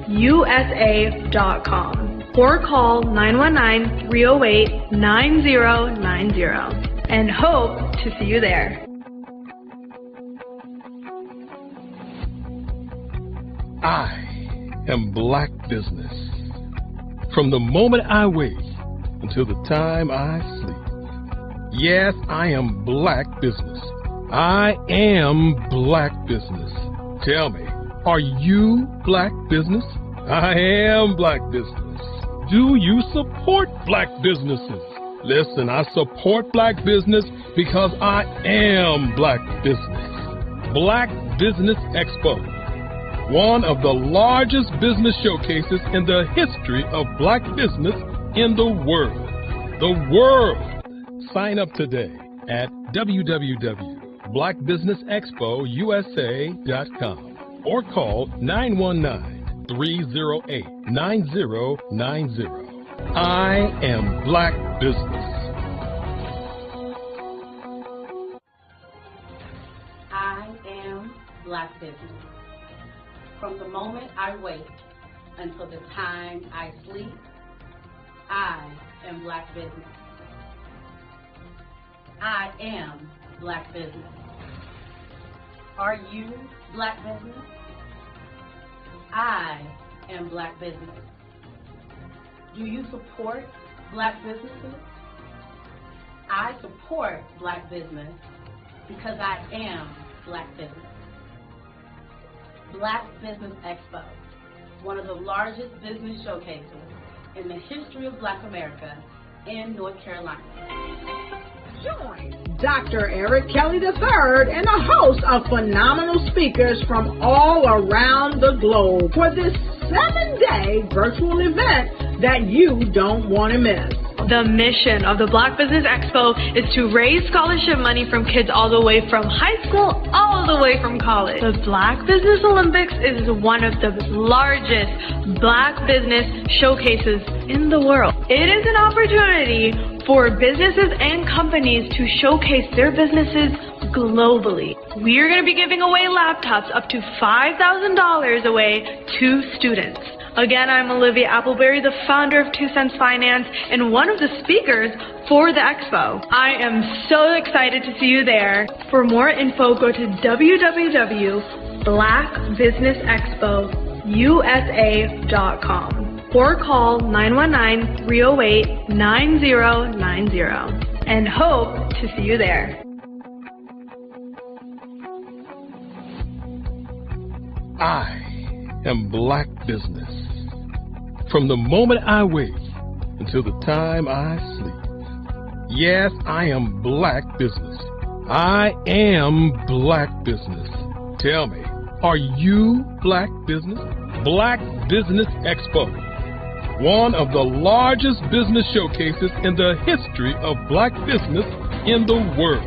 unforgettable.usa.com or call 919-308-9090 and hope to see you there. I am Black Business. From the moment I wake until the time I sleep. Yes, I am Black Business. I am Black Business. Tell me, are you Black Business? I am Black Business. Do you support Black businesses? Listen, I support Black business because I am Black Business. Black Business Expo, one of the largest business showcases in the history of Black business in the world. The world! Sign up today at www.blackbusinessexpousa.com or call 919-308-9090. I am Black Business. I am Black Business. From the moment I wake until the time I sleep, I am Black Business. I am Black Business. Are you Black Business? I am Black Business. Do you support Black businesses? I support Black business because I am Black Business. Black Business Expo, one of the largest business showcases in the history of Black America in North Carolina. Join Dr. Eric Kelly III and a host of phenomenal speakers from all around the globe for this 7-day virtual event that you don't want to miss. The mission of the Black Business Expo is to raise scholarship money from kids all the way from high school all the way from college. The Black Business Olympics is one of the largest Black business showcases in the world. It is an opportunity for businesses and companies to showcase their businesses globally. We are going to be giving away laptops up to $5,000 away to students. Again, I'm Olivia Appleberry, the founder of 2 Cents Finance and one of the speakers for the expo. I am so excited to see you there. For more info, go to www.blackbusinessexpousa.com or call 919-308-9090 and hope to see you there. I am Black Business. From the moment I wake until the time I sleep. Yes, I am Black Business. I am Black Business. Tell me, are you Black Business? Black Business Expo, one of the largest business showcases in the history of Black business in the world.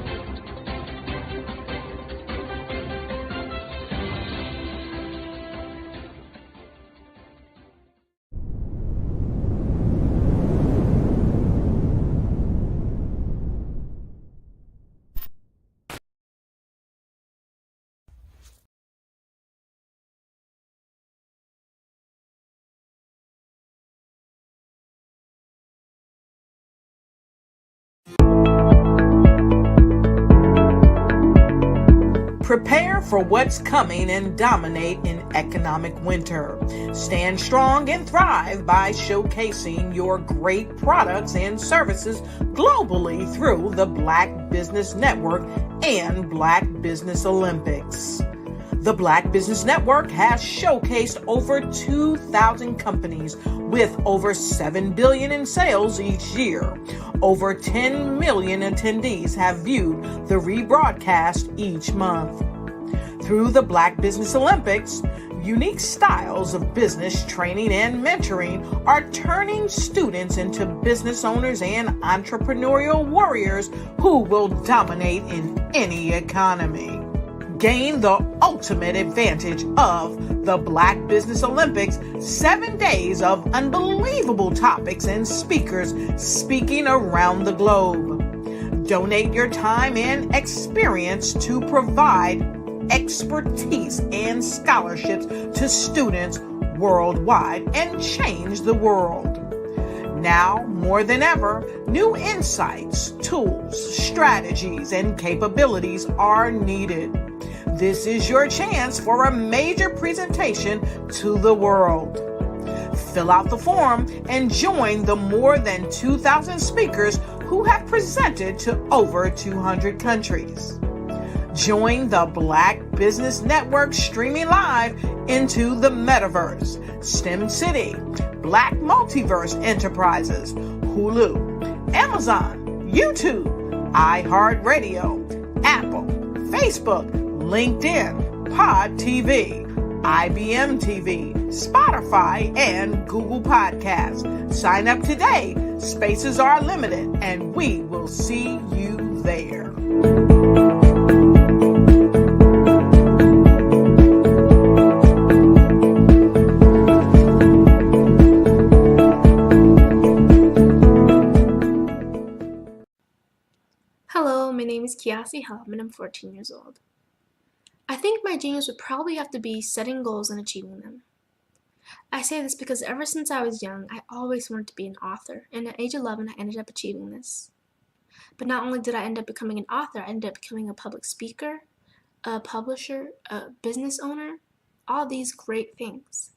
Prepare for what's coming and dominate in economic winter. Stand strong and thrive by showcasing your great products and services globally through the Black Business Network and Black Business Olympics. The Black Business Network has showcased over 2,000 companies with over $7 billion in sales each year. Over 10 million attendees have viewed the rebroadcast each month. Through the Black Business Olympics, unique styles of business training and mentoring are turning students into business owners and entrepreneurial warriors who will dominate in any economy. Gain the ultimate advantage of the Black Business Olympics, 7 days of unbelievable topics and speakers speaking around the globe. Donate your time and experience to provide expertise and scholarships to students worldwide and change the world. Now, more than ever, new insights, tools, strategies, and capabilities are needed. This is your chance for a major presentation to the world. Fill out the form and join the more than 2,000 speakers who have presented to over 200 countries. Join the Black Business Network streaming live into the Metaverse, STEM City, Black Multiverse Enterprises, Hulu, Amazon, YouTube, iHeartRadio, Apple, Facebook, LinkedIn, Pod TV, IBM TV, Spotify, and Google Podcasts. Sign up today. Spaces are limited, and we will see you there. Hello, my name is Kiasi Helm and I'm 14 years old. I think my genius would probably have to be setting goals and achieving them. I say this because ever since I was young, I always wanted to be an author, and at age 11, I ended up achieving this. But not only did I end up becoming an author, I ended up becoming a public speaker, a publisher, a business owner, all these great things.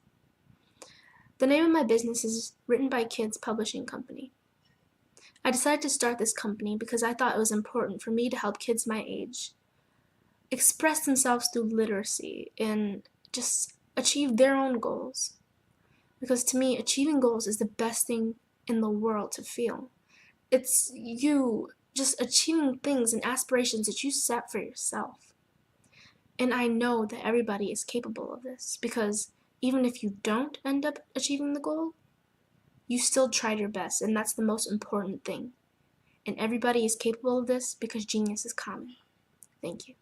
The name of my business is Written by Kids Publishing Company. I decided to start this company because I thought it was important for me to help kids my age express themselves through literacy and just achieve their own goals. Because to me, achieving goals is the best thing in the world to feel. It's you just achieving things and aspirations that you set for yourself. And I know that everybody is capable of this because even if you don't end up achieving the goal, you still tried your best, and that's the most important thing. And everybody is capable of this because genius is common. Thank you.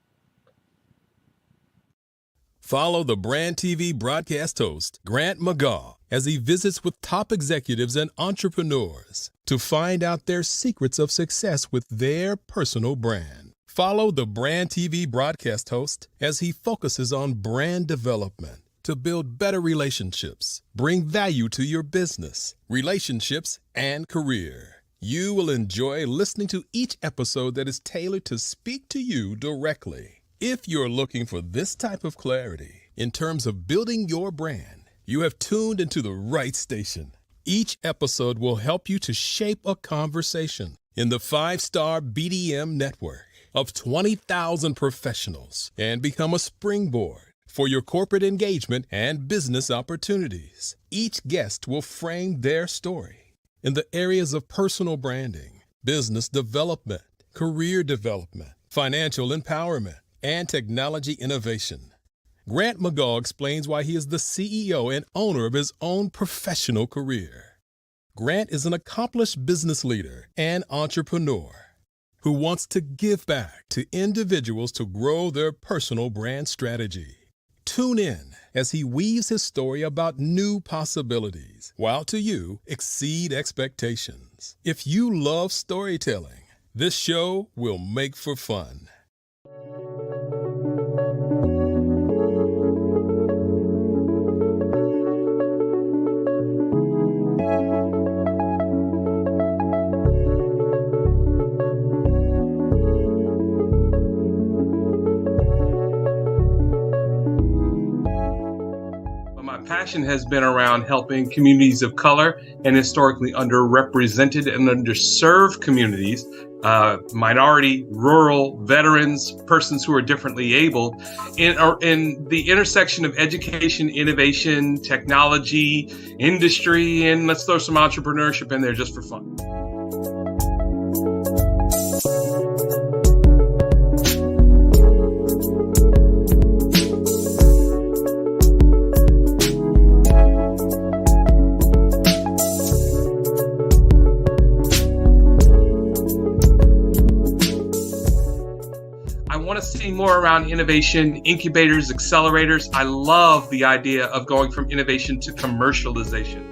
Follow the Brand TV broadcast host, Grant McGaw, as he visits with top executives and entrepreneurs to find out their secrets of success with their personal brand. Follow the Brand TV broadcast host as he focuses on brand development to build better relationships, bring value to your business, relationships, and career. You will enjoy listening to each episode that is tailored to speak to you directly. If you're looking for this type of clarity in terms of building your brand, you have tuned into the right station. Each episode will help you to shape a conversation in the 5-star BDM network of 20,000 professionals and become a springboard for your corporate engagement and business opportunities. Each guest will frame their story in the areas of personal branding, business development, career development, financial empowerment, and technology innovation. Grant McGaw explains why he is the CEO and owner of his own professional career. Grant is an accomplished business leader and entrepreneur who wants to give back to individuals to grow their personal brand strategy. Tune in as he weaves his story about new possibilities, while to you exceed expectations. If you love storytelling, this show will make for fun. Passion has been around helping communities of color and historically underrepresented and underserved communities, minority, rural, veterans, persons who are differently able, in the intersection of education, innovation, technology, industry, and let's throw some entrepreneurship in there just for fun. See more around innovation, incubators, accelerators. I love the idea of going from innovation to commercialization.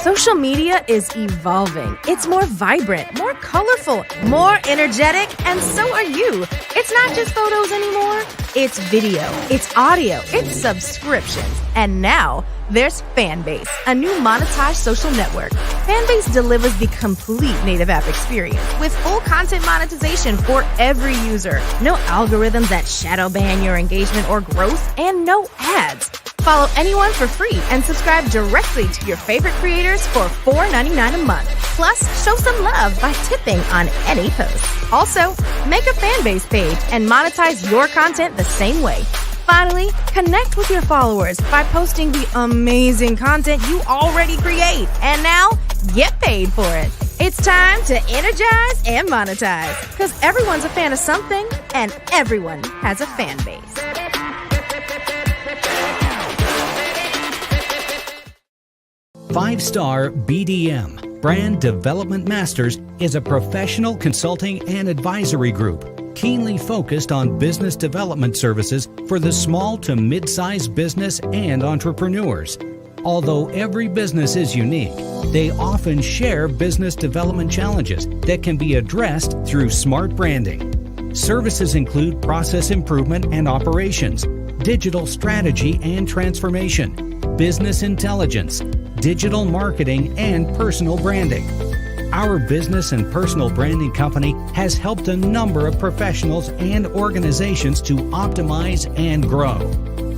Social media is evolving. It's more vibrant, more colorful, more energetic, and so are you. It's not just photos anymore. It's video, it's audio, it's subscriptions. And now there's Fanbase, a new monetized social network. Fanbase delivers the complete native app experience with full content monetization for every user. No algorithms that shadow ban your engagement or growth, and no ads. Follow anyone for free and subscribe directly to your favorite creators for $4.99 a month. Plus, show some love by tipping on any post. Also, make a Fanbase page and monetize your content the same way. Finally, connect with your followers by posting the amazing content you already create. And now, get paid for it. It's time to energize and monetize, because everyone's a fan of something and everyone has a fan base. 5-Star BDM, Brand Development Masters, is a professional consulting and advisory group keenly focused on business development services for the small to mid-sized business and entrepreneurs. Although every business is unique, they often share business development challenges that can be addressed through smart branding. Services include process improvement and operations, digital strategy and transformation, business intelligence, digital marketing, and personal branding. Our business and personal branding company has helped a number of professionals and organizations to optimize and grow.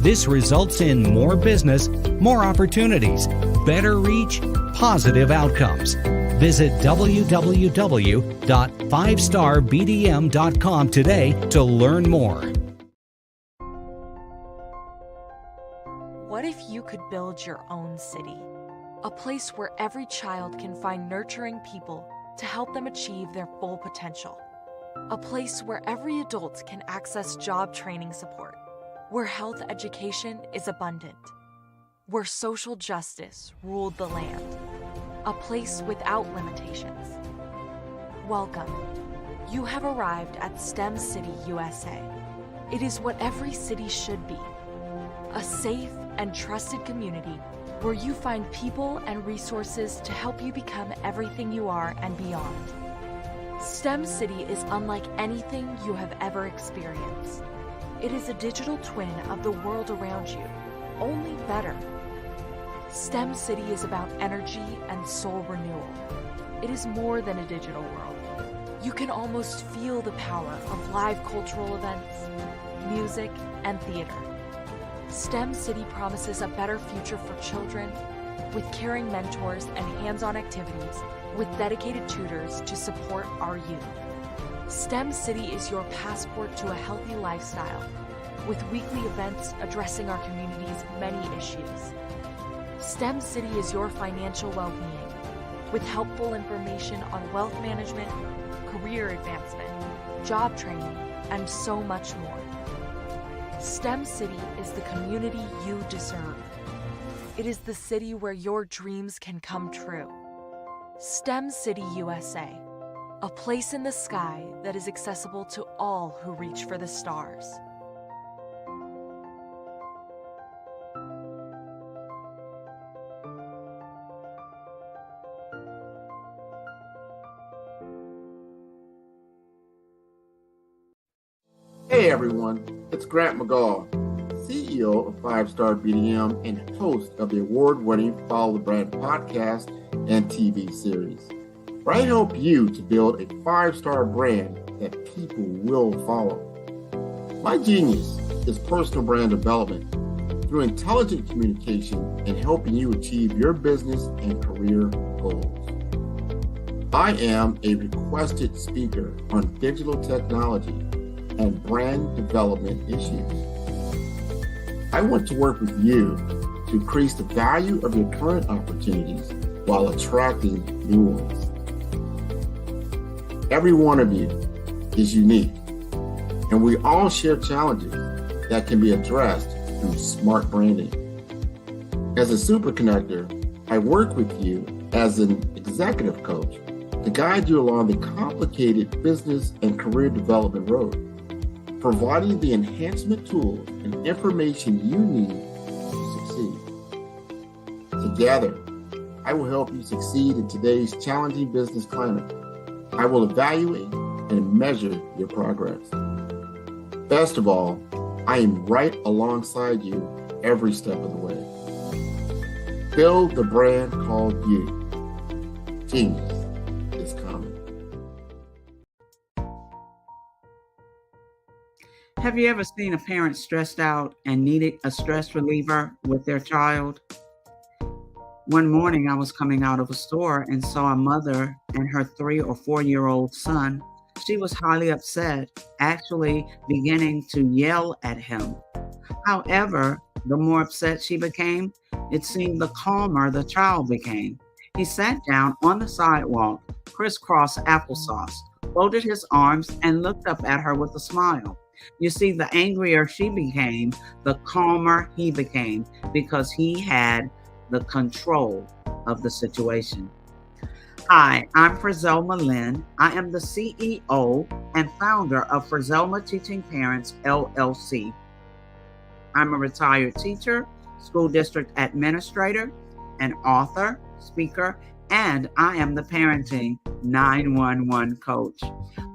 This results in more business, more opportunities, better reach, positive outcomes. Visit www.5starbdm.com today to learn more. What if you could build your own city? A place where every child can find nurturing people to help them achieve their full potential. A place where every adult can access job training support. Where health education is abundant. Where social justice ruled the land. A place without limitations. Welcome. You have arrived at STEM City USA. It is what every city should be. A safe and trusted community where you find people and resources to help you become everything you are and beyond. STEM City is unlike anything you have ever experienced. It is a digital twin of the world around you, only better. STEM City is about energy and soul renewal. It is more than a digital world. You can almost feel the power of live cultural events, music, and theater. STEM City promises a better future for children with caring mentors and hands-on activities with dedicated tutors to support our youth. STEM City is your passport to a healthy lifestyle with weekly events addressing our community's many issues. STEM City is your financial well-being with helpful information on wealth management, career advancement, job training, and so much more. STEM City is the community you deserve. It is the city where your dreams can come true. STEM City USA, a place in the sky that is accessible to all who reach for the stars. Hey everyone, it's Grant McGaw, CEO of 5-Star BDM and host of the award-winning Follow the Brand podcast and TV series, where I help you to build a 5-star brand that people will follow. My genius is personal brand development through intelligent communication and helping you achieve your business and career goals. I am a requested speaker on digital technology and brand development issues. I want to work with you to increase the value of your current opportunities while attracting new ones. Every one of you is unique, and we all share challenges that can be addressed through smart branding. As a super connector, I work with you as an executive coach to guide you along the complicated business and career development road, providing the enhancement tools and information you need to succeed. Together, I will help you succeed in today's challenging business climate. I will evaluate and measure your progress. Best of all, I am right alongside you every step of the way. Build the brand called you. Genius is coming. Have you ever seen a parent stressed out and needed a stress reliever with their child? One morning, I was coming out of a store and saw a mother and her 3 or 4-year-old son. She was highly upset, actually beginning to yell at him. However, the more upset she became, it seemed the calmer the child became. He sat down on the sidewalk, crisscross applesauce, folded his arms, and looked up at her with a smile. You see, the angrier she became, the calmer he became, because he had the control of the situation. Hi, I'm Frizelma Lynn. I am the CEO and founder of Frizelma Teaching Parents, LLC. I'm a retired teacher, school district administrator, an author, speaker, and I am the parenting 911 coach.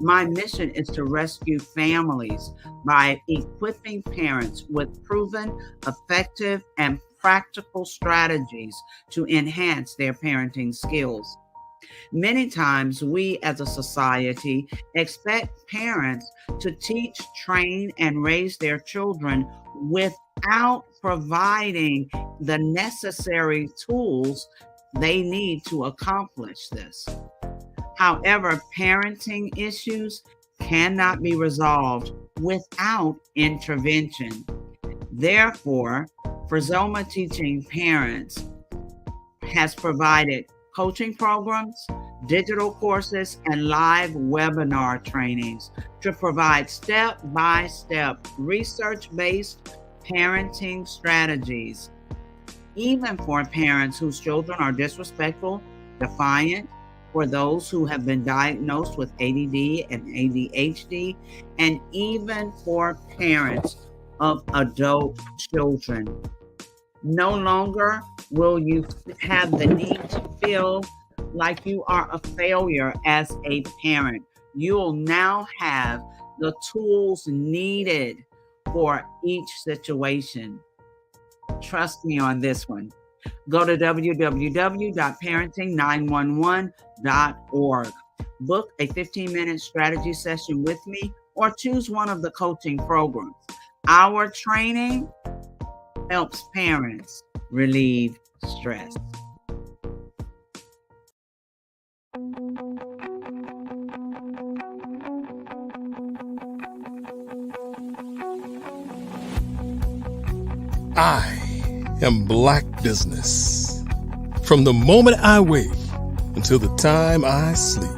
My mission is to rescue families by equipping parents with proven, effective, and practical strategies to enhance their parenting skills. Many times we as a society expect parents to teach, train, and raise their children without providing the necessary tools they need to accomplish this. However, parenting issues cannot be resolved without intervention. Therefore, Frizelma Teaching Parents has provided coaching programs, digital courses, and live webinar trainings to provide step-by-step research-based parenting strategies, even for parents whose children are disrespectful, defiant, for those who have been diagnosed with ADD and ADHD, and even for parents of adult children. No longer will you have the need to feel like you are a failure as a parent. You'll now have the tools needed for each situation. Trust me on this one. Go to www.parenting911.org. Book a 15-minute strategy session with me or choose one of the coaching programs. Our training helps parents relieve stress. I am Black Business. From the moment I wake until the time I sleep.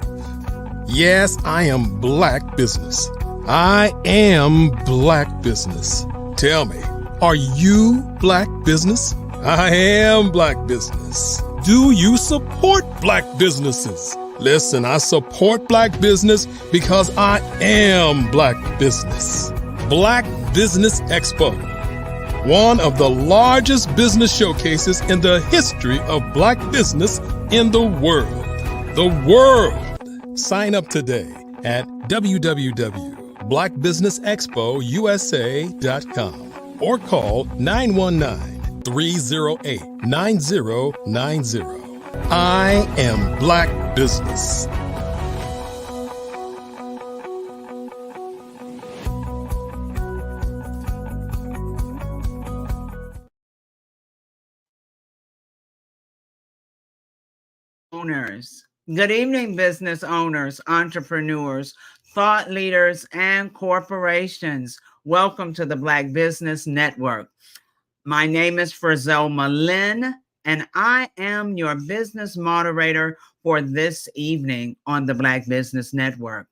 Yes, I am Black Business. I am Black Business. Tell me, are you Black Business? I am Black Business. Do you support Black businesses? Listen, I support Black business because I am Black Business. Black Business Expo, one of the largest business showcases in the history of Black business in the world. The world! Sign up today at www.blackbusinessexpousa.com or call 919-308-9090. I am Black Business. Owners. Good evening, business owners, entrepreneurs, thought leaders, and corporations. Welcome to the Black Business Network. My name is Frizelma Lynn, and I am your business moderator for this evening on the Black Business Network.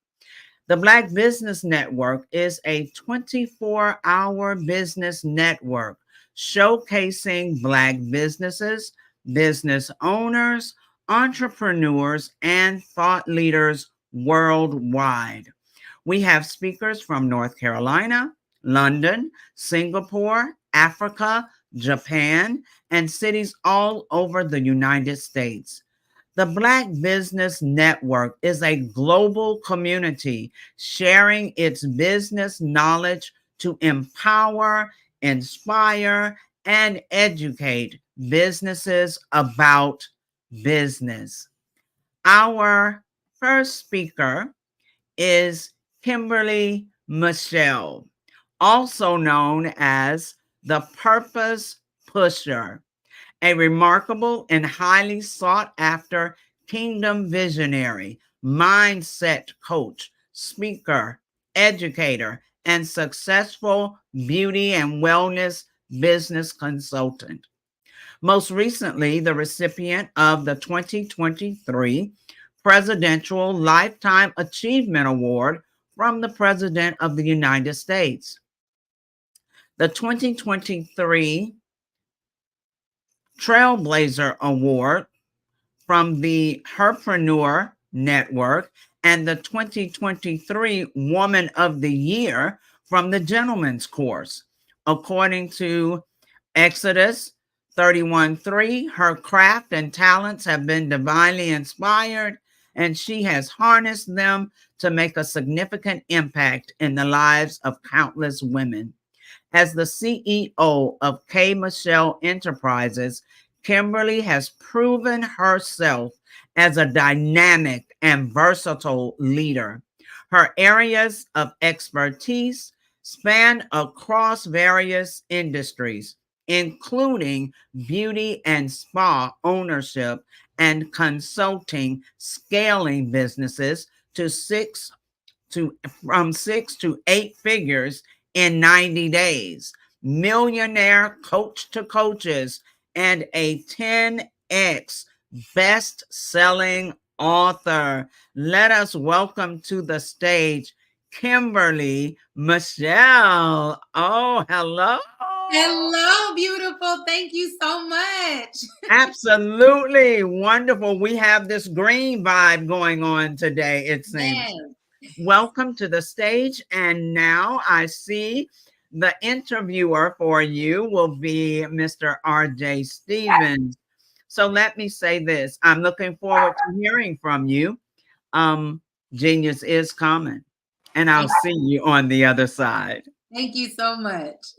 The Black Business Network is a 24-hour business network showcasing Black businesses, business owners, entrepreneurs, and thought leaders worldwide. We have speakers from North Carolina, London, Singapore, Africa, Japan, and cities all over the United States. The Black Business Network is a global community sharing its business knowledge to empower, inspire, and educate businesses about business. Our first speaker is Kimberly Michelle, also known as the Purpose Pusher, a remarkable and highly sought after kingdom visionary, mindset coach, speaker, educator, and successful beauty and wellness business consultant. Most recently, the recipient of the 2023 Presidential Lifetime Achievement Award from the President of the United States. The 2023 Trailblazer Award from the Herpreneur Network, and the 2023 Woman of the Year from the Gentleman's Course. According to Exodus 31:3, her craft and talents have been divinely inspired, and she has harnessed them to make a significant impact in the lives of countless women. As the CEO of K. Michelle Enterprises, Kimberly has proven herself as a dynamic and versatile leader. Her areas of expertise span across various industries, including beauty and spa ownership and consulting, scaling businesses from 6 to 8 figures in 90 days, millionaire coach to coaches, and a 10x best-selling author. Let us welcome to the stage Kimberly Michelle. Oh, hello. Hello, beautiful. Thank you so much. Absolutely wonderful. We have this green vibe going on today, it seems. Yes. Welcome to the stage. And now I see the interviewer for you will be Mr. RJ Stevens. So let me say this. I'm looking forward to hearing from you. Genius is coming. And I'll see you on the other side. Thank you so much.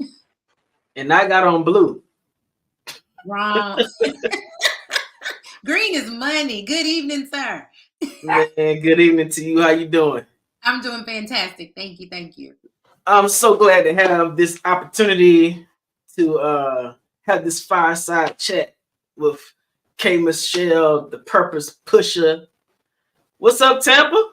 And I got on blue. Wrong. Green is money. Good evening, sir. Man, good evening to you. How you doing? I'm doing fantastic. Thank you. Thank you. I'm so glad to have this opportunity to have this fireside chat with K. Michelle, the Purpose Pusher. What's up, Tampa?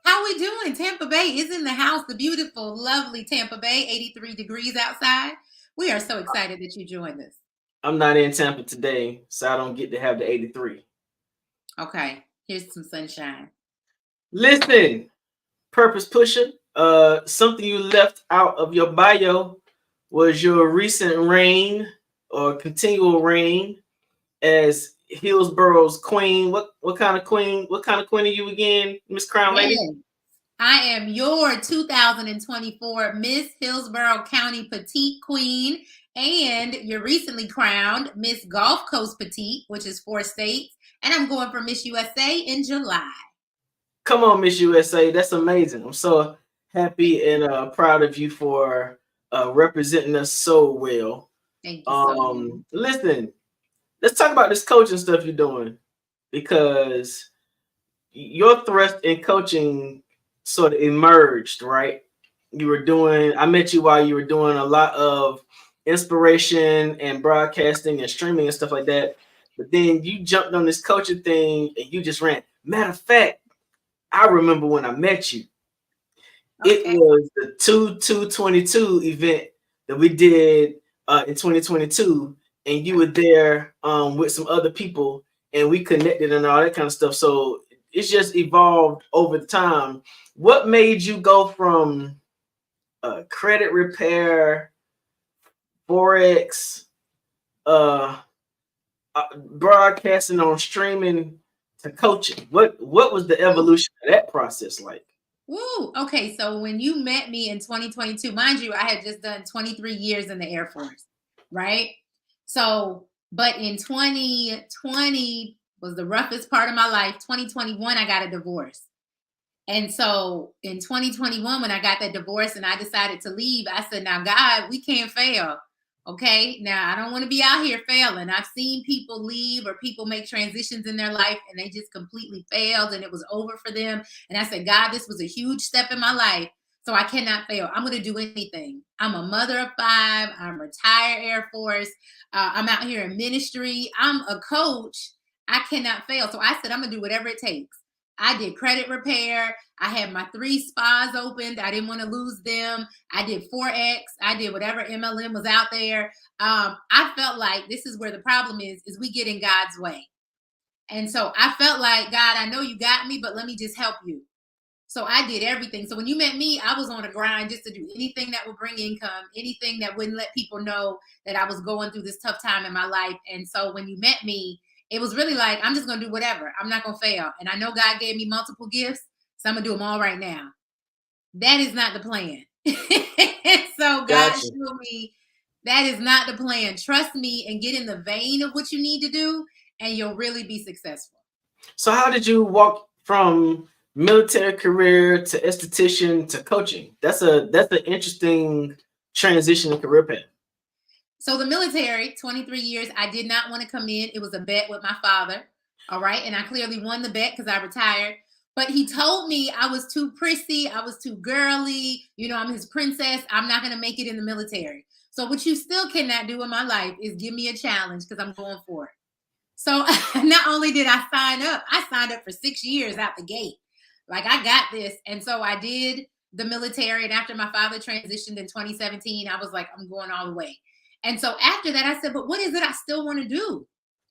How we doing? Tampa Bay is in the house. The beautiful, lovely Tampa Bay, 83 degrees outside. We are so excited that you joined us. I'm not in Tampa today, so I don't get to have the 83. Okay, here's some sunshine. Listen, Purpose Pusher, something you left out of your bio was your recent reign or continual reign as Hillsboro's queen. What kind of queen? What kind of queen are you again, Miss Crown Lady? I am your 2024 Miss Hillsborough County Petite Queen, and you're recently crowned Miss Gulf Coast Petite, which is 4 states, and I'm going for Miss USA in July. Come on, Miss USA. That's amazing. I'm so happy and proud of you for representing us so well. Thank you so much. Listen, let's talk about this coaching stuff you're doing, because your thrust in coaching sort of emerged, right? I met you while you were doing a lot of inspiration and broadcasting and streaming and stuff like that. But then you jumped on this coaching thing and you just ran. Matter of fact, I remember when I met you. Okay. It was the 2/2/22 event that we did in 2022, and you were there with some other people, and we connected and all that kind of stuff. So it's just evolved over time. What made you go from credit repair, Forex, broadcasting on streaming to coaching? What was the evolution of that process like? Woo. Okay, so when you met me in 2022, mind you, I had just done 23 years in the Air Force. right? So, but in 2020 was the roughest part of my life. 2021, I got a divorce. And so in 2021, when I got that divorce and I decided to leave, I said, now, God, we can't fail. Okay. Now, I don't want to be out here failing. I've seen people leave or people make transitions in their life and they just completely failed and it was over for them. And I said, God, this was a huge step in my life. So I cannot fail. I'm going to do anything. I'm a mother of 5. I'm retired Air Force. I'm out here in ministry. I'm a coach. I cannot fail. So I said, I'm going to do whatever it takes. I did credit repair. I had my 3 spas opened. I didn't want to lose them. I did Forex. I did whatever MLM was out there. I felt like this is where the problem is we get in God's way. And so I felt like, God, I know you got me, but let me just help you. So I did everything. So when you met me, I was on a grind just to do anything that would bring income, anything that wouldn't let people know that I was going through this tough time in my life. And so when you met me, it was really like, I'm just going to do whatever. I'm not going to fail. And I know God gave me multiple gifts, so I'm going to do them all right now. That is not the plan. So God showed me that is not the plan. Trust me and get in the vein of what you need to do, and you'll really be successful. So how did you walk from military career to esthetician to coaching? That's an interesting transition in career path. So the military, 23 years, I did not want to come in. It was a bet with my father. All right. And I clearly won the bet because I retired. But he told me I was too prissy. I was too girly. You know, I'm his princess. I'm not going to make it in the military. So what you still cannot do in my life is give me a challenge because I'm going for it. So not only did I signed up for 6 years out the gate. Like, I got this. And so I did the military. And after my father transitioned in 2017, I was like, I'm going all the way. And so after that, I said, but what is it I still want to do?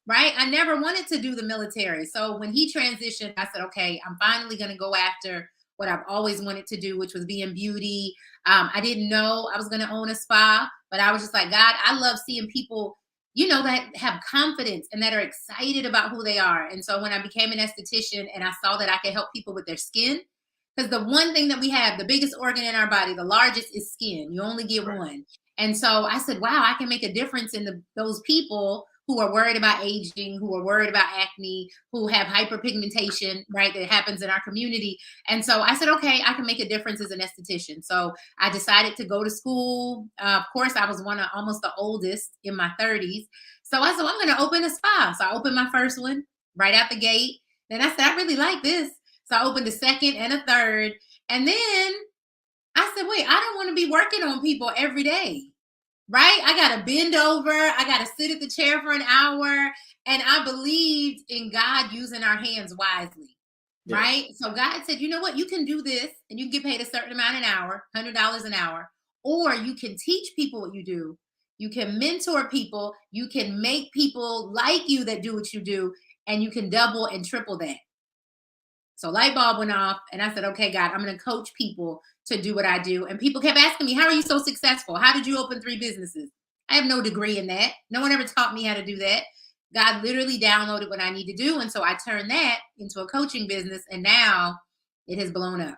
Right? I never wanted to do the military. So when he transitioned, I said, okay, I'm finally going to go after what I've always wanted to do, which was be in beauty. I didn't know I was going to own a spa, but I was just like, God, I love seeing people, you know, that have confidence and that are excited about who they are. And so when I became an esthetician and I saw that I could help people with their skin, because the one thing that we have, the biggest organ in our body, the largest, is skin. You only get one. And so I said, wow, I can make a difference in those people who are worried about aging, who are worried about acne, who have hyperpigmentation, right, that happens in our community. And so I said, okay, I can make a difference as an esthetician. So I decided to go to school. Of course, I was almost the oldest in my 30s. So I said, well, I'm going to open a spa. So I opened my first one right out the gate. Then I said, I really like this. So I opened a second and a third. And then I said, wait, I don't want to be working on people every day. Right? I got to bend over. I got to sit at the chair for an hour. And I believed in God using our hands wisely. Yes. Right? So God said, you know what? You can do this and you can get paid a certain amount an hour, $100 an hour, or you can teach people what you do. You can mentor people. You can make people like you that do what you do, and you can double and triple that. So light bulb went off and I said, okay, God, I'm going to coach people to do what I do. And people kept asking me, how are you so successful? How did you open 3 businesses? I have no degree in that. No one ever taught me how to do that. God literally downloaded what I need to do. And so I turned that into a coaching business, and now it has blown up.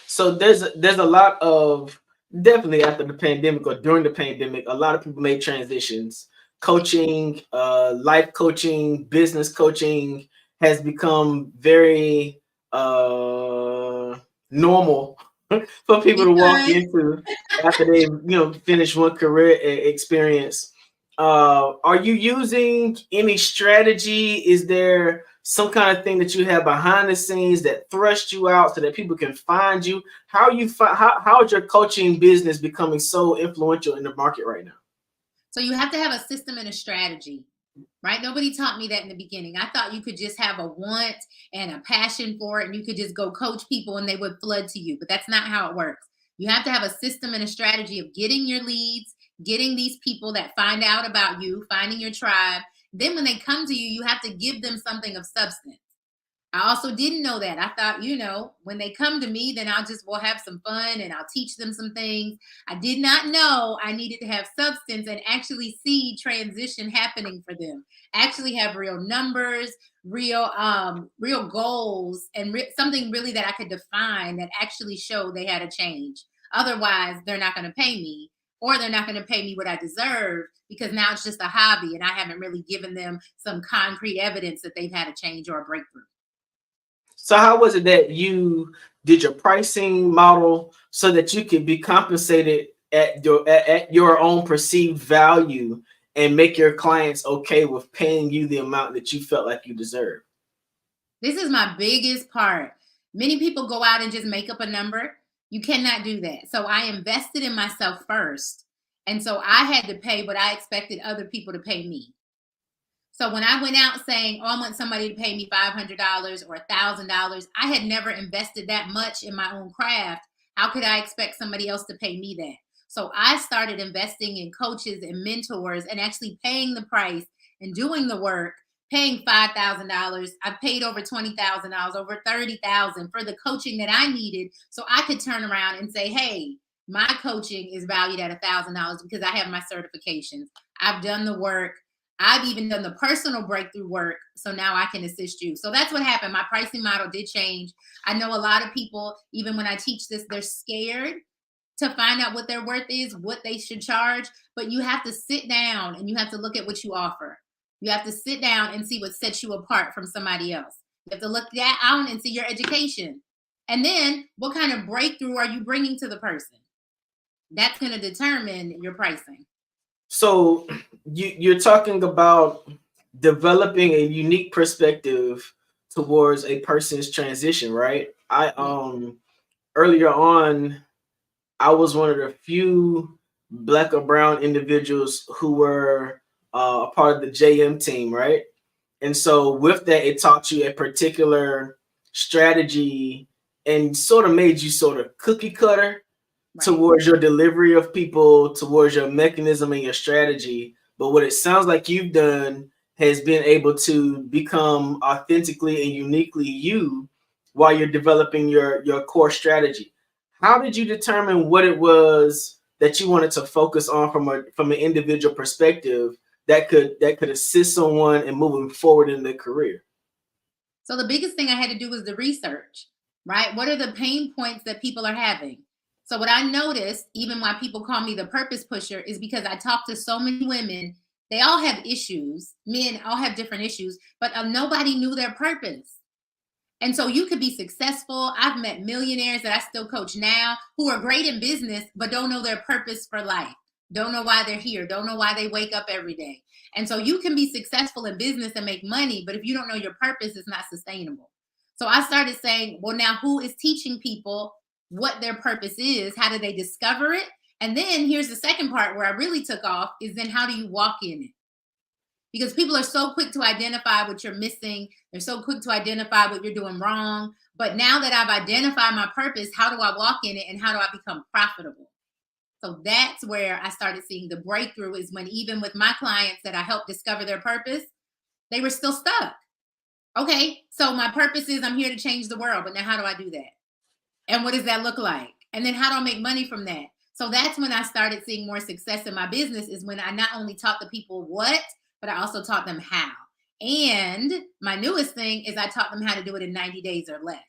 So there's a lot of, definitely after the pandemic or during the pandemic, a lot of people made transitions. Coaching, life coaching, business coaching has become very normal for people to walk into after they finish one career experience. Are you using any strategy? Is there some kind of thing that you have behind the scenes that thrust you out so that people can find you? How is your coaching business becoming so influential in the market right now? So you have to have a system and a strategy. Right? Nobody taught me that in the beginning. I thought you could just have a want and a passion for it, and you could just go coach people and they would flood to you. But that's not how it works. You have to have a system and a strategy of getting your leads, getting these people that find out about you, finding your tribe. Then when they come to you, you have to give them something of substance. I also didn't know that. I thought, when they come to me, then we'll have some fun and I'll teach them some things. I did not know I needed to have substance and actually see transition happening for them. Actually have real numbers, real goals, and something really that I could define that actually showed they had a change. Otherwise, they're not going to pay me, or they're not going to pay me what I deserve because now it's just a hobby and I haven't really given them some concrete evidence that they've had a change or a breakthrough. So how was it that you did your pricing model so that you could be compensated at your own perceived value and make your clients okay with paying you the amount that you felt like you deserve? This is my biggest part. Many people go out and just make up a number. You cannot do that. So I invested in myself first. And so I had to pay what I expected other people to pay me. So when I went out saying, oh, I want somebody to pay me $500 or $1,000, I had never invested that much in my own craft. How could I expect somebody else to pay me that? So I started investing in coaches and mentors and actually paying the price and doing the work, paying $5,000. I paid over $20,000, over $30,000 for the coaching that I needed. So I could turn around and say, hey, my coaching is valued at $1,000 because I have my certifications. I've done the work. I've even done the personal breakthrough work. So now I can assist you. So that's what happened. My pricing model did change. I know a lot of people, even when I teach this, they're scared to find out what their worth is, what they should charge. But you have to sit down and you have to look at what you offer. You have to sit down and see what sets you apart from somebody else. You have to look that out and see your education. And then what kind of breakthrough are you bringing to the person? That's going to determine your pricing. So you're talking about developing a unique perspective towards a person's transition, right? Earlier on, I was one of the few Black or brown individuals who were a part of the JM team, right? And so with that, it taught you a particular strategy and sort of made you sort of cookie cutter towards your delivery of people, towards your mechanism and your strategy. But what it sounds like you've done has been able to become authentically and uniquely you while you're developing your core strategy. How did you determine what it was that you wanted to focus on from an individual perspective that could assist someone in moving forward in their career? So the biggest thing I had to do was the research, right? What are the pain points that people are having? So what I noticed, even why people call me the purpose pusher, is because I talk to so many women. They all have issues. Men all have different issues, but nobody knew their purpose. And so you could be successful. I've met millionaires that I still coach now who are great in business, but don't know their purpose for life. Don't know why they're here. Don't know why they wake up every day. And so you can be successful in business and make money, but if you don't know your purpose, it's not sustainable. So I started saying, well, now who is teaching people what their purpose is? How do they discover it? And then here's the second part where I really took off is then how do you walk in it? Because people are so quick to identify what you're missing. They're so quick to identify what you're doing wrong. But now that I've identified my purpose, how do I walk in it and how do I become profitable? So that's where I started seeing the breakthrough is when even with my clients that I helped discover their purpose, they were still stuck. Okay, so my purpose is I'm here to change the world, but now how do I do that? And what does that look like? And then how do I make money from that? So that's when I started seeing more success in my business is when I not only taught the people what, but I also taught them how. And my newest thing is I taught them how to do it in 90 days or less.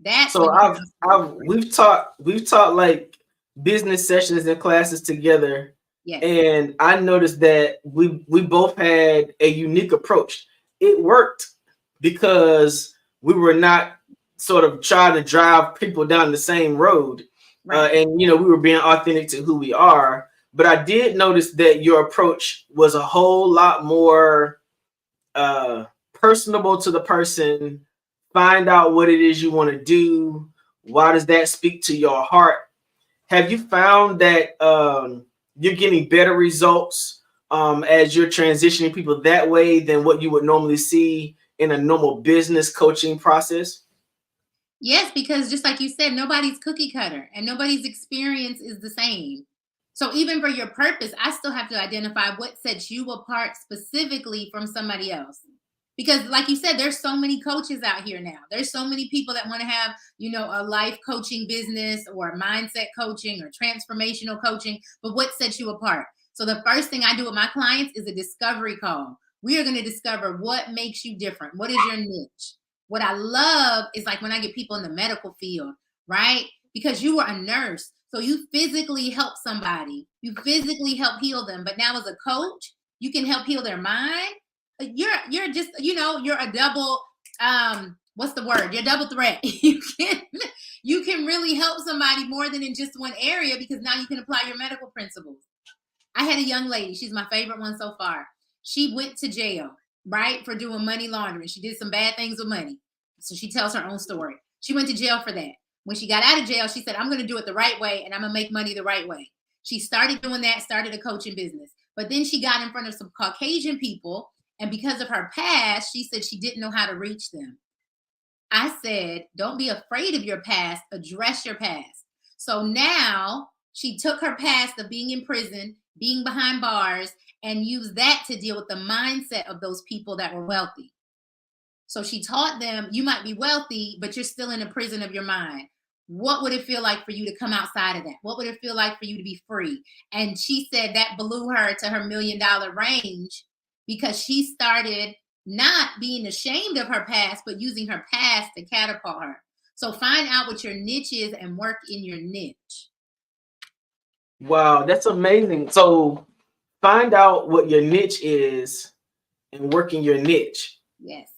That's so we've taught like business sessions and classes together. Yes. And I noticed that we both had a unique approach. It worked because we were not sort of trying to drive people down the same road. Right. And, we were being authentic to who we are. But I did notice that your approach was a whole lot more personable to the person. Find out what it is you want to do. Why does that speak to your heart? Have you found that you're getting better results as you're transitioning people that way than what you would normally see in a normal business coaching process? Yes, because just like you said, nobody's cookie cutter and nobody's experience is the same. So even for your purpose, I still have to identify what sets you apart specifically from somebody else. Because like you said, there's so many coaches out here now. There's so many people that want to have, a life coaching business or mindset coaching or transformational coaching. But what sets you apart? So the first thing I do with my clients is a discovery call. We are going to discover what makes you different. What is your niche? What I love is like when I get people in the medical field, right? Because you were a nurse. So you physically help somebody, you physically help heal them. But now as a coach, you can help heal their mind. You're just, you're a double, what's the word? You're double threat. You can really help somebody more than in just one area, because now you can apply your medical principles. I had a young lady, she's my favorite one so far. She went to jail, right, for doing money laundering. She did some bad things with money. So she tells her own story. She went to jail for that. When she got out of jail, she said, I'm going to do it the right way, and I'm going to make money the right way. She started doing that, started a coaching business. But then she got in front of some Caucasian people, and because of her past, she said she didn't know how to reach them. I said, don't be afraid of your past, address your past. So now she took her past of being in prison, being behind bars, and used that to deal with the mindset of those people that were wealthy. So she taught them, you might be wealthy, but you're still in a prison of your mind. What would it feel like for you to come outside of that? What would it feel like for you to be free? And she said that blew her to her $1 million range, because she started not being ashamed of her past, but using her past to catapult her. So find out what your niche is and work in your niche. Wow, that's amazing. So find out what your niche is and work in your niche. Yes.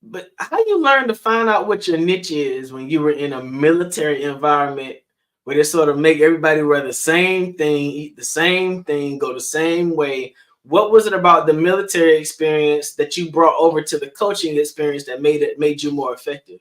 But how you learn to find out what your niche is when you were in a military environment where they sort of make everybody wear the same thing, eat the same thing, go the same way? What was it about the military experience that you brought over to the coaching experience that made you more effective?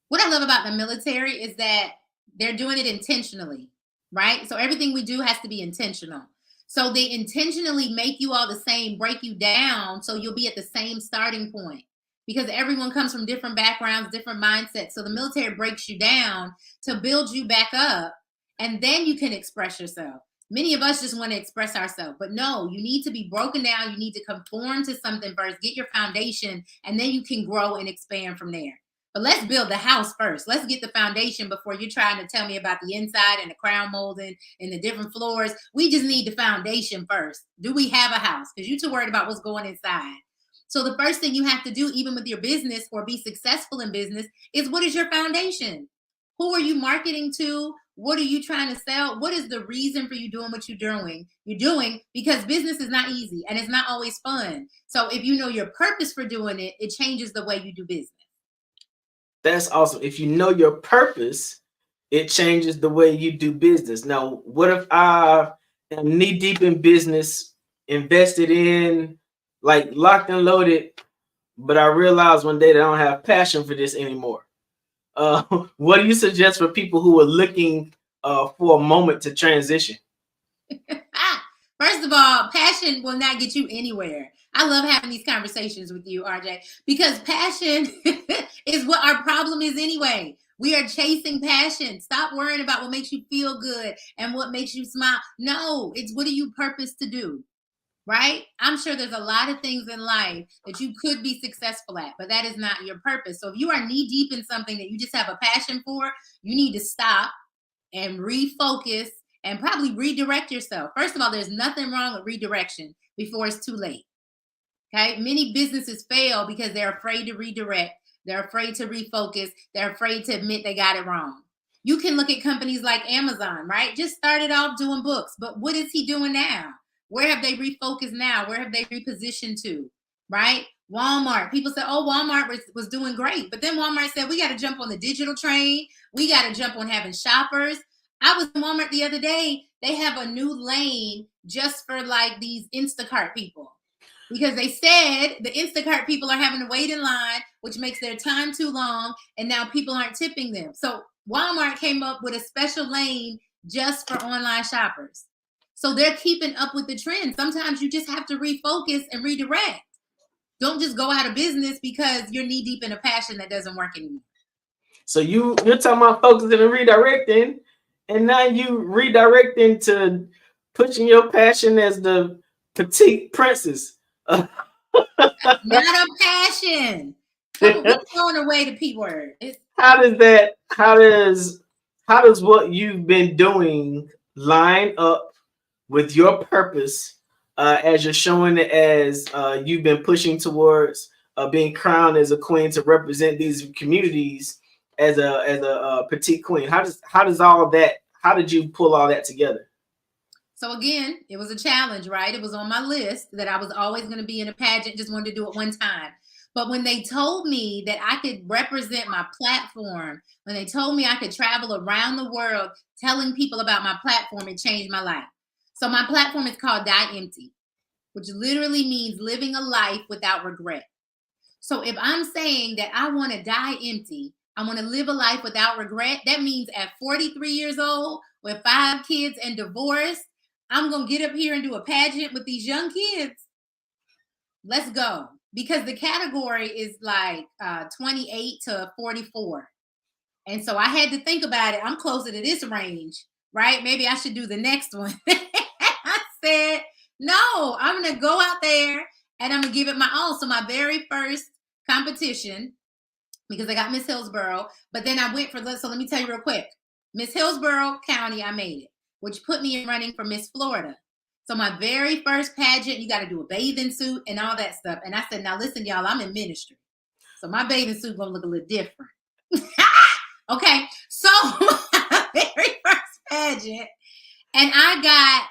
What I love about the military is that they're doing it intentionally, right? So everything we do has to be intentional. So they intentionally make you all the same, break you down, so you'll be at the same starting point, because everyone comes from different backgrounds, different mindsets. So the military breaks you down to build you back up, and then you can express yourself. Many of us just want to express ourselves, but no, you need to be broken down. You need to conform to something first, get your foundation, and then you can grow and expand from there. But let's build the house first. Let's get the foundation before you're trying to tell me about the inside and the crown molding and the different floors. We just need the foundation first. Do we have a house? Because you're too worried about what's going inside. So the first thing you have to do, even with your business or be successful in business, is what is your foundation? Who are you marketing to? What are you trying to sell? What is the reason for you doing what you're doing? You're doing because business is not easy and it's not always fun. So if you know your purpose for doing it, it changes the way you do business. That's awesome. If you know your purpose, it changes the way you do business. Now, what if I am knee deep in business, invested in, like locked and loaded, but I realize one day that I don't have passion for this anymore? What do you suggest for people who are looking for a moment to transition? First of all, passion will not get you anywhere. I love having these conversations with you, RJ, because passion is what our problem is anyway. We are chasing passion. Stop worrying about what makes you feel good and what makes you smile. No, it's what do you purpose to do, right? I'm sure there's a lot of things in life that you could be successful at, but that is not your purpose. So if you are knee deep in something that you just have a passion for, you need to stop and refocus and probably redirect yourself. First of all, there's nothing wrong with redirection before it's too late. Okay. Many businesses fail because they're afraid to redirect. They're afraid to refocus. They're afraid to admit they got it wrong. You can look at companies like Amazon, right? Just started off doing books, but what is he doing now? Where have they refocused now? Where have they repositioned to, right? Walmart. People say, oh, Walmart was doing great. But then Walmart said, we got to jump on the digital train. We got to jump on having shoppers. I was in Walmart the other day. They have a new lane just for like these Instacart people, because they said the Instacart people are having to wait in line, which makes their time too long. And now people aren't tipping them. So Walmart came up with a special lane just for online shoppers. So they're keeping up with the trend. Sometimes you just have to refocus and redirect. Don't just go out of business because you're knee deep in a passion that doesn't work anymore. So you're talking about focusing and redirecting, and now you redirecting to pushing your passion as the petite princess. Not a passion. We're throwing away the P word. How does what you've been doing line up with your purpose as you're showing it, as you've been pushing towards being crowned as a queen to represent these communities as a petite queen? How does all that? How did you pull all that together? So again, it was a challenge, right? It was on my list that I was always going to be in a pageant, just wanted to do it one time. But when they told me that I could represent my platform, when they told me I could travel around the world telling people about my platform, it changed my life. So my platform is called Die Empty, which literally means living a life without regret. So if I'm saying that I want to die empty, I want to live a life without regret, that means at 43 years old with 5 kids and divorced, I'm going to get up here and do a pageant with these young kids. Let's go. Because the category is like 28 to 44. And so I had to think about it. I'm closer to this range, right? Maybe I should do the next one. I said, no, I'm going to go out there and I'm going to give it my all. So my very first competition, because I got Miss Hillsborough, but then I went for this. So let me tell you real quick. Miss Hillsborough County, I made it, which put me in running for Miss Florida. So my very first pageant, you got to do a bathing suit and all that stuff. And I said, now listen, y'all, I'm in ministry. So my bathing suit going to look a little different. Okay. So my very first pageant, and I got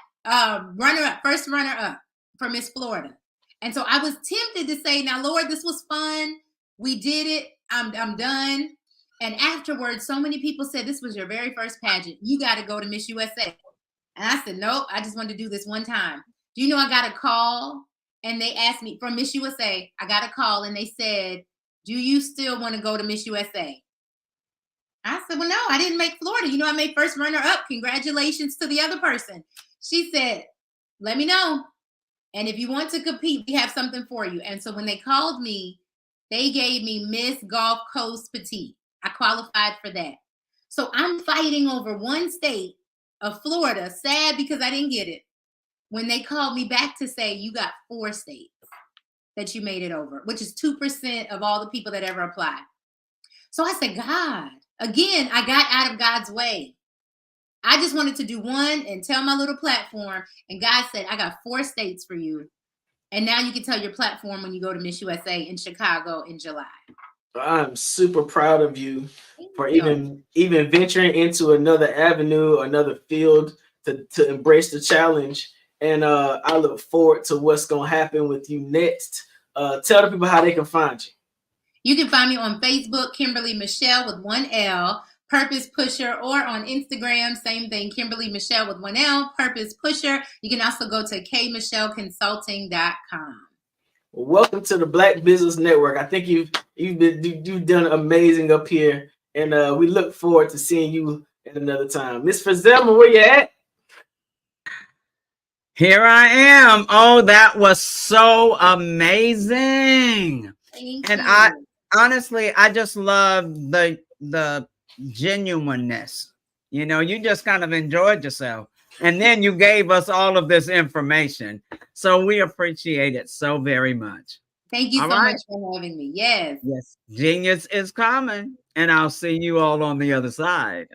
first runner up for Miss Florida. And so I was tempted to say, now, Lord, this was fun. We did it. I'm done. And afterwards, so many people said, this was your very first pageant. You got to go to Miss USA. And I said, nope, I just wanted to do this one time. Do you know I got a call? And they asked me from Miss USA, I got a call and they said, do you still want to go to Miss USA? I said, well, no, I didn't make Florida. You know, I made first runner up. Congratulations to the other person. She said, let me know. And if you want to compete, we have something for you. And so when they called me, they gave me Miss Gulf Coast Petite. I qualified for that. So I'm fighting over one state of Florida, sad because I didn't get it. When they called me back to say, you got 4 states that you made it over, which is 2% of all the people that ever applied. So I said, God, again, I got out of God's way. I just wanted to do one and tell my little platform. And God said, I got 4 states for you. And now you can tell your platform when you go to Miss USA in Chicago in July. I'm super proud of you for even venturing into another avenue, another field to embrace the challenge. And I look forward to what's going to happen with you next. Tell the people how they can find you. You can find me on Facebook, Kimberly Michelle with 1 L, Purpose Pusher, or on Instagram, same thing, Kimberly Michelle with 1 L, Purpose Pusher. You can also go to kmichelleconsulting.com. Well, welcome to the Black Business Network. I think you've done amazing up here, and we look forward to seeing you at another time. Miss Frizelma, where you at? Here I am. Oh, that was so amazing. Thank and you. I honestly, I just love the genuineness. You know, you just kind of enjoyed yourself. And then you gave us all of this information. So we appreciate it so very much. Thank you so much for having me. Yes. Yes. Genius is coming. And I'll see you all on the other side.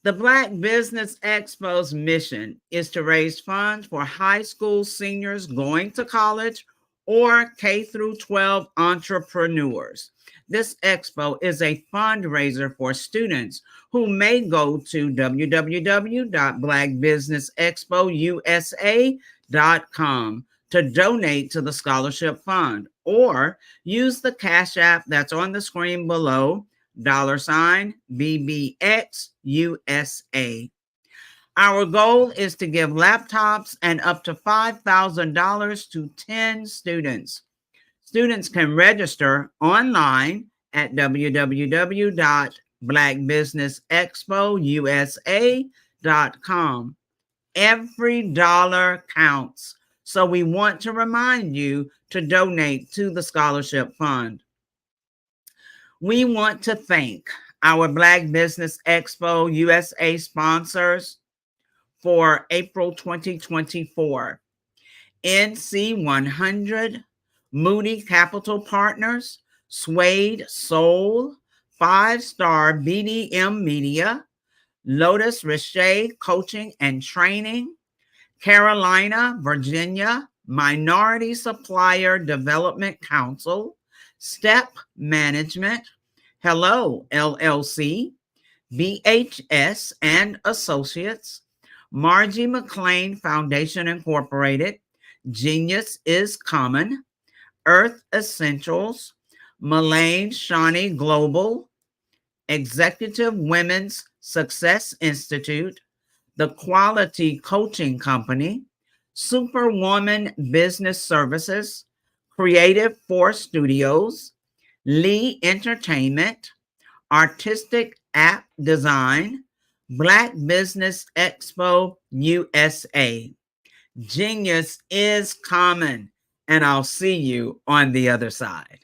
The Black Business Expo's mission is to raise funds for high school seniors going to college or K through 12 entrepreneurs. This expo is a fundraiser for students who may go to www.blackbusinessexpousa.com to donate to the scholarship fund or use the Cash App that's on the screen below, $BBXUSA. Our goal is to give laptops and up to $5,000 to 10 students. Students can register online at www.blackbusinessexpousa.com. Every dollar counts. So we want to remind you to donate to the scholarship fund. We want to thank our Black Business Expo USA sponsors for April 2024. NC 100, Moody Capital Partners, Suede Soul, 5-Star BDM Media, Lotus Richey Coaching and Training, Carolina, Virginia, Minority Supplier Development Council, Step Management, Hello LLC, BHS and Associates, Margie McLean Foundation Incorporated, Genius is Common, Earth Essentials, Mullane Shawnee Global, Executive Women's Success Institute, The Quality Coaching Company, Superwoman Business Services, Creative Force Studios, Lee Entertainment, Artistic App Design, Black Business Expo USA. Genius is common, and I'll see you on the other side.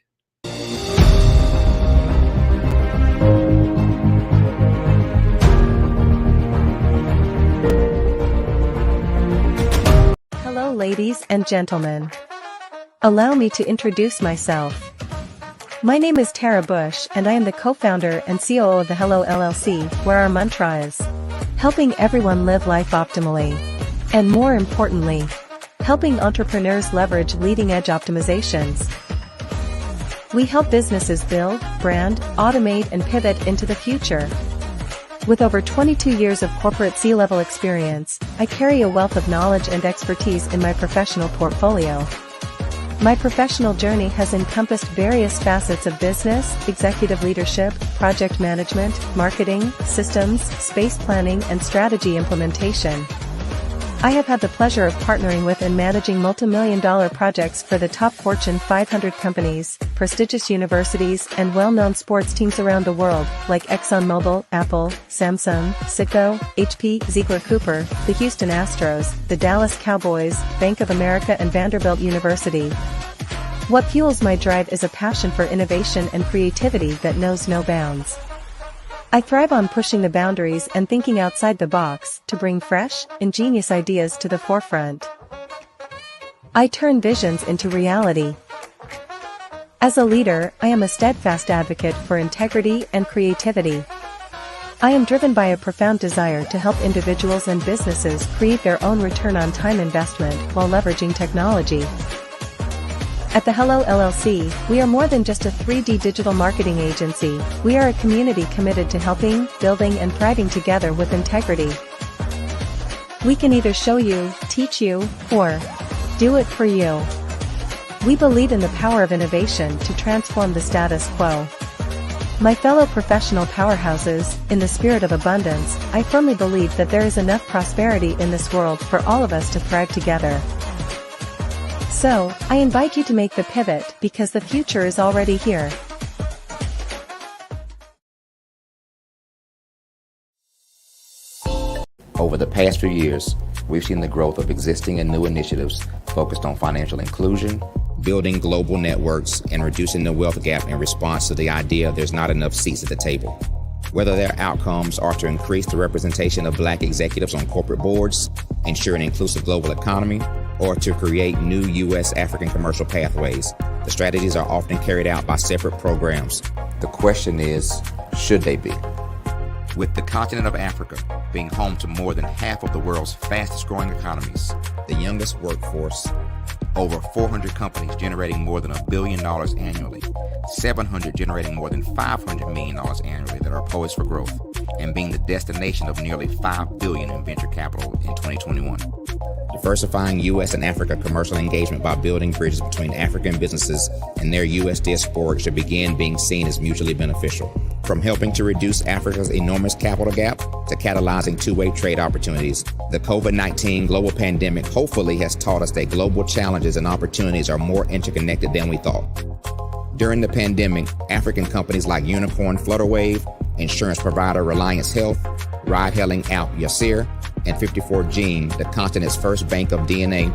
Hello, ladies and gentlemen. Allow me to introduce myself. My name is Tara Bush, and I am the co-founder and COO of the Hello LLC, where our mantra is helping everyone live life optimally. And more importantly, helping entrepreneurs leverage leading-edge optimizations. We help businesses build, brand, automate, and pivot into the future. With over 22 years of corporate C-level experience, I carry a wealth of knowledge and expertise in my professional portfolio. My professional journey has encompassed various facets of business, executive leadership, project management, marketing, systems, space planning, and strategy implementation. I have had the pleasure of partnering with and managing multi-million-dollar projects for the top Fortune 500 companies, prestigious universities, and well-known sports teams around the world, like ExxonMobil, Apple, Samsung, Citgo, HP, Ziegler Cooper, the Houston Astros, the Dallas Cowboys, Bank of America, and Vanderbilt University. What fuels my drive is a passion for innovation and creativity that knows no bounds. I thrive on pushing the boundaries and thinking outside the box to bring fresh, ingenious ideas to the forefront. I turn visions into reality. As a leader, I am a steadfast advocate for integrity and creativity. I am driven by a profound desire to help individuals and businesses create their own return on time investment while leveraging technology. At the Hello LLC, we are more than just a 3D digital marketing agency. We are a community committed to helping, building, and thriving together with integrity. We can either show you, teach you, or do it for you. We believe in the power of innovation to transform the status quo. My fellow professional powerhouses, in the spirit of abundance, I firmly believe that there is enough prosperity in this world for all of us to thrive together. So, I invite you to make the pivot because the future is already here. Over the past few years, we've seen the growth of existing and new initiatives focused on financial inclusion, building global networks, and reducing the wealth gap in response to the idea there's not enough seats at the table. Whether their outcomes are to increase the representation of Black executives on corporate boards, ensure an inclusive global economy, or to create new U.S. African commercial pathways, the strategies are often carried out by separate programs. The question is, should they be? With the continent of Africa being home to more than half of the world's fastest growing economies, the youngest workforce, over 400 companies generating more than $1 billion annually, 700 generating more than $500 million annually that are poised for growth, and being the destination of nearly $5 billion in venture capital in 2021. Diversifying U.S. and Africa commercial engagement by building bridges between African businesses and their U.S. diaspora should begin being seen as mutually beneficial. From helping to reduce Africa's enormous capital gap to catalyzing two-way trade opportunities, the COVID-19 global pandemic hopefully has taught us that global challenges and opportunities are more interconnected than we thought. During the pandemic, African companies like Unicorn Flutterwave, insurance provider Reliance Health, ride-hailing app Yasir, and 54Gene, the continent's first bank of DNA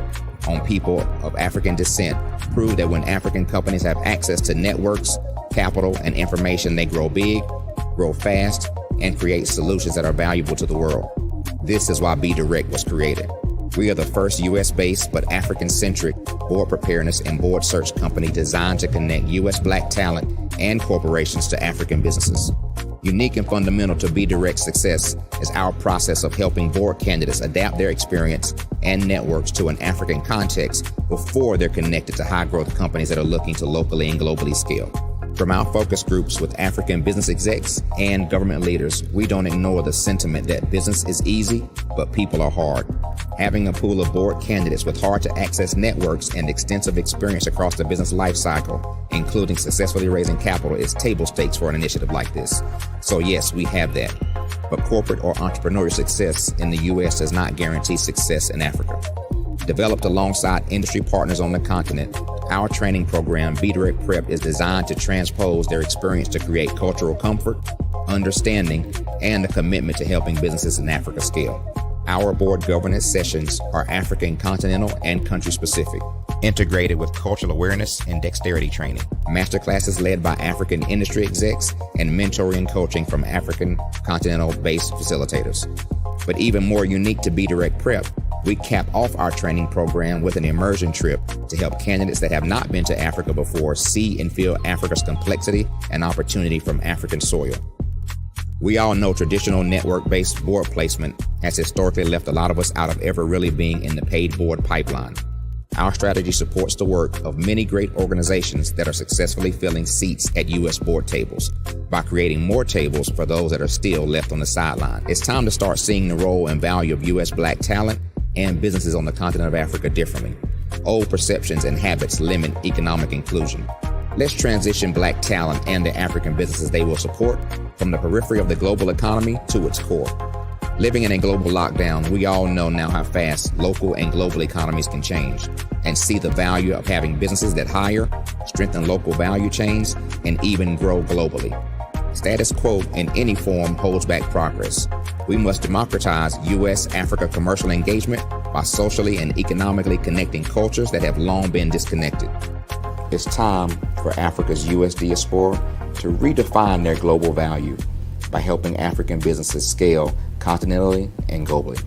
on people of African descent, proved that when African companies have access to networks, capital, and information, they grow big, grow fast, and create solutions that are valuable to the world. This is why Be Direct was created. We are the first U.S.-based but African-centric board preparedness and board search company designed to connect U.S. Black talent and corporations to African businesses. Unique and fundamental to Be Direct's success is our process of helping board candidates adapt their experience and networks to an African context before they're connected to high-growth companies that are looking to locally and globally scale. From our focus groups with African business execs and government leaders, we don't ignore the sentiment that business is easy, but people are hard. Having a pool of board candidates with hard-to-access networks and extensive experience across the business life cycle, including successfully raising capital, is table stakes for an initiative like this. So yes, we have that. But corporate or entrepreneurial success in the U.S. does not guarantee success in Africa. Developed alongside industry partners on the continent, our training program, Be Direct Prep, is designed to transpose their experience to create cultural comfort, understanding, and a commitment to helping businesses in Africa scale. Our board governance sessions are African, continental, and country-specific, integrated with cultural awareness and dexterity training, masterclasses led by African industry execs, and mentoring and coaching from African continental-based facilitators. But even more unique to Be Direct Prep, we cap off our training program with an immersion trip to help candidates that have not been to Africa before see and feel Africa's complexity and opportunity from African soil. We all know traditional network-based board placement has historically left a lot of us out of ever really being in the paid board pipeline. Our strategy supports the work of many great organizations that are successfully filling seats at U.S. board tables by creating more tables for those that are still left on the sideline. It's time to start seeing the role and value of U.S. Black talent and businesses on the continent of Africa differently. Old perceptions and habits limit economic inclusion. Let's transition Black talent and the African businesses they will support from the periphery of the global economy to its core. Living in a global lockdown, we all know now how fast local and global economies can change, and see the value of having businesses that hire, strengthen local value chains, and even grow globally. Status quo in any form holds back progress. We must democratize U.S.-Africa commercial engagement by socially and economically connecting cultures that have long been disconnected. It's time for Africa's U.S. diaspora to redefine their global value by helping African businesses scale continentally and globally.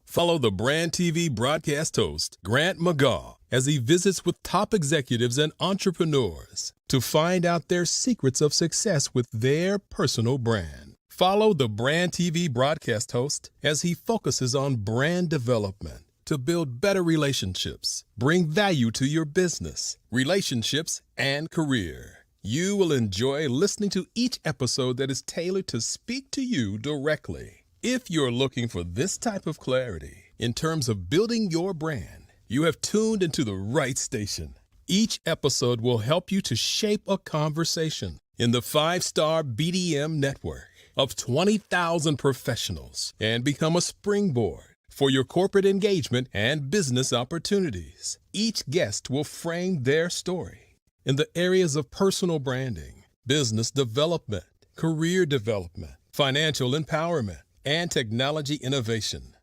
Follow the Brand TV broadcast host, Grant McGaw, as he visits with top executives and entrepreneurs to find out their secrets of success with their personal brand. Follow the Brand TV broadcast host as he focuses on brand development to build better relationships, bring value to your business, relationships, and career. You will enjoy listening to each episode that is tailored to speak to you directly. If you're looking for this type of clarity in terms of building your brand, you have tuned into the right station. Each episode will help you to shape a conversation in the 5-star BDM network of 20,000 professionals and become a springboard for your corporate engagement and business opportunities. Each guest will frame their story in the areas of personal branding, business development, career development, financial empowerment, and technology innovation.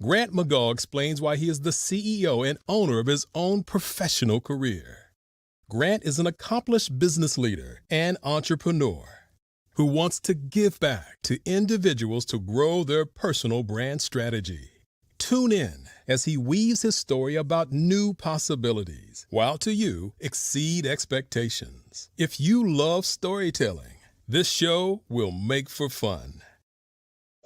Grant McGaw explains why he is the CEO and owner of his own professional career. Grant is an accomplished business leader and entrepreneur who wants to give back to individuals to grow their personal brand strategy. Tune in as he weaves his story about new possibilities, while to you exceed expectations. If you love storytelling, this show will make for fun.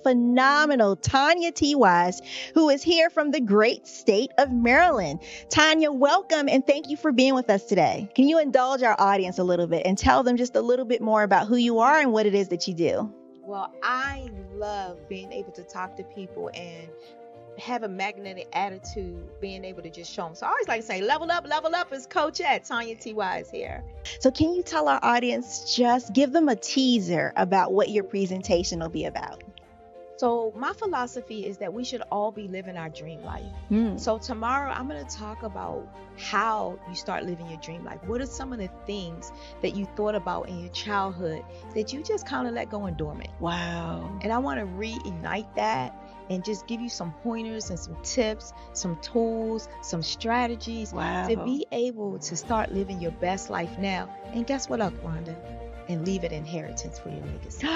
Phenomenal Tanya T. Wise, who is here from the great state of Maryland. Tanya, welcome and thank you for being with us today. Can you indulge our audience a little bit and tell them just a little bit more about who you are and what it is that you do? Well, I love being able to talk to people and have a magnetic attitude, being able to just show them. So I always like to say, level up is Coach at Tanya T. Wise here. So can you tell our audience, just give them a teaser about what your presentation will be about? So my philosophy is that we should all be living our dream life. So tomorrow I'm going to talk about how you start living your dream life. What are some of the things that you thought about in your childhood that you just kind of let go and dormant? Wow. And I want to reignite that and just give you some pointers and some tips, some tools, some strategies to be able to start living your best life now. And guess what, Rhonda? and leave an inheritance for your legacy.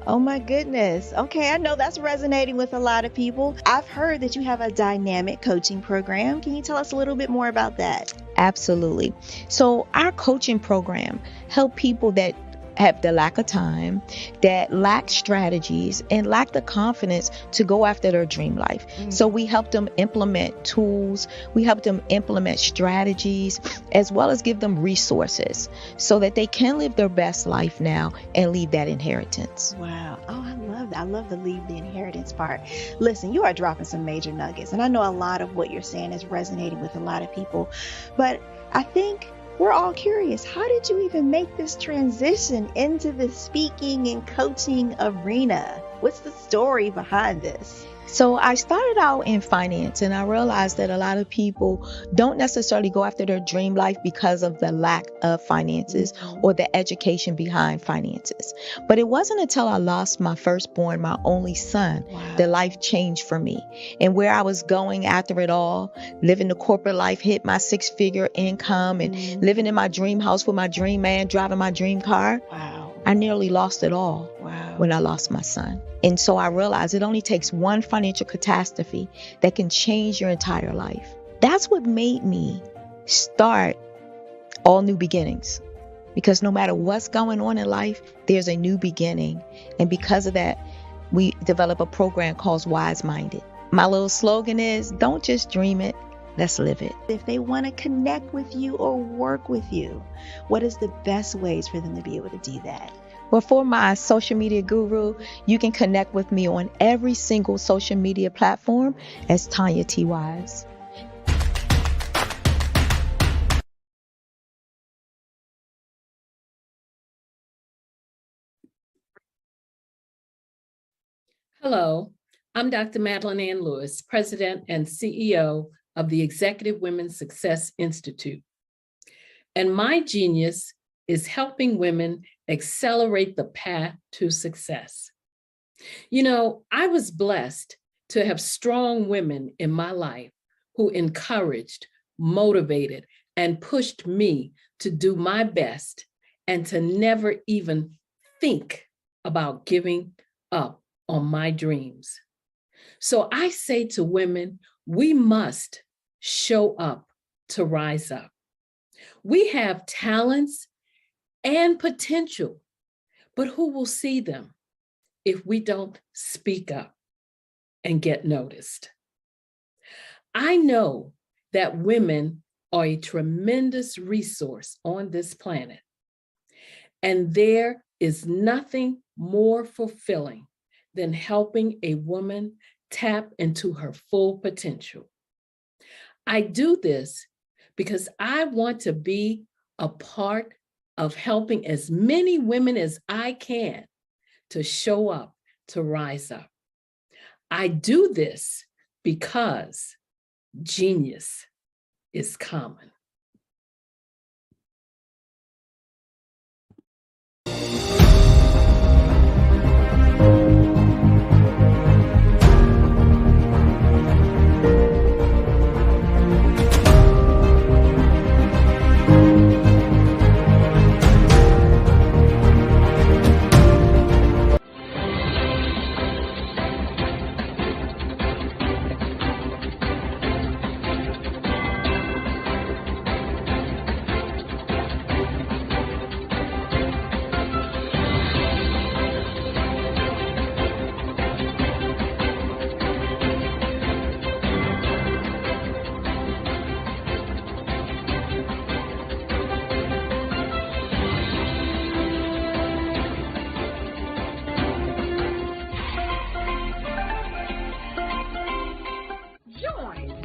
Oh my goodness. Okay, I know that's resonating with a lot of people. I've heard that you have a dynamic coaching program. Can you tell us a little bit more about that? Absolutely. So our coaching program help people that have the lack of time, that lack strategies, and lack the confidence to go after their dream life. So we help them implement tools, we help them implement strategies, as well as give them resources so that they can live their best life now and leave that inheritance. Wow. Oh, I love that. I love the leave the inheritance part. Listen, you are dropping some major nuggets, and I know a lot of what you're saying is resonating with a lot of people, but I think we're all curious. How did you even make this transition into the speaking and coaching arena? What's the story behind this? So I started out in finance, and I realized that a lot of people don't necessarily go after their dream life because of the lack of finances or the education behind finances. But it wasn't until I lost my firstborn, my only son, that life changed for me. And where I was going after it all, living the corporate life, hit my 6-figure income and living in my dream house with my dream man, driving my dream car. I nearly lost it all when I lost my son. And so I realized it only takes one financial catastrophe that can change your entire life. That's what made me start All New Beginnings. Because no matter what's going on in life, there's a new beginning. And because of that, we develop a program called Wise Minded. My little slogan is, don't just dream it, let's live it. If they want to connect with you or work with you, what is the best ways for them to be able to do that? Well, for my social media guru, you can connect with me on every single social media platform as Tanya T. Wise. Hello, I'm Dr. Madeline Ann Lewis, President and CEO of the Executive Women's Success Institute. And my genius is helping women accelerate the path to success. You know, I was blessed to have strong women in my life who encouraged, motivated, and pushed me to do my best and to never even think about giving up on my dreams. So I say to women, we must show up to rise up. We have talents and potential, but who will see them if we don't speak up and get noticed? I know that women are a tremendous resource on this planet, and there is nothing more fulfilling than helping a woman tap into her full potential. I do this because I want to be a part of helping as many women as I can to show up, to rise up. I do this because genius is common.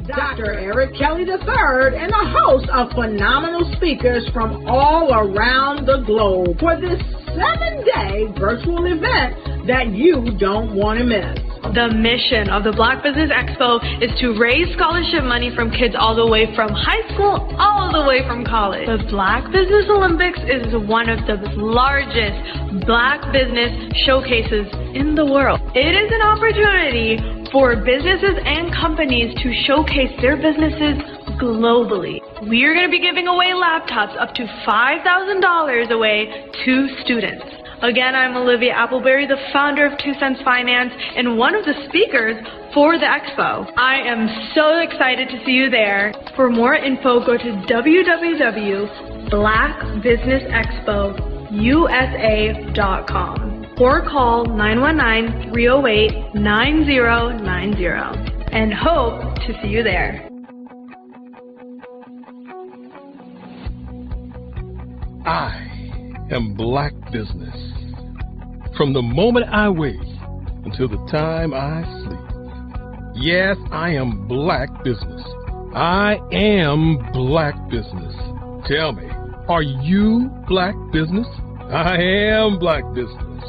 Dr. Eric Kelly III and a host of phenomenal speakers from all around the globe for this 7-day virtual event that you don't want to miss. The mission of the Black Business Expo is to raise scholarship money from kids all the way from high school all the way from college. The Black Business Olympics is one of the largest Black business showcases in the world. It is an opportunity for businesses and companies to showcase their businesses globally. We are going to be giving away laptops up to $5,000 away to students. Again, I'm Olivia Appleberry, the founder of 2 Cents Finance and one of the speakers for the expo. I am so excited to see you there. For more info, go to www.blackbusinessexpousa.com or call 919-308-9090 and hope to see you there. I am Black Business. From the moment I wake until the time I sleep. Yes, I am Black Business. I am Black Business. Tell me, are you Black Business? I am Black Business.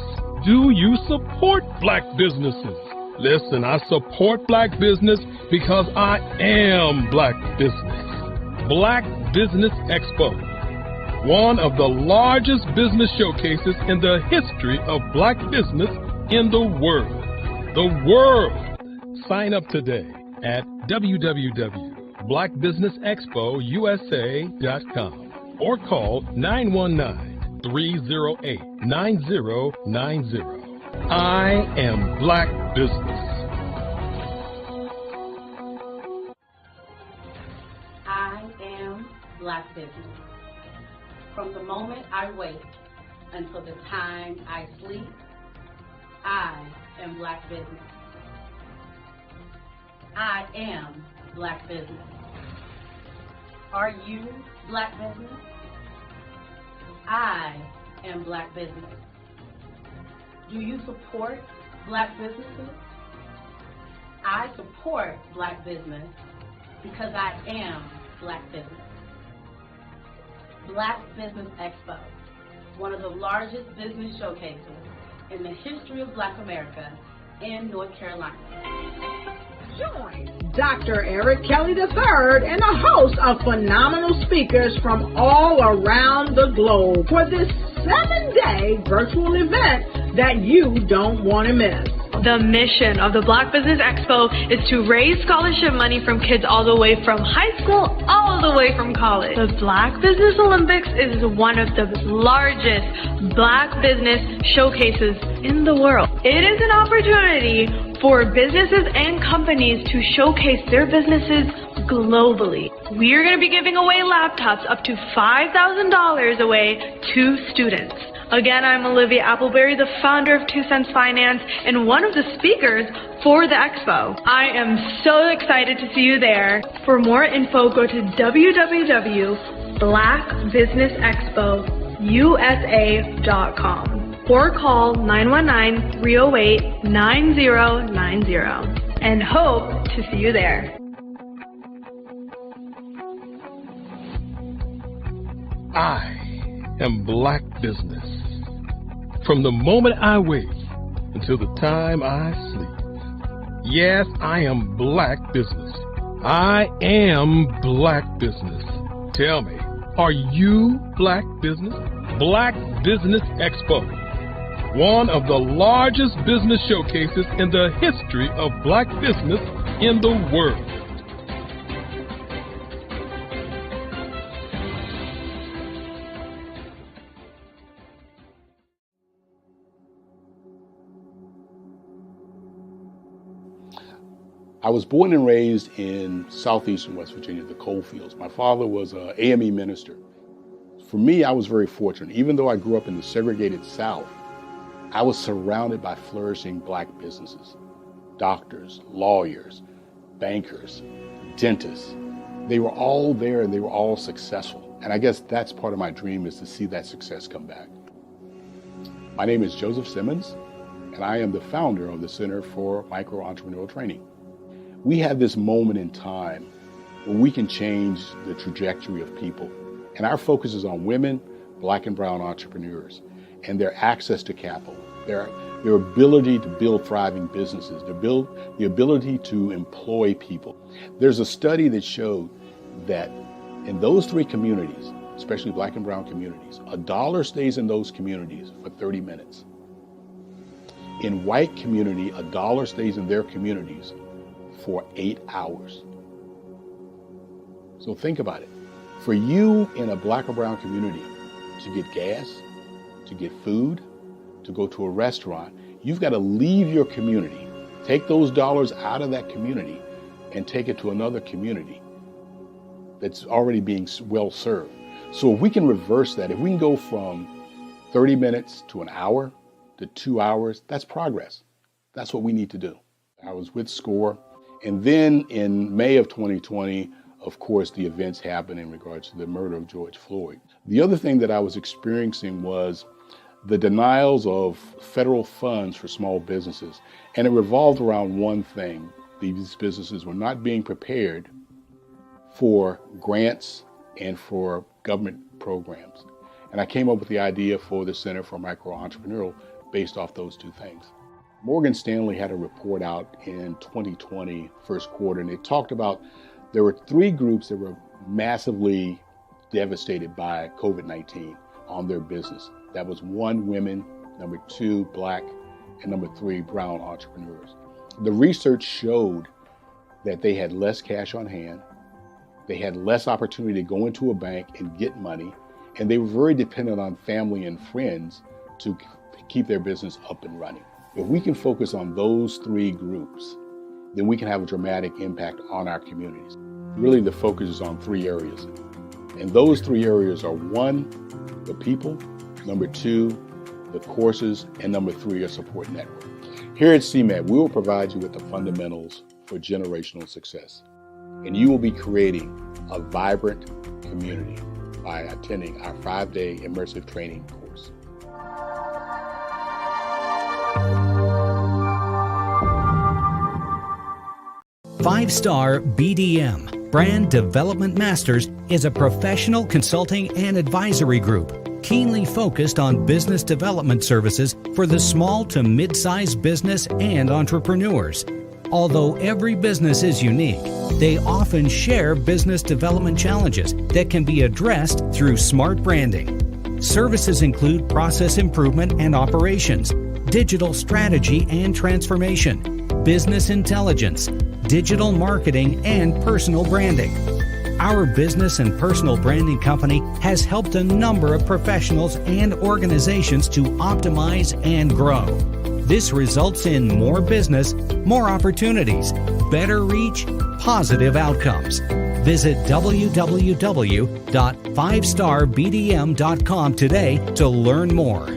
Do you support Black businesses? Listen, I support Black business because I am Black Business. Black Business Expo, one of the largest business showcases in the history of Black business in the world. The world! Sign up today at www.blackbusinessexpousa.com or call 919-308-9090. I am Black Business. I am Black Business. From the moment I wake until the time I sleep, I am Black Business. I am Black Business. Are you Black Business? I am Black Business. Do you support Black businesses? I support Black business because I am Black Business. Black Business Expo, one of the largest business showcases in the history of Black America in North Carolina. Join Dr. Eric Kelly III and a host of phenomenal speakers from all around the globe for this 7-day virtual event that you don't want to miss. The mission of the Black Business Expo is to raise scholarship money from kids all the way from high school, all the way from college. The Black Business Olympics is one of the largest Black business showcases in the world. It is an opportunity for businesses and companies to showcase their businesses globally. We are going to be giving away laptops up to $5,000 away to students. Again, I'm Olivia Appleberry, the founder of 2 Cents Finance and one of the speakers for the expo. I am so excited to see you there. For more info, go to www.blackbusinessexpousa.com or call 919-308-9090 and hope to see you there. I am Black Business. From the moment I wake until the time I sleep. Yes, I am Black Business. I am Black Business. Tell me, are you Black Business? Black Business Expo, one of the largest business showcases in the history of Black business in the world. I was born and raised in southeastern West Virginia, the coal fields. My father was an AME minister. For me, I was very fortunate. Even though I grew up in the segregated South, I was surrounded by flourishing Black businesses. Doctors, lawyers, bankers, dentists. They were all there and they were all successful. And I guess that's part of my dream, is to see that success come back. My name is Joseph Simmons, and I am the founder of the Center for Micro Entrepreneurial Training. We have this moment in time where we can change the trajectory of people. And our focus is on women, Black and brown entrepreneurs, and their access to capital, their ability to build thriving businesses, the ability to employ people. There's a study that showed that in those three communities, especially Black and brown communities, $1 stays in those communities for 30 minutes. In white community, $1 stays in their communities for 8 hours. So think about it. For you in a black or brown community to get gas, to get food, to go to a restaurant, you've got to leave your community, take those dollars out of that community and take it to another community that's already being well served. So if we can reverse that, if we can go from 30 minutes to an hour to 2 hours, that's progress. That's what we need to do. I was with SCORE. And then in May of 2020, of course, the events happened in regards to the murder of George Floyd. The other thing that I was experiencing was the denials of federal funds for small businesses. And it revolved around one thing. These businesses were not being prepared for grants and for government programs. And I came up with the idea for the Center for Micro-Entrepreneurial based off those two things. Morgan Stanley had a report out in 2020, first quarter, and it talked about there were 3 groups that were massively devastated by COVID-19 on their business. That was 1, women, number 2, black, and number 3, brown entrepreneurs. The research showed that they had less cash on hand, they had less opportunity to go into a bank and get money, and they were very dependent on family and friends to keep their business up and running. If we can focus on those 3 groups, then we can have a dramatic impact on our communities. Really, the focus is on 3 areas. And those 3 areas are 1, the people, number 2, the courses, and number 3, a support network. Here at CMAT, we will provide you with the fundamentals for generational success. And you will be creating a vibrant community by attending our 5-day immersive training course. Five-Star BDM, Brand Development Masters, is a professional consulting and advisory group keenly focused on business development services for the small to mid-sized business and entrepreneurs. Although every business is unique, they often share business development challenges that can be addressed through smart branding. Services include process improvement and operations, digital strategy and transformation, business intelligence, digital marketing, and personal branding. Our business and personal branding company has helped a number of professionals and organizations to optimize and grow. This results in more business, more opportunities, better reach, positive outcomes. Visit www.fivestarbdm.com today to learn more.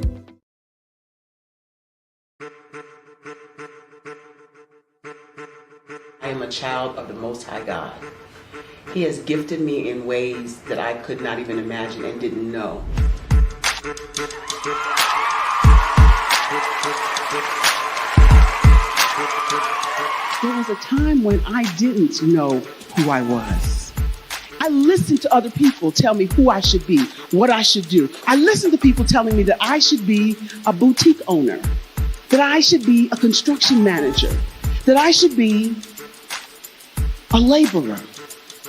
I am a child of the Most High God. He has gifted me in ways that I could not even imagine and didn't know. There was a time when I didn't know who I was. I listened to other people tell me who I should be, what I should do. I listened to people telling me that I should be a boutique owner, that I should be a construction manager, that I should be a laborer.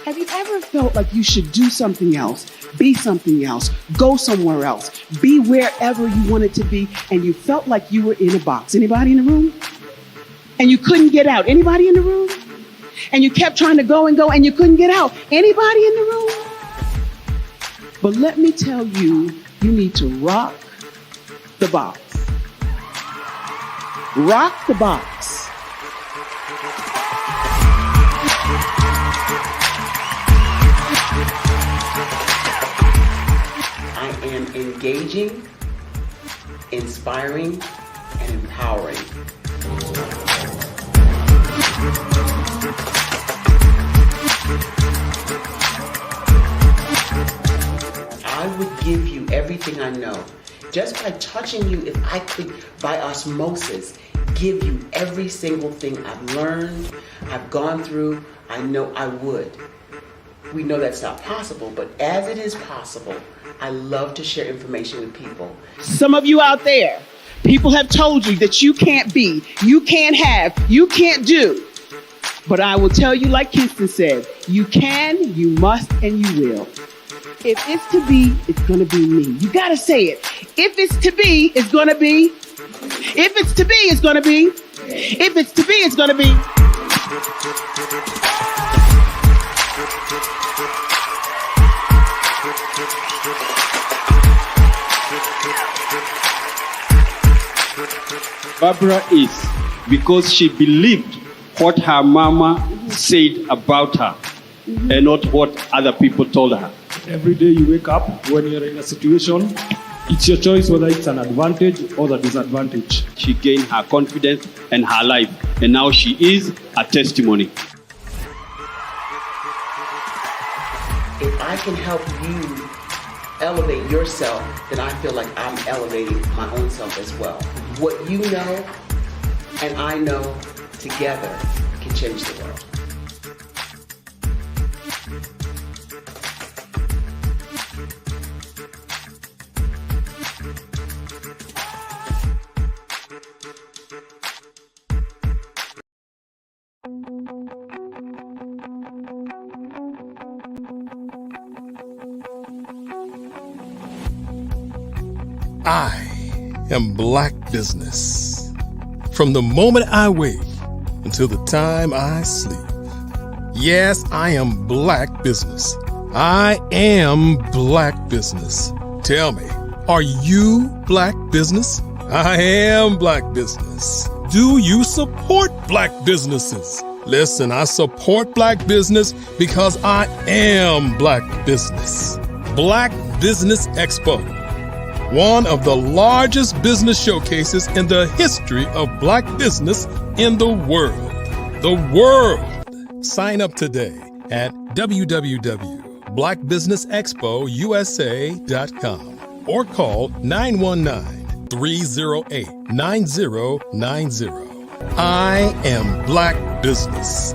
Have you ever felt like you should do something else, be something else, go somewhere else, be wherever you wanted to be, and you felt like you were in a box? Anybody in the room? And you couldn't get out? Anybody in the room? And you kept trying to go and go and you couldn't get out? Anybody in the room? But let me tell you, you need to rock the box. Rock the box. I am engaging, inspiring, and empowering. I would give you everything I know. Just by touching you, if I could, by osmosis, give you every single thing I've learned, I've gone through, I know I would. We know that's not possible, but as it is possible, I love to share information with people. Some of you out there, people have told you that you can't be, you can't have, you can't do. But I will tell you, like Kingston said, you can, you must, and you will. If it's to be, it's going to be me. You got to say it. If it's to be, it's going to be. If it's to be, it's going to be. If it's to be, it's going to be. Barbara is because she believed what her mama said about her and not what other people told her. Every day you wake up, when you're in a situation, it's your choice whether it's an advantage or the disadvantage. She gained her confidence and her life, and now she is a testimony. If I can help you elevate yourself, then I feel like I'm elevating my own self as well. What you know and I know together can change the world. I am Black Business. From the moment I wake until the time I sleep. Yes, I am Black Business. I am Black Business. Tell me, are you Black Business? I am Black Business. Do you support Black businesses? Listen, I support Black business because I am Black Business. Black Business Expo, one of the largest business showcases in the history of Black business in the world. The world! Sign up today at www.blackbusinessexpousa.com or call 919-308-9090. I am Black Business.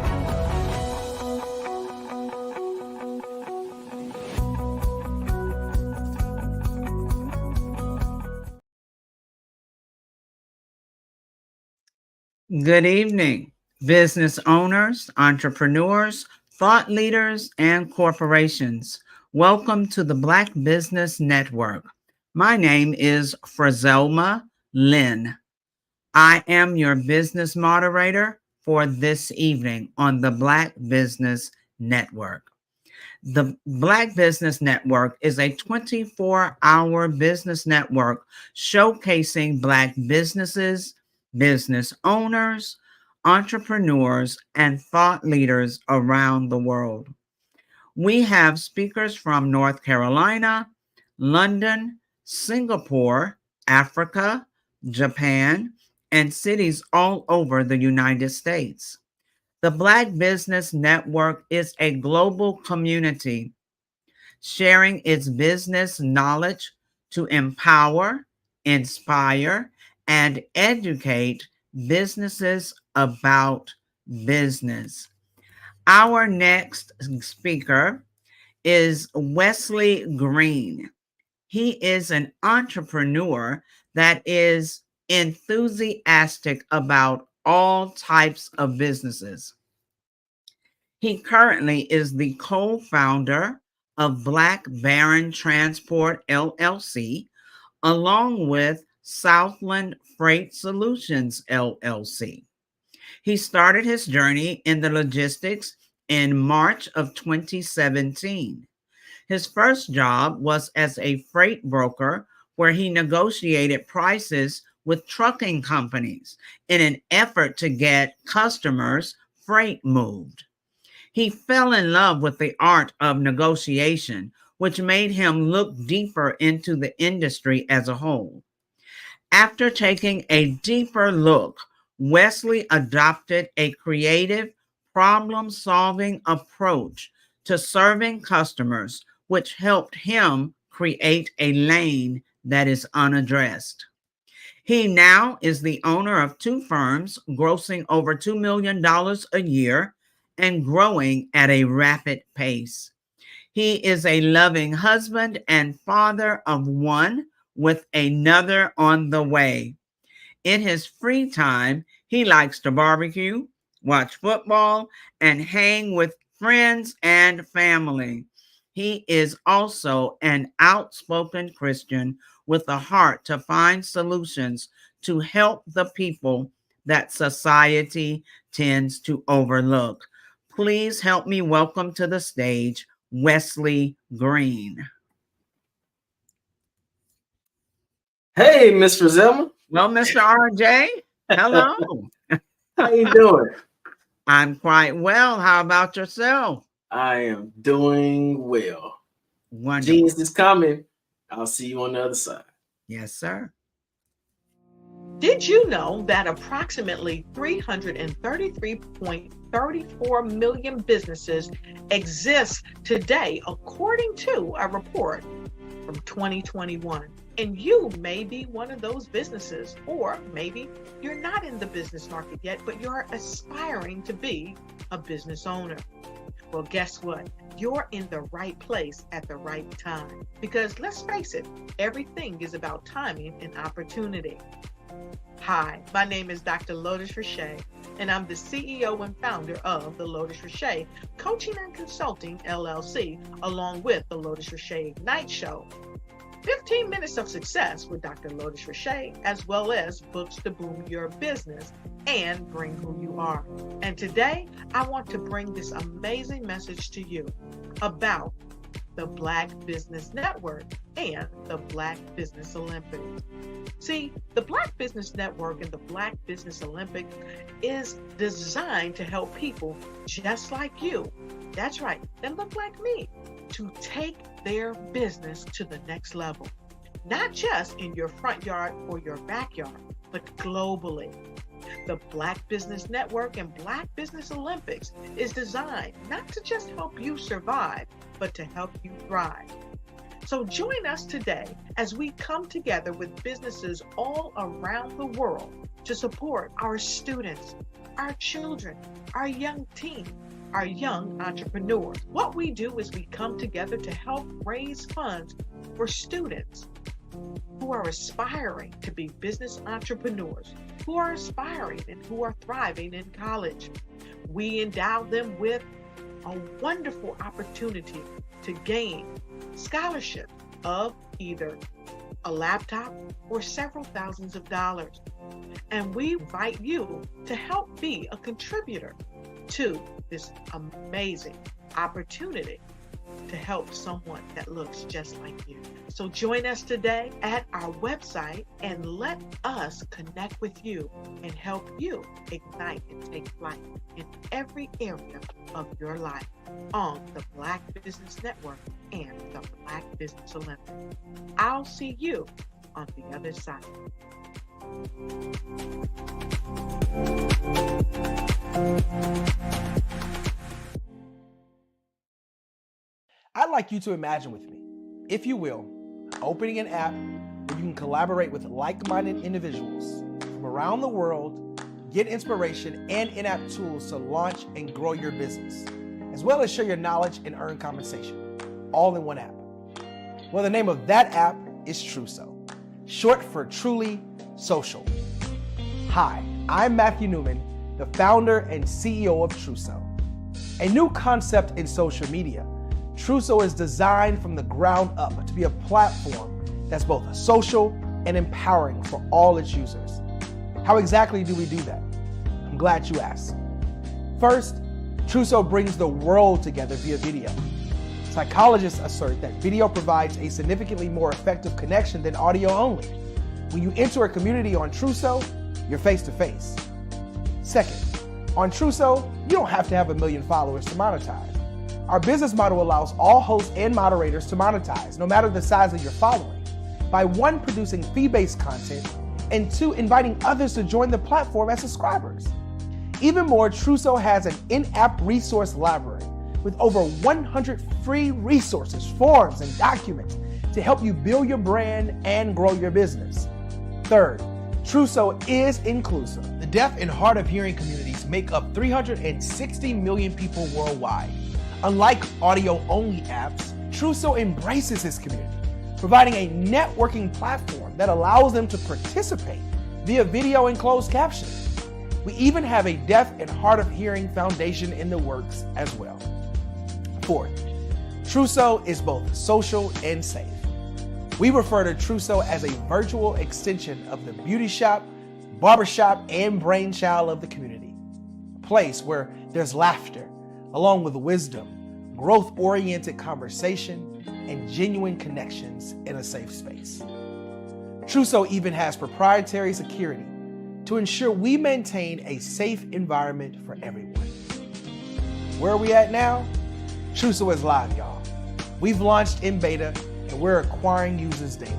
Good evening, business owners, entrepreneurs, thought leaders, and corporations. Welcome to the Black Business Network. My name is Frazelma Lynn. I am your business moderator for this evening on the Black Business Network. The Black Business Network is a 24-hour business network showcasing Black businesses, business owners, entrepreneurs, and thought leaders around the world. We have speakers from North Carolina, London, Singapore, Africa, Japan, and cities all over the United States. The Black Business Network is a global community sharing its business knowledge to empower, inspire, and educate businesses about business. Our next speaker is Wesley Green. He is an entrepreneur that is enthusiastic about all types of businesses. He currently is the co-founder of Black Baron Transport LLC, along with Southland Freight Solutions LLC. He started his journey in the logistics in March of 2017. His first job was as a freight broker, where he negotiated prices with trucking companies in an effort to get customers' freight moved. He fell in love with the art of negotiation, which made him look deeper into the industry as a whole. After taking a deeper look, Wesley adopted a creative, problem-solving approach to serving customers, which helped him create a lane that is unaddressed. He now is the owner of 2 firms, grossing over $2 million a year and growing at a rapid pace. He is a loving husband and father of 1 with another on the way. In his free time, he likes to barbecue, watch football, and hang with friends and family. He is also an outspoken Christian with a heart to find solutions to help the people that society tends to overlook. Please help me welcome to the stage Wesley Green. Hey, Ms. Frazelma. Well, Mr. RJ. Hello. How you doing? I'm quite well. How about yourself? I am doing well. Wonderful. Genius is coming. I'll see you on the other side. Yes, sir. Did you know that approximately 333.34 million businesses exist today, according to a report from 2021? And you may be one of those businesses, or maybe you're not in the business market yet, but you're aspiring to be a business owner. Well, guess what? You're in the right place at the right time. Because let's face it, everything is about timing and opportunity. Hi, my name is Dr. Lotus Richey, and I'm the CEO and founder of the Lotus Richey Coaching and Consulting LLC, along with the Lotus Richey Ignite Show. 15 minutes of success with Dr. Lotus Richey, as well as books to boom your business and bring who you are. And today, I want to bring this amazing message to you about the Black Business Network and the Black Business Olympics. See, the Black Business Network and the Black Business Olympics is designed to help people just like you, that's right, that look like me, to take their business to the next level. Not just in your front yard or your backyard, but globally. The Black Business Network and Black Business Olympics is designed not to just help you survive, but to help you thrive. So join us today as we come together with businesses all around the world to support our students, our children, our young teens, our young entrepreneurs. What we do is we come together to help raise funds for students who are aspiring to be business entrepreneurs, who are aspiring and who are thriving in college. We endow them with a wonderful opportunity to gain scholarship of either a laptop or several thousands of dollars. And we invite you to help be a contributor to this amazing opportunity to help someone that looks just like you. So join us today at our website and let us connect with you and help you ignite and take flight in every area of your life on the Black Business Network and the Black Business Olympics. I'll see you on the other side. I'd like you to imagine with me, if you will, opening an app where you can collaborate with like-minded individuals from around the world, get inspiration and in-app tools to launch and grow your business, as well as share your knowledge and earn compensation, all in one app. Well, the name of that app is Truso, short for Truly Social. Hi, I'm Matthew Newman, the founder and CEO of Truso, a new concept in social media. Truso is designed from the ground up to be a platform that's both social and empowering for all its users. How exactly do we do that? I'm glad you asked. First, Truso brings the world together via video. Psychologists assert that video provides a significantly more effective connection than audio only. When you enter a community on Truso, you're face to face. Second, on Truso, you don't have to have 1 million followers to monetize. Our business model allows all hosts and moderators to monetize, no matter the size of your following, by 1, producing fee-based content, and 2, inviting others to join the platform as subscribers. Even more, Truso has an in-app resource library with over 100 free resources, forms, and documents to help you build your brand and grow your business. Third, Truso is inclusive. The deaf and hard of hearing communities make up 360 million people worldwide. Unlike audio-only apps, Truso embraces this community, providing a networking platform that allows them to participate via video and closed captioning. We even have a deaf and hard of hearing foundation in the works as well. Fourth, Truso is both social and safe. We refer to Truso as a virtual extension of the beauty shop, barbershop, and brainchild of the community. A place where there's laughter, along with wisdom, growth-oriented conversation, and genuine connections in a safe space. Truso even has proprietary security, to ensure we maintain a safe environment for everyone. Where are we at now? Truso is live, y'all. We've launched in beta and we're acquiring users daily.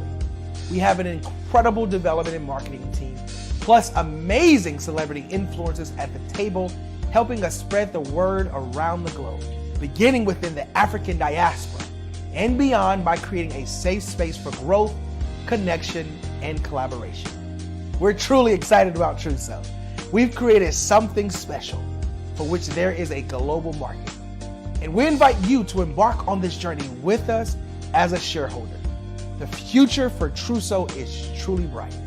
We have an incredible development and marketing team, plus amazing celebrity influencers at the table, helping us spread the word around the globe, beginning within the African diaspora and beyond by creating a safe space for growth, connection, and collaboration. We're truly excited about Truso. We've created something special for which there is a global market. And we invite you to embark on this journey with us as a shareholder. The future for Truso is truly bright.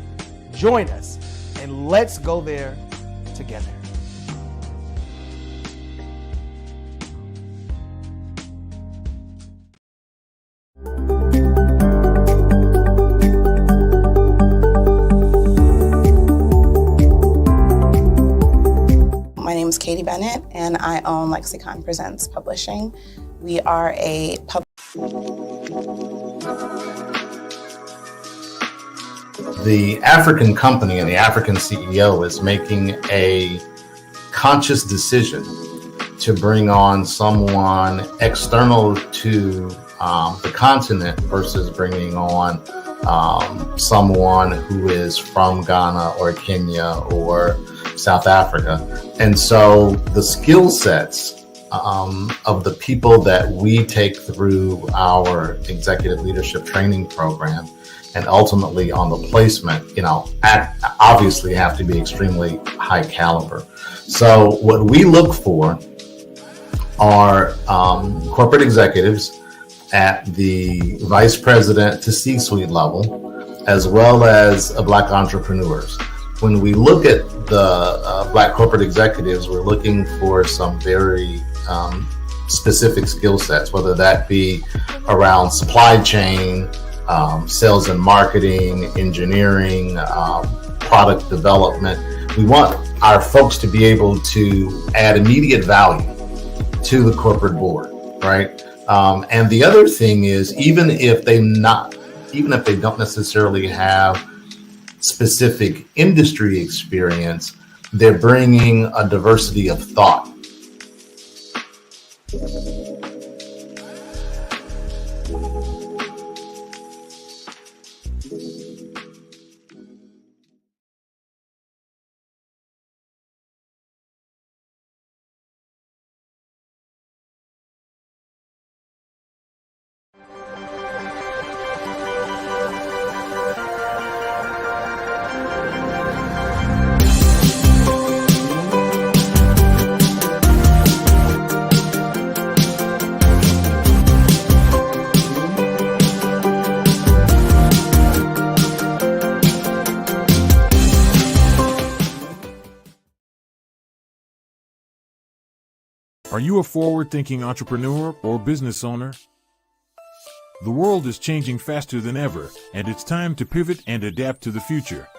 Join us and let's go there together. My name is Katie Bennett, and I own Lexicon Presents Publishing. We are a The African company and the African CEO is making a conscious decision to bring on someone external to the continent versus bringing on someone who is from Ghana or Kenya or South Africa. And so the skill sets of the people that we take through our executive leadership training program and ultimately on the placement, obviously have to be extremely high caliber. So what we look for are corporate executives at the vice president to C-suite level, as well as Black entrepreneurs. When we look at the Black corporate executives, we're looking for some very specific skill sets, whether that be around supply chain, sales and marketing, engineering, product development. We want our folks to be able to add immediate value to the corporate board, right? And the other thing is, even if they don't necessarily have specific industry experience, they're bringing a diversity of thought. Are you a forward-thinking entrepreneur or business owner? The world is changing faster than ever, and it's time to pivot and adapt to the future.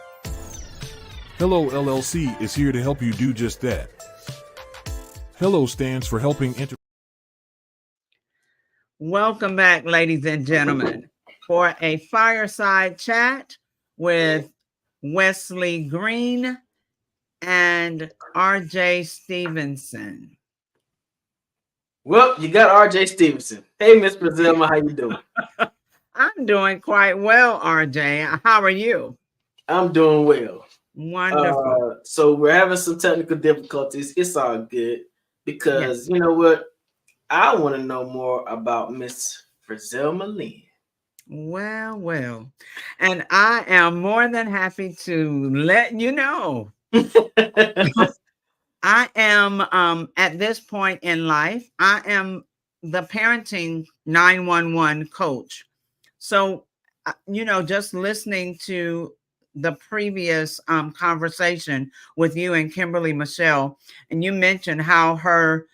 Hello LLC is here to help you do just that. Hello stands for helping Welcome back, ladies and gentlemen, for a fireside chat with Wesley Green and RJ Stevenson. Well, you got RJ Stevenson. Hey, Miss Brazilma, how you doing? I'm doing quite well, RJ. How are you? I'm doing well. Wonderful. So we're having some technical difficulties. It's all good because you know what? I want to know more about Miss Brazilma Lynn. Well. And I am more than happy to let you know. I am at this point in life, I am the parenting 911 coach. So, just listening to the previous conversation with you and Kimberly Michelle, and you mentioned how her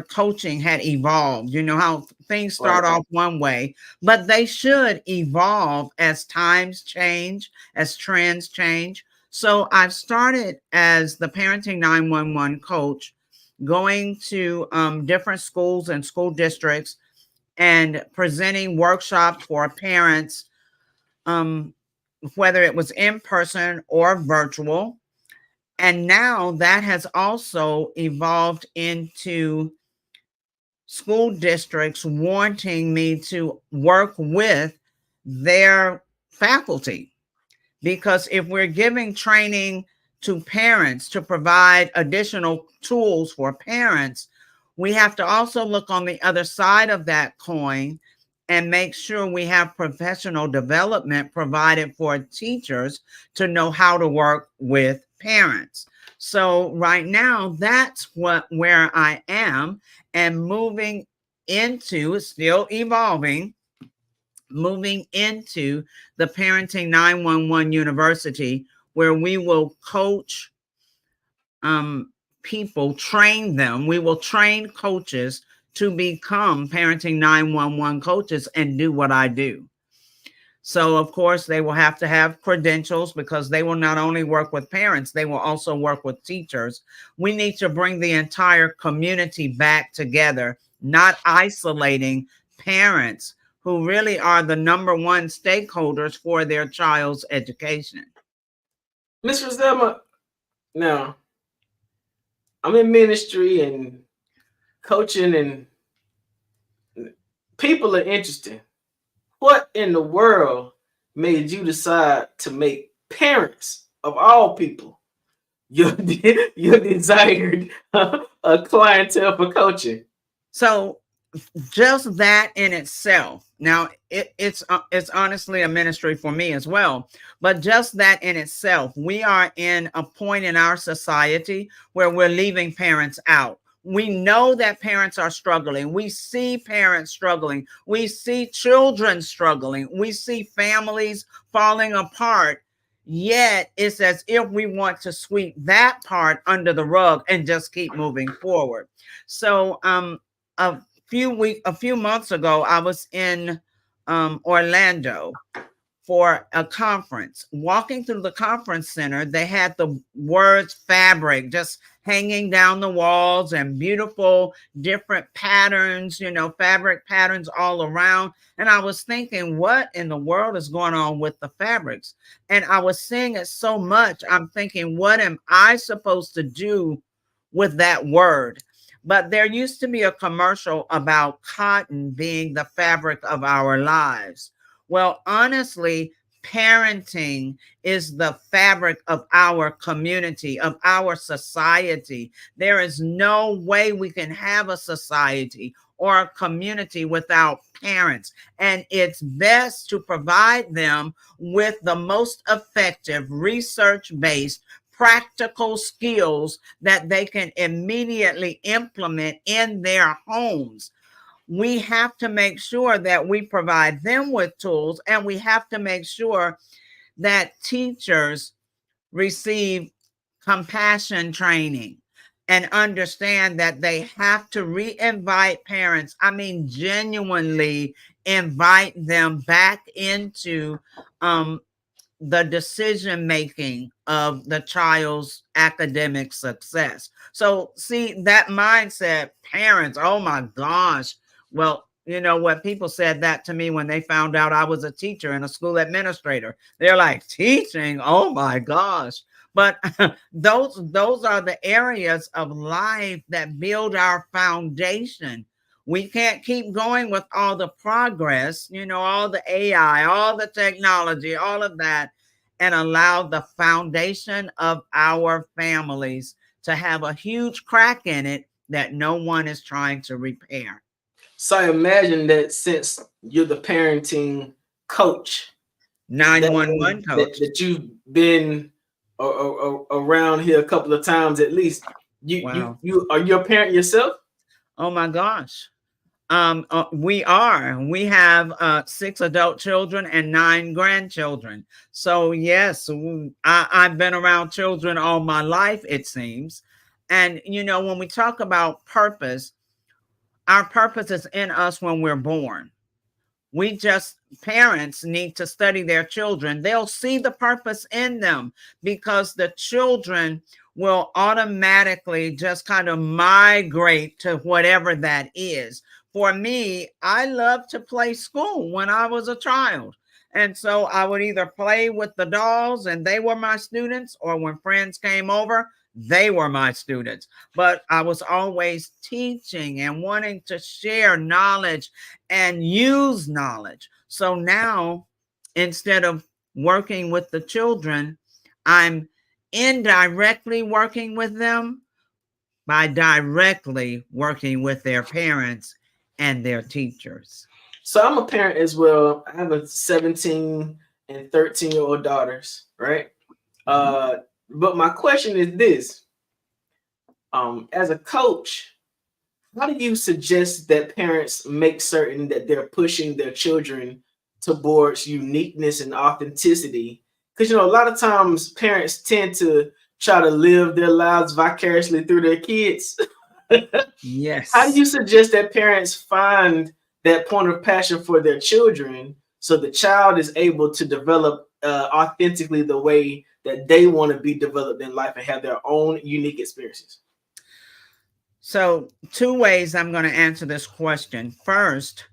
coaching had evolved, how things start off one way, but they should evolve as times change, as trends change. So I've started as the Parenting 911 coach, going to different schools and school districts and presenting workshops for parents, whether it was in person or virtual. And now that has also evolved into school districts wanting me to work with their faculty. Because if we're giving training to parents to provide additional tools for parents, we have to also look on the other side of that coin and make sure we have professional development provided for teachers to know how to work with parents. So right now, that's where I am, and moving into, still evolving, moving into the Parenting 911 University, where we will coach people, train them. We will train coaches to become Parenting 911 coaches and do what I do. So, of course, they will have to have credentials, because they will not only work with parents, they will also work with teachers. We need to bring the entire community back together, not isolating parents who really are the number one stakeholders for their child's education. Ms. Roselma, now, I'm in ministry and coaching, and people are interested. What in the world made you decide to make parents, of all people, your desired clientele for coaching? So just that in itself, now it's honestly a ministry for me as well, but just that in itself, we are in a point in our society where we're leaving parents out. We know that parents are struggling. We see parents struggling. We see children struggling. We see families falling apart. Yet it's as if we want to sweep that part under the rug and just keep moving forward. So a few months ago, I was in Orlando for a conference. Walking through the conference center, they had the words fabric just hanging down the walls, and beautiful different patterns, fabric patterns all around. And I was thinking, what in the world is going on with the fabrics? And I was seeing it so much. I'm thinking, what am I supposed to do with that word? But there used to be a commercial about cotton being the fabric of our lives. Well, honestly, parenting is the fabric of our community, of our society. There is no way we can have a society or a community without parents. And it's best to provide them with the most effective, research-based, practical skills that they can immediately implement in their homes. We have to make sure that we provide them with tools, and we have to make sure that teachers receive compassion training and understand that they have to re-invite parents. I mean, genuinely invite them back into the decision-making of the child's academic success. So see, that mindset, parents, oh my gosh. Well, you know what, people said that to me when they found out I was a teacher and a school administrator. They're like, teaching? Oh my gosh. But those are the areas of life that build our foundation. We can't keep going with all the progress, all the AI, all the technology, all of that, and allow the foundation of our families to have a huge crack in it that no one is trying to repair. So I imagine that since you're the parenting coach, 911 coach, that you've been around here a couple of times at least. You are you a parent yourself? Oh my gosh. We have 6 adult children and 9 grandchildren. So yes, I've been around children all my life, it seems. And when we talk about purpose, our purpose is in us when we're born. Parents need to study their children. They'll see the purpose in them, because the children will automatically just kind of migrate to whatever that is. For me, I loved to play school when I was a child. And so I would either play with the dolls and they were my students, or when friends came over, they were my students. But I was always teaching and wanting to share knowledge and use knowledge. So now, instead of working with the children, I'm indirectly working with them by directly working with their parents and their teachers. So I'm a parent as well. I have a 17 and 13-year-old daughters, right? But my question is this. As a coach, how do you suggest that parents make certain that they're pushing their children towards uniqueness and authenticity? Because, a lot of times parents tend to try to live their lives vicariously through their kids. Yes. How do you suggest that parents find that point of passion for their children so the child is able to develop authentically the way that they want to be developed in life and have their own unique experiences? So 2 ways I'm going to answer this question. First,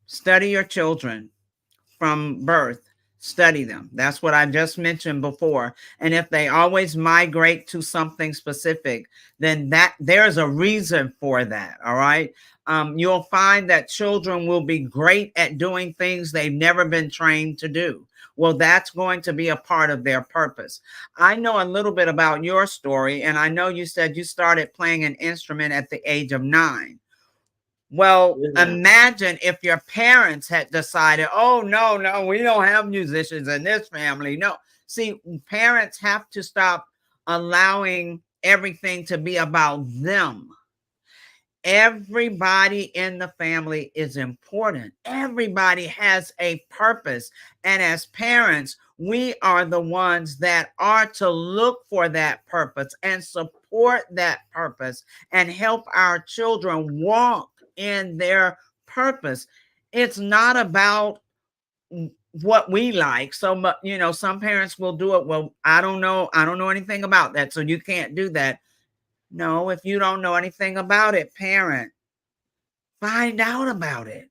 study your children from birth. Study them. That's what I just mentioned before. And if they always migrate to something specific, then there's a reason for that. All right. You'll find that children will be great at doing things they've never been trained to do. Well, that's going to be a part of their purpose. I know a little bit about your story, and I know you said you started playing an instrument at the age of 9. Well, imagine if your parents had decided, oh, no, we don't have musicians in this family. No. See, parents have to stop allowing everything to be about them. Everybody in the family is important. Everybody has a purpose. And as parents, we are the ones that are to look for that purpose and support that purpose and help our children walk in their purpose. It's not about what we like. So, some parents will do it. Well, I don't know anything about that, so you can't do that. No, if you don't know anything about it, parent, find out about it.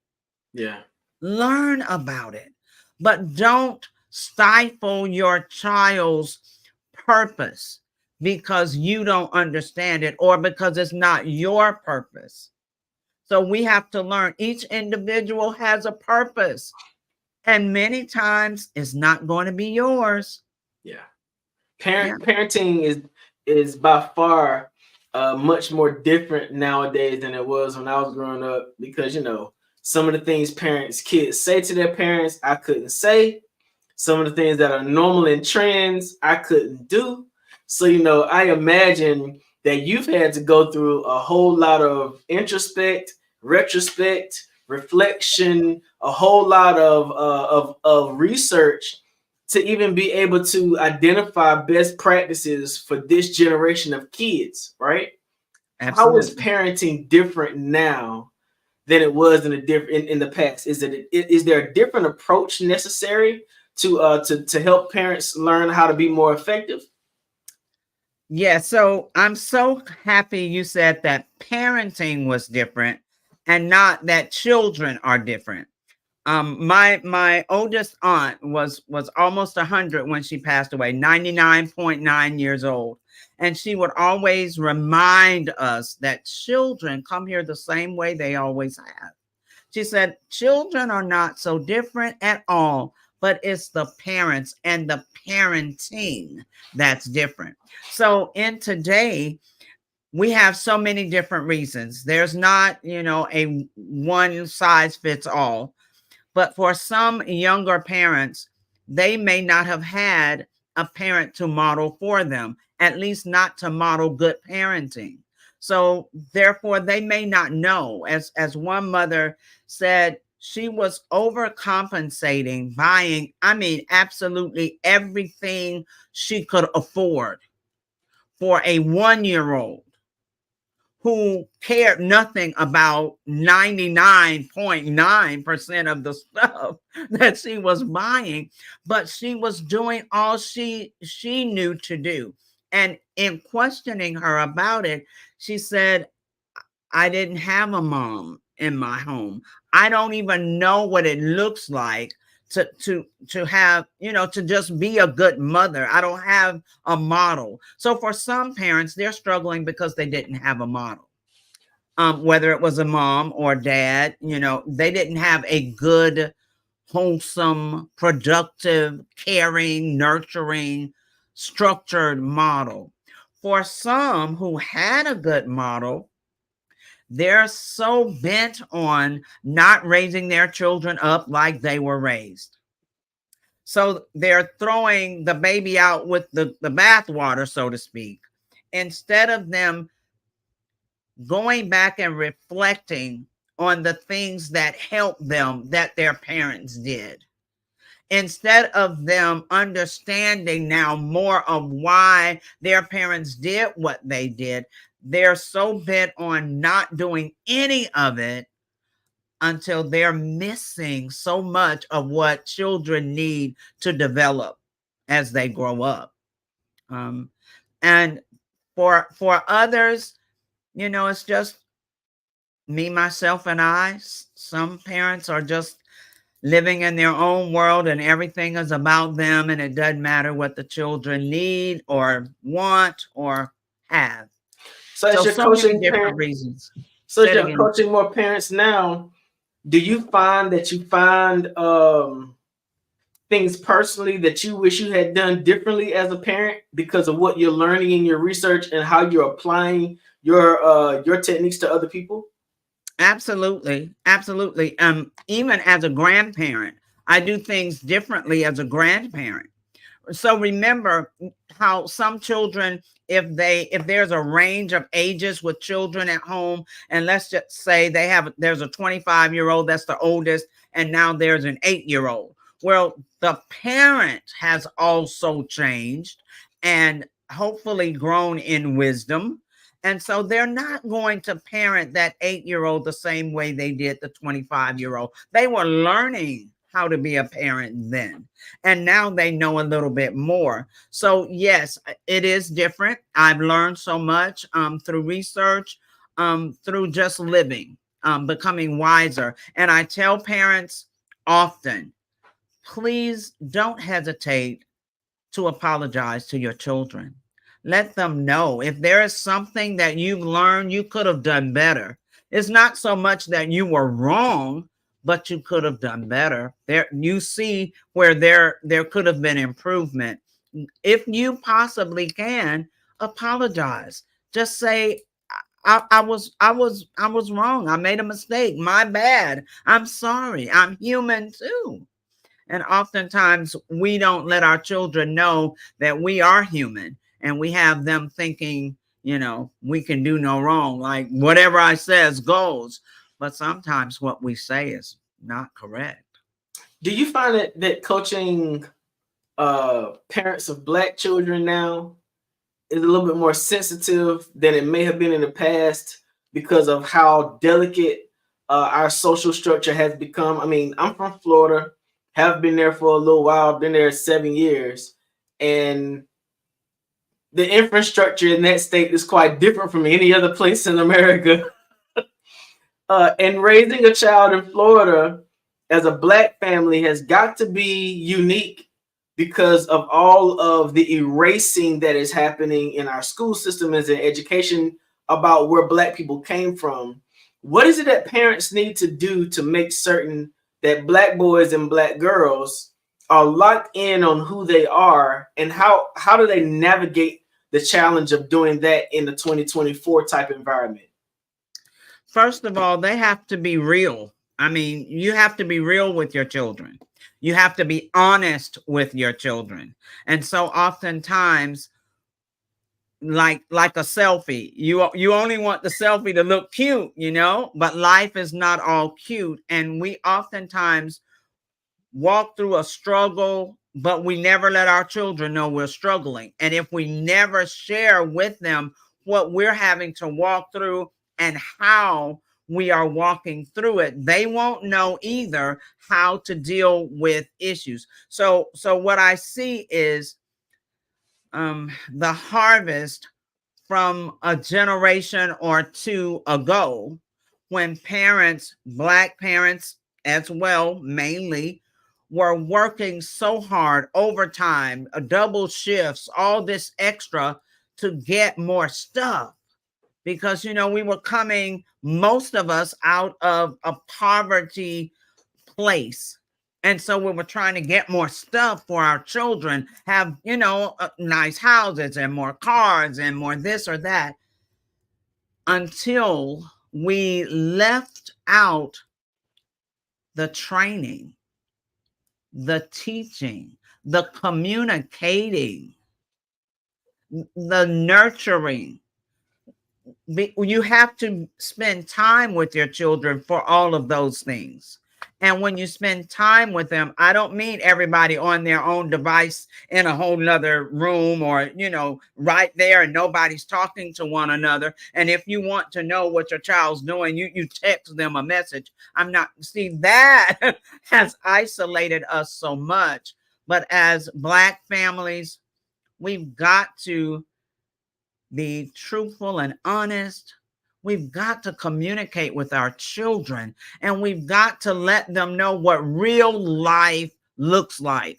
Yeah. Learn about it. But don't stifle your child's purpose because you don't understand it or because it's not your purpose. So we have to learn. Each individual has a purpose. And many times it's not going to be yours. Yeah. Parenting is by far much more different nowadays than it was when I was growing up, because some of the things kids say to their parents I couldn't say. Some of the things that are normal in trends I couldn't do. So I imagine that you've had to go through a whole lot of introspect, retrospect, reflection, a whole lot of research to even be able to identify best practices for this generation of kids, right? Absolutely. How is parenting different now than it was in the past? Is there a different approach necessary to help parents learn how to be more effective? Yeah, so I'm so happy you said that parenting was different and not that children are different. My oldest aunt was almost 100 when she passed away, 99.9 years old. And she would always remind us that children come here the same way they always have. She said, children are not so different at all, but it's the parents and the parenting that's different. So in today, we have so many different reasons. There's not, a one size fits all. But for some younger parents, they may not have had a parent to model for them, at least not to model good parenting. So therefore, they may not know. As one mother said, she was overcompensating, buying, absolutely everything she could afford for a 1-year-old who cared nothing about 99.9% of the stuff that she was buying, but she was doing all she knew to do. And in questioning her about it, she said, I didn't have a mom in my home. I don't even know what it looks like to have, to just be a good mother. I don't have a model. So for some parents, they're struggling because they didn't have a model. Whether it was a mom or dad, they didn't have a good, wholesome, productive, caring, nurturing, structured model. For some who had a good model, they're so bent on not raising their children up like they were raised. So they're throwing the baby out with the bathwater, so to speak, instead of them going back and reflecting on the things that helped them that their parents did. Instead of them understanding now more of why their parents did what they did, they're so bent on not doing any of it until they're missing so much of what children need to develop as they grow up. And for others, it's just me, myself, and I. Some parents are just living in their own world and everything is about them, and it doesn't matter what the children need or want or have. So as you're coaching different reasons. So as you're coaching more parents now, do you find that you find things personally that you wish you had done differently as a parent because of what you're learning in your research and how you're applying your techniques to other people? Absolutely. Absolutely. Even as a grandparent, I do things differently as a grandparent. So remember how some children, if there's a range of ages with children at home, and let's just say there's a 25-year-old, that's the oldest, and now there's an 8-year-old. Well, the parent has also changed and hopefully grown in wisdom. And so they're not going to parent that 8-year-old the same way they did the 25-year-old. They were learning how to be a parent then. And now they know a little bit more. So yes, it is different. I've learned so much through research, through just living, becoming wiser. And I tell parents often, please don't hesitate to apologize to your children. Let them know if there is something that you've learned you could have done better. It's not so much that you were wrong, but you could have done better. There, you see where there could have been improvement. If you possibly can, apologize. Just say, I was wrong. I made a mistake. My bad. I'm sorry. I'm human too. And oftentimes we don't let our children know that we are human, and we have them thinking, we can do no wrong. Like whatever I says goes. But sometimes what we say is not correct. Do you find that coaching parents of Black children now is a little bit more sensitive than it may have been in the past because of how delicate our social structure has become? I mean, I'm from Florida, have been there for a little while, been there 7 years, and the infrastructure in that state is quite different from any other place in America. And raising a child in Florida as a Black family has got to be unique because of all of the erasing that is happening in our school system as an education about where Black people came from. What is it that parents need to do to make certain that Black boys and Black girls are locked in on who they are, and how do they navigate the challenge of doing that in the 2024 type environment? First of all, they have to be real. I mean, you have to be real with your children. You have to be honest with your children. And so oftentimes, like a selfie, you only want the selfie to look cute, but life is not all cute. And we oftentimes walk through a struggle, but we never let our children know we're struggling. And if we never share with them what we're having to walk through and how we are walking through it, they won't know either how to deal with issues. So what I see is the harvest from a generation or two ago, when parents, Black parents as well, mainly, were working so hard, overtime, double shifts, all this extra to get more stuff. Because, you know, we were coming, most of us, out of a poverty place. And so we were trying to get more stuff for our children, have, you know, nice houses and more cars and more this or that, until we left out the training, the teaching, the communicating, the nurturing. You have to spend time with your children for all of those things. And when you spend time with them, I don't mean everybody on their own device in a whole nother room, or, you know, right there and nobody's talking to one another. And if you want to know what your child's doing, you text them a message. See, that has isolated us so much. But as Black families, we've got to be truthful and honest. We've got to communicate with our children, and we've got to let them know what real life looks like.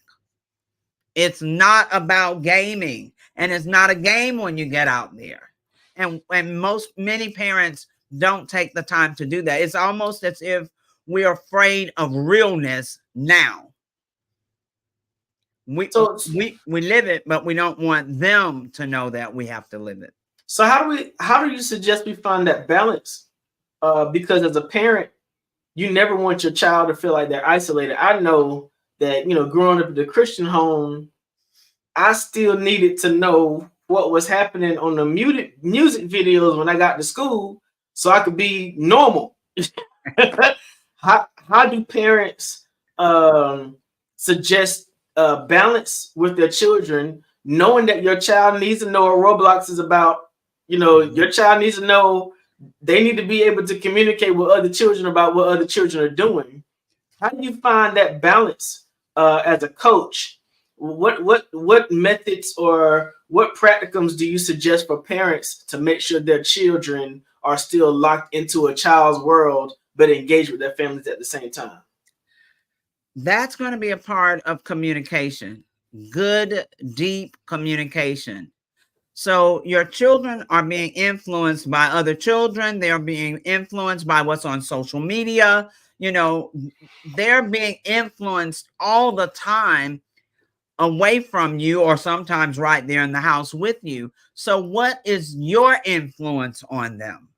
It's not about gaming, and it's not a game when you get out there. And many parents don't take the time to do that. It's almost as if we're afraid of realness now. We live it, but we don't want them to know that we have to live it. So how do you suggest we find that balance? Because as a parent, you never want your child to feel like they're isolated. I know that, you know, growing up in the Christian home, I still needed to know what was happening on the music videos when I got to school so I could be normal. How do parents suggest balance with their children, knowing that your child needs to know what Roblox is about? You know, your child needs to know they need to be able to communicate with other children about what other children are doing. How do you find that balance as a coach? What methods or what practicums do you suggest for parents to make sure their children are still locked into a child's world but engaged with their families at the same time? That's going to be a part of communication, good, deep communication. So your children are being influenced by other children. They're being influenced by what's on social media. You know, they're being influenced all the time away from you, or sometimes right there in the house with you. So what is your influence on them?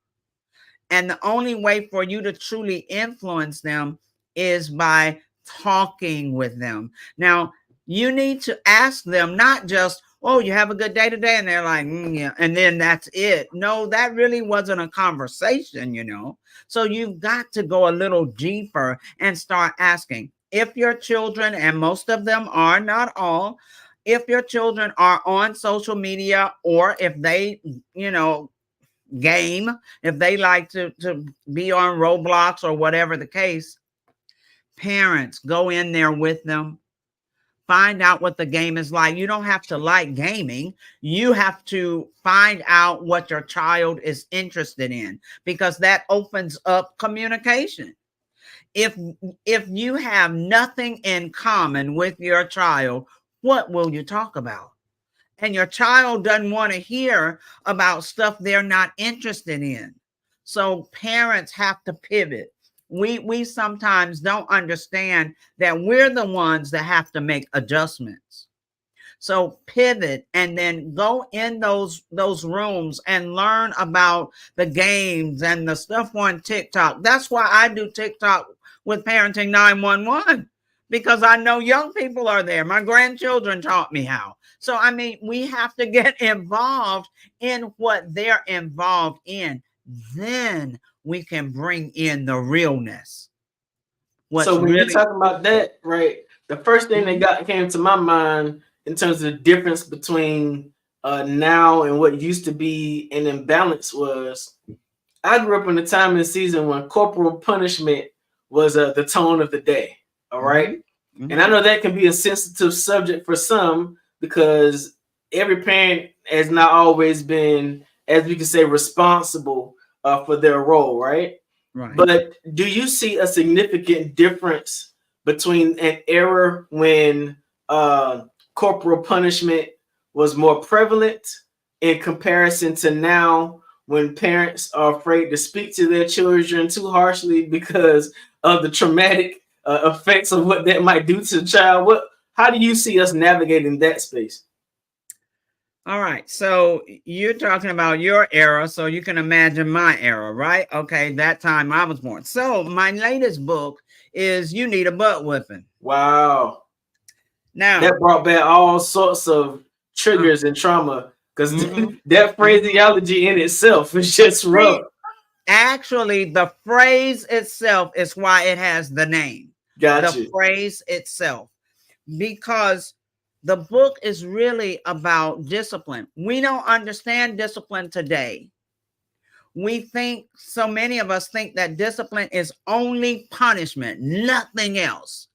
And the only way for you to truly influence them is by talking with them. Now, you need to ask them, not just, oh, you have a good day today? And they're like, yeah, and then that's it. No, that really wasn't a conversation, you know. So you've got to go a little deeper and start asking. If your children, and most of them are, not all, if your children are on social media, or if they, you know, game, if they like to be on Roblox or whatever the case, parents, go in there with them. Find out what the game is like. You don't have to like gaming. You have to find out what your child is interested in, because that opens up communication. If you have nothing in common with your child, what will you talk about? And your child doesn't want to hear about stuff they're not interested in. So parents have to pivot. We sometimes don't understand that we're the ones that have to make adjustments. So pivot, and then go in those rooms and learn about the games and the stuff on TikTok. That's why I do TikTok with Parenting 911, because I know young people are there. My grandchildren taught me how. So, I mean, we have to get involved in what they're involved in. Then we can bring in the realness. So when you're talking about that, right, the first thing that came to my mind in terms of the difference between now and what used to be an imbalance was, I grew up in a time and season when corporal punishment was the tone of the day. All right. Mm-hmm. And I know that can be a sensitive subject for some, because every parent has not always been, as we can say, responsible for their role, right? Right. But do you see a significant difference between an era when corporal punishment was more prevalent in comparison to now, when parents are afraid to speak to their children too harshly because of the traumatic effects of what that might do to the child? How do you see us navigating that space? All right, so you're talking about your era, so you can imagine my era, right? Okay, that time I was born. So my latest book is You Need a Butt Whipping. Wow. Now that brought back all sorts of triggers and trauma, because that phraseology in itself is just rough. Actually, the phrase itself is why it has the name. Gotcha. The phrase itself, because the book is really about discipline. We don't understand discipline today. We think, so many of us think that discipline is only punishment, nothing else.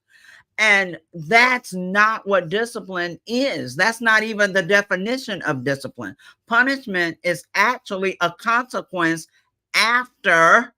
And that's not what discipline is. That's not even the definition of discipline. Punishment is actually a consequence after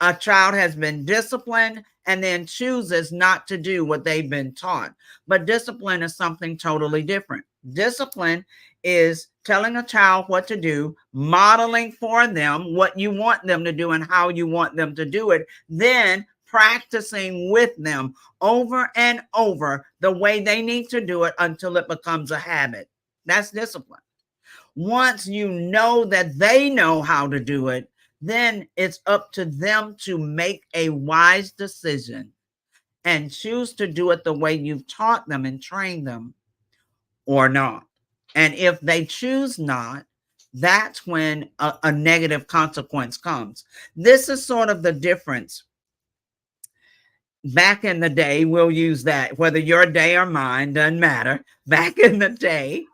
a child has been disciplined and then chooses not to do what they've been taught. But discipline is something totally different. Discipline is telling a child what to do, modeling for them what you want them to do and how you want them to do it, then practicing with them over and over the way they need to do it until it becomes a habit. That's discipline. Once you know that they know how to do it, then it's up to them to make a wise decision and choose to do it the way you've taught them and trained them or not. And if they choose not, that's when a negative consequence comes. This is sort of the difference. Back in the day, we'll use that, whether your day or mine, doesn't matter. Back in the day,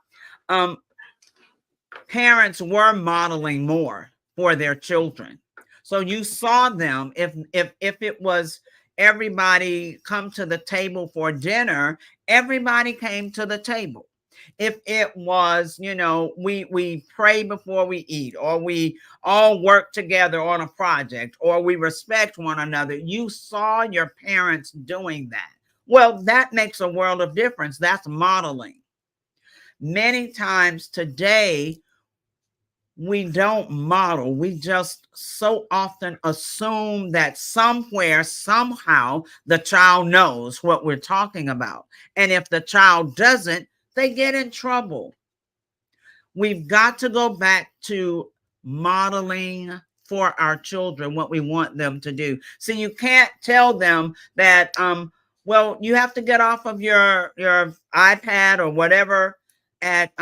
parents were modeling more for their children. So you saw them, if it was everybody come to the table for dinner, everybody came to the table. If it was, we pray before we eat, or we all work together on a project, or we respect one another, you saw your parents doing that. Well, that makes a world of difference. That's modeling. Many times today, we don't model. We just so often assume that somewhere, somehow, the child knows what we're talking about. And if the child doesn't, they get in trouble. We've got to go back to modeling for our children what we want them to do. So you can't tell them that, well, you have to get off of your iPad or whatever at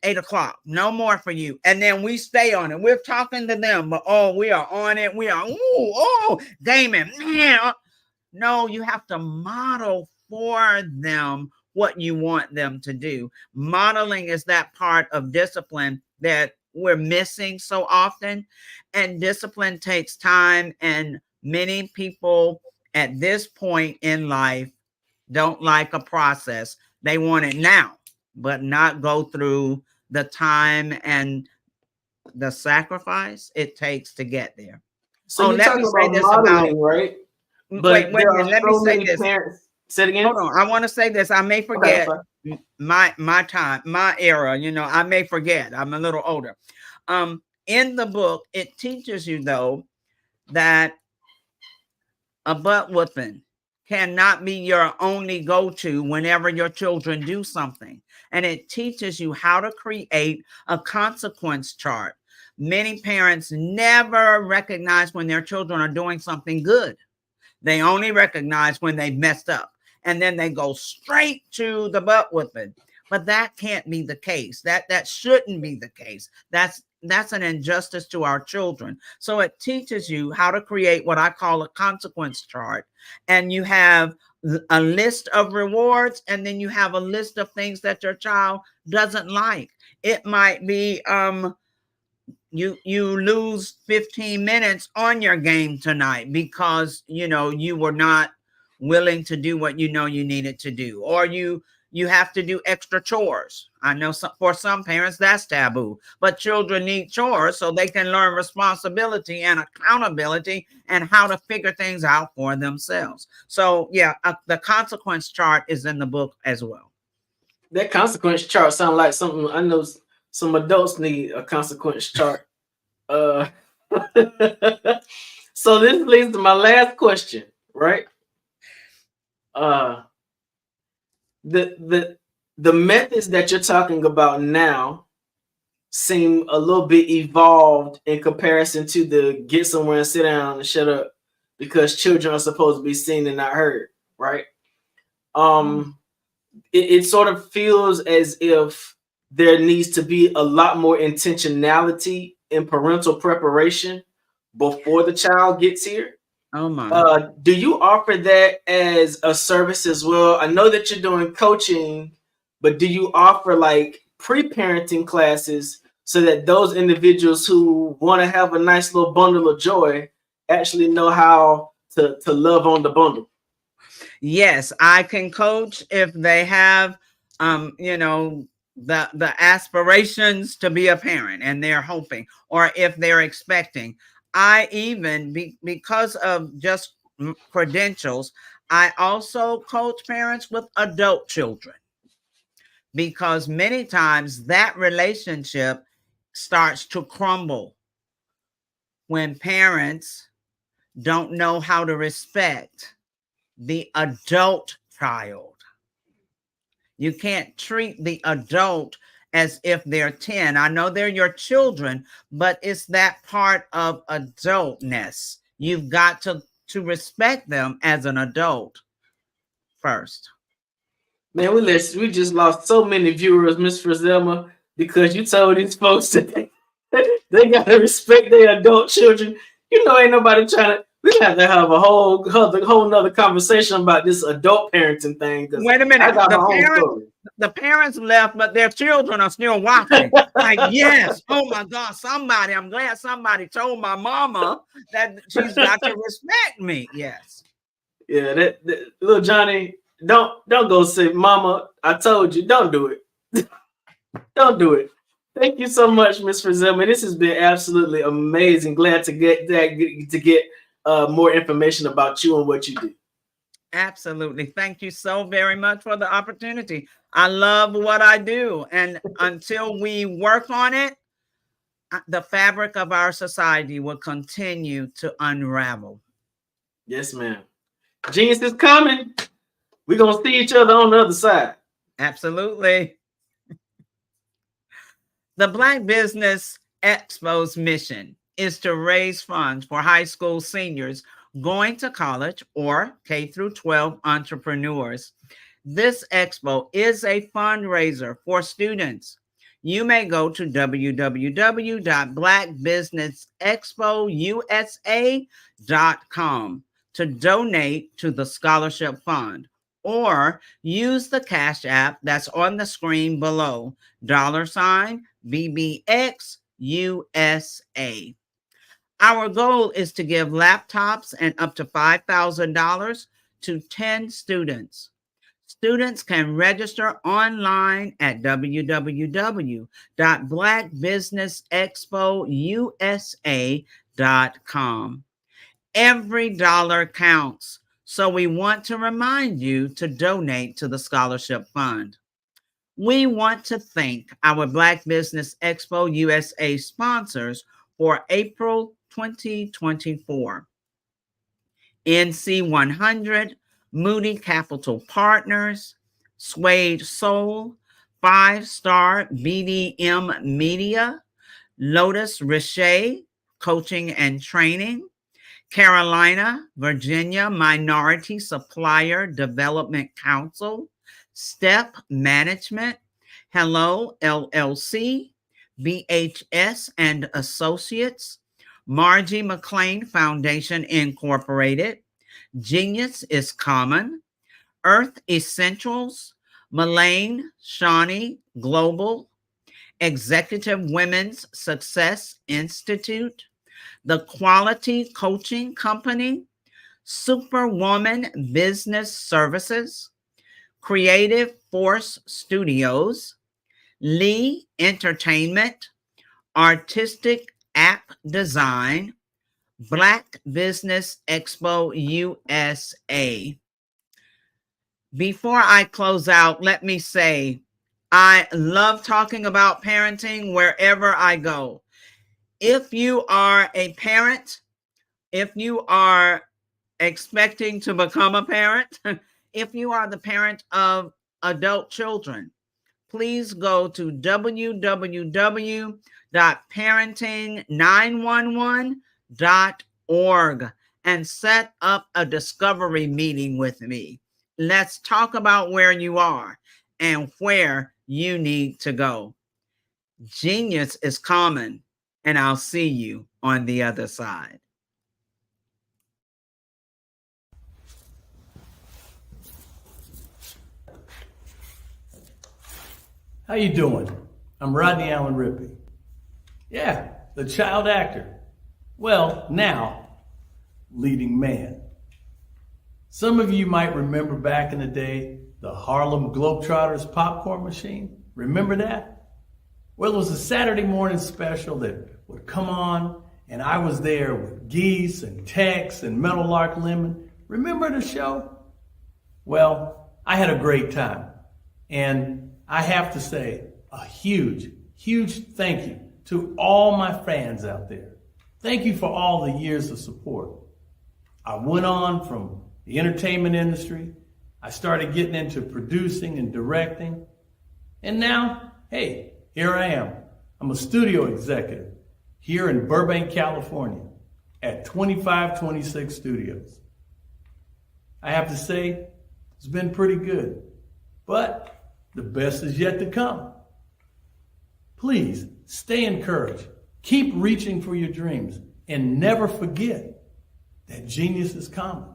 8 o'clock, no more for you. And then we stay on it. We're talking to them, but we are on it. We are, gaming. No, you have to model for them what you want them to do. Modeling is that part of discipline that we're missing so often. And discipline takes time. And many people at this point in life don't like a process. They want it now, but not go through the time and the sacrifice it takes to get there. So you talk about modeling, right? Wait, let me say this. Say it again. Hold on. I want to say this. I may forget my time, my era. I may forget. I'm a little older. In the book, it teaches you, though, that a butt whooping cannot be your only go-to whenever your children do something. And it teaches you how to create a consequence chart. Many parents never recognize when their children are doing something good. They only recognize when they messed up. And then they go straight to the butt whooping. But that can't be the case. That shouldn't be the case. That's an injustice to our children. So it teaches you how to create what I call a consequence chart. And you have a list of rewards, and then you have a list of things that your child doesn't like. It might be you lose 15 minutes on your game tonight because you were not willing to do what you needed to do, or you you have to do extra chores. I know for some parents that's taboo, but children need chores so they can learn responsibility and accountability and how to figure things out for themselves. So yeah, the consequence chart is in the book as well. That consequence chart sounds like something I know some adults need a consequence chart. So this leads to my last question, right? The methods that you're talking about now seem a little bit evolved in comparison to the get somewhere and sit down and shut up because children are supposed to be seen and not heard, right? It sort of feels as if there needs to be a lot more intentionality in parental preparation before the child gets here. Oh my. Do you offer that as a service as well? I know that you're doing coaching, but do you offer like pre-parenting classes so that those individuals who want to have a nice little bundle of joy actually know how to love on the bundle? Yes, I can coach if they have, the aspirations to be a parent and they're hoping, or if they're expecting. I even, because of just credentials, I also coach parents with adult children, because many times that relationship starts to crumble when parents don't know how to respect the adult child. You can't treat the adult as if they're 10. I know they're your children, but it's that part of adultness. You've got to respect them as an adult first. Man, we just lost so many viewers, Miss Frizelma, because you told these folks that they gotta respect their adult children. You know, ain't nobody trying to. We have to have a whole nother conversation about this adult parenting thing. Wait a minute, the parents left, but their children are still watching. Like, yes, oh my God, I'm glad somebody told my mama that she's got to respect me. Yes. Yeah, that little Johnny, don't go say, Mama, I told you, don't do it. Don't do it. Thank you so much, Ms. Frizelma. This has been absolutely amazing. Glad to get more information about you and what you do. Absolutely. Thank you so very much for the opportunity. I love what I do. And until we work on it, the fabric of our society will continue to unravel. Yes, ma'am. Genius is coming. We're going to see each other on the other side. Absolutely. The Black Business Expo's mission is to raise funds for high school seniors going to college or K-12 entrepreneurs. This expo is a fundraiser for students. You may go to www.blackbusinessexpousa.com to donate to the scholarship fund, or use the Cash App that's on the screen below, $BBXUSA. Our goal is to give laptops and up to $5,000 to 10 students. Students can register online at www.blackbusinessexpousa.com. Every dollar counts, so we want to remind you to donate to the scholarship fund. We want to thank our Black Business Expo USA sponsors for April 2024. NC 100, Moody Capital Partners, Suede Soul, 5-Star BDM Media, Lotus Richey Coaching and Training, Carolina, Virginia Minority Supplier Development Council, Step Management, Hello LLC, BHS and Associates, Margie McLean Foundation Incorporated, Genius is Common, Earth Essentials, Mullane Shawnee Global, Executive Women's Success Institute, The Quality Coaching Company, Superwoman Business Services, Creative Force Studios, Lee Entertainment, Artistic App Design, Black Business Expo USA. Before I close out, let me say, I love talking about parenting wherever I go. If you are a parent, if you are expecting to become a parent, if you are the parent of adult children, please go to www.parenting911.org and set up a discovery meeting with me. Let's talk about where you are and where you need to go. Genius is common, and I'll see you on the other side. How you doing? I'm Rodney Allen Rippey. Yeah, the child actor. Well, now, leading man. Some of you might remember back in the day, the Harlem Globetrotters popcorn machine. Remember that? Well, it was a Saturday morning special that would come on, and I was there with Geese and Tex and Meadowlark Lemon. Remember the show? Well, I had a great time. And I have to say a huge, huge thank you to all my fans out there. Thank you for all the years of support. I went on from the entertainment industry. I started getting into producing and directing. And now, hey, here I am. I'm a studio executive here in Burbank, California at 2526 Studios. I have to say, it's been pretty good, but the best is yet to come. Please stay encouraged. Keep reaching for your dreams and never forget that genius is common.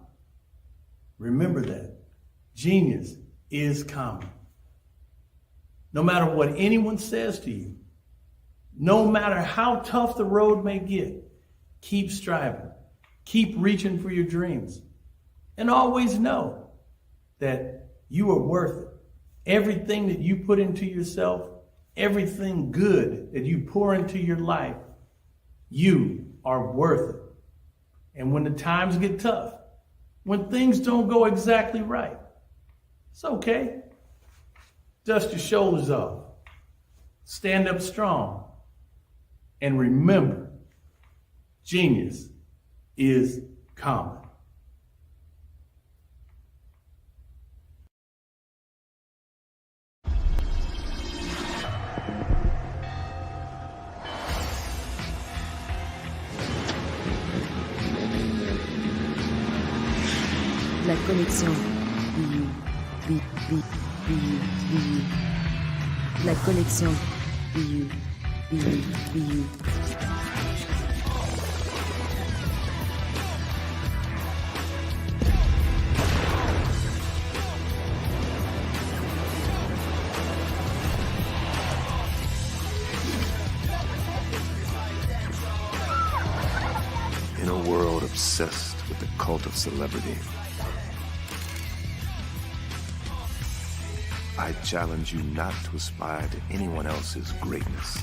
Remember that. Genius is common. No matter what anyone says to you, no matter how tough the road may get, keep striving. Keep reaching for your dreams. And always know that you are worth it. Everything that you put into yourself, everything good that you pour into your life, you are worth it. And when the times get tough, when things don't go exactly right, it's okay. Dust your shoulders off. Stand up strong. And remember, genius is common. La connexion. La connexion. In a world obsessed with the cult of celebrity, I challenge you not to aspire to anyone else's greatness,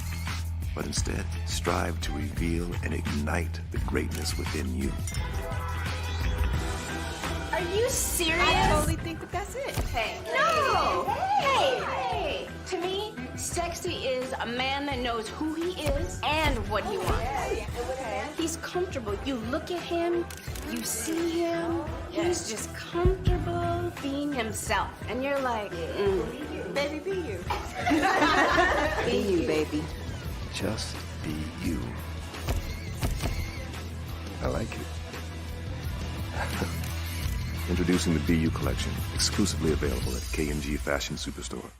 but instead strive to reveal and ignite the greatness within you. Are you serious? I totally think that that's it. Hey. No! Hey! To me, sexy is a man that knows who he is and what he wants. Okay. He's comfortable. You look at him, you see him, he's just comfortable being himself. And you're like, Baby, be you. Be you, baby. Just be you. I like it. Introducing the Be You collection, exclusively available at K&G Fashion Superstore.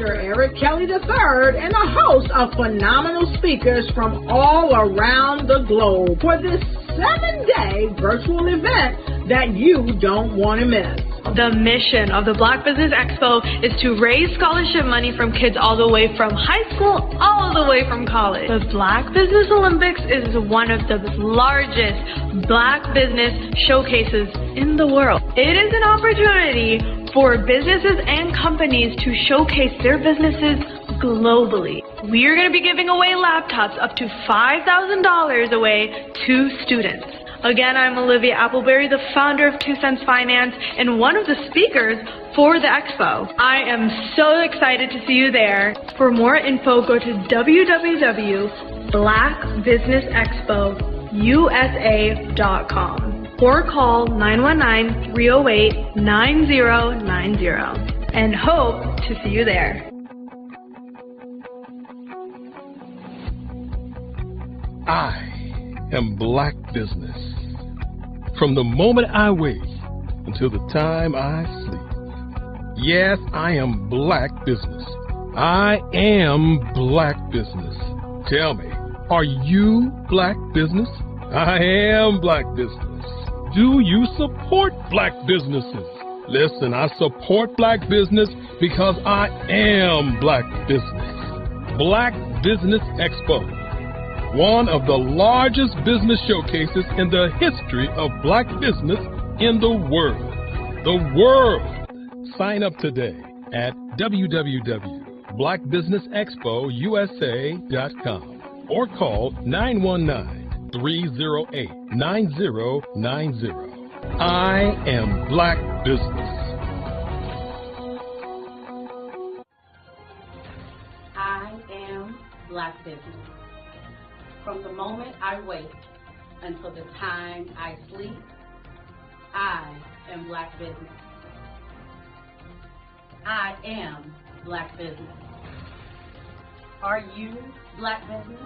Dr. Eric Kelly III and a host of phenomenal speakers from all around the globe for this 7-day virtual event that you don't want to miss. The mission of the Black Business Expo is to raise scholarship money from kids all the way from high school, all the way from college. The Black Business Olympics is one of the largest Black business showcases in the world. It is an opportunity for businesses and companies to showcase their businesses globally. We are going to be giving away laptops up to $5,000 away to students. Again, I'm Olivia Appleberry, the founder of 2 Cents Finance and one of the speakers for the expo. I am so excited to see you there. For more info, go to www.blackbusinessexpousa.com or call 919-308-9090 and hope to see you there. I am Black Business. From the moment I wake until the time I sleep. Yes, I am Black Business. I am Black Business. Tell me, are you Black Business? I am Black Business. Do you support Black businesses? Listen, I support Black business because I am Black Business. Black Business Expo, one of the largest business showcases in the history of Black business in the world. The world! Sign up today at www.blackbusinessexpousa.com or call 919-308-9090. I am Black Business. I am Black Business. From the moment I wake until the time I sleep, I am Black Business. I am Black Business. Are you Black Business?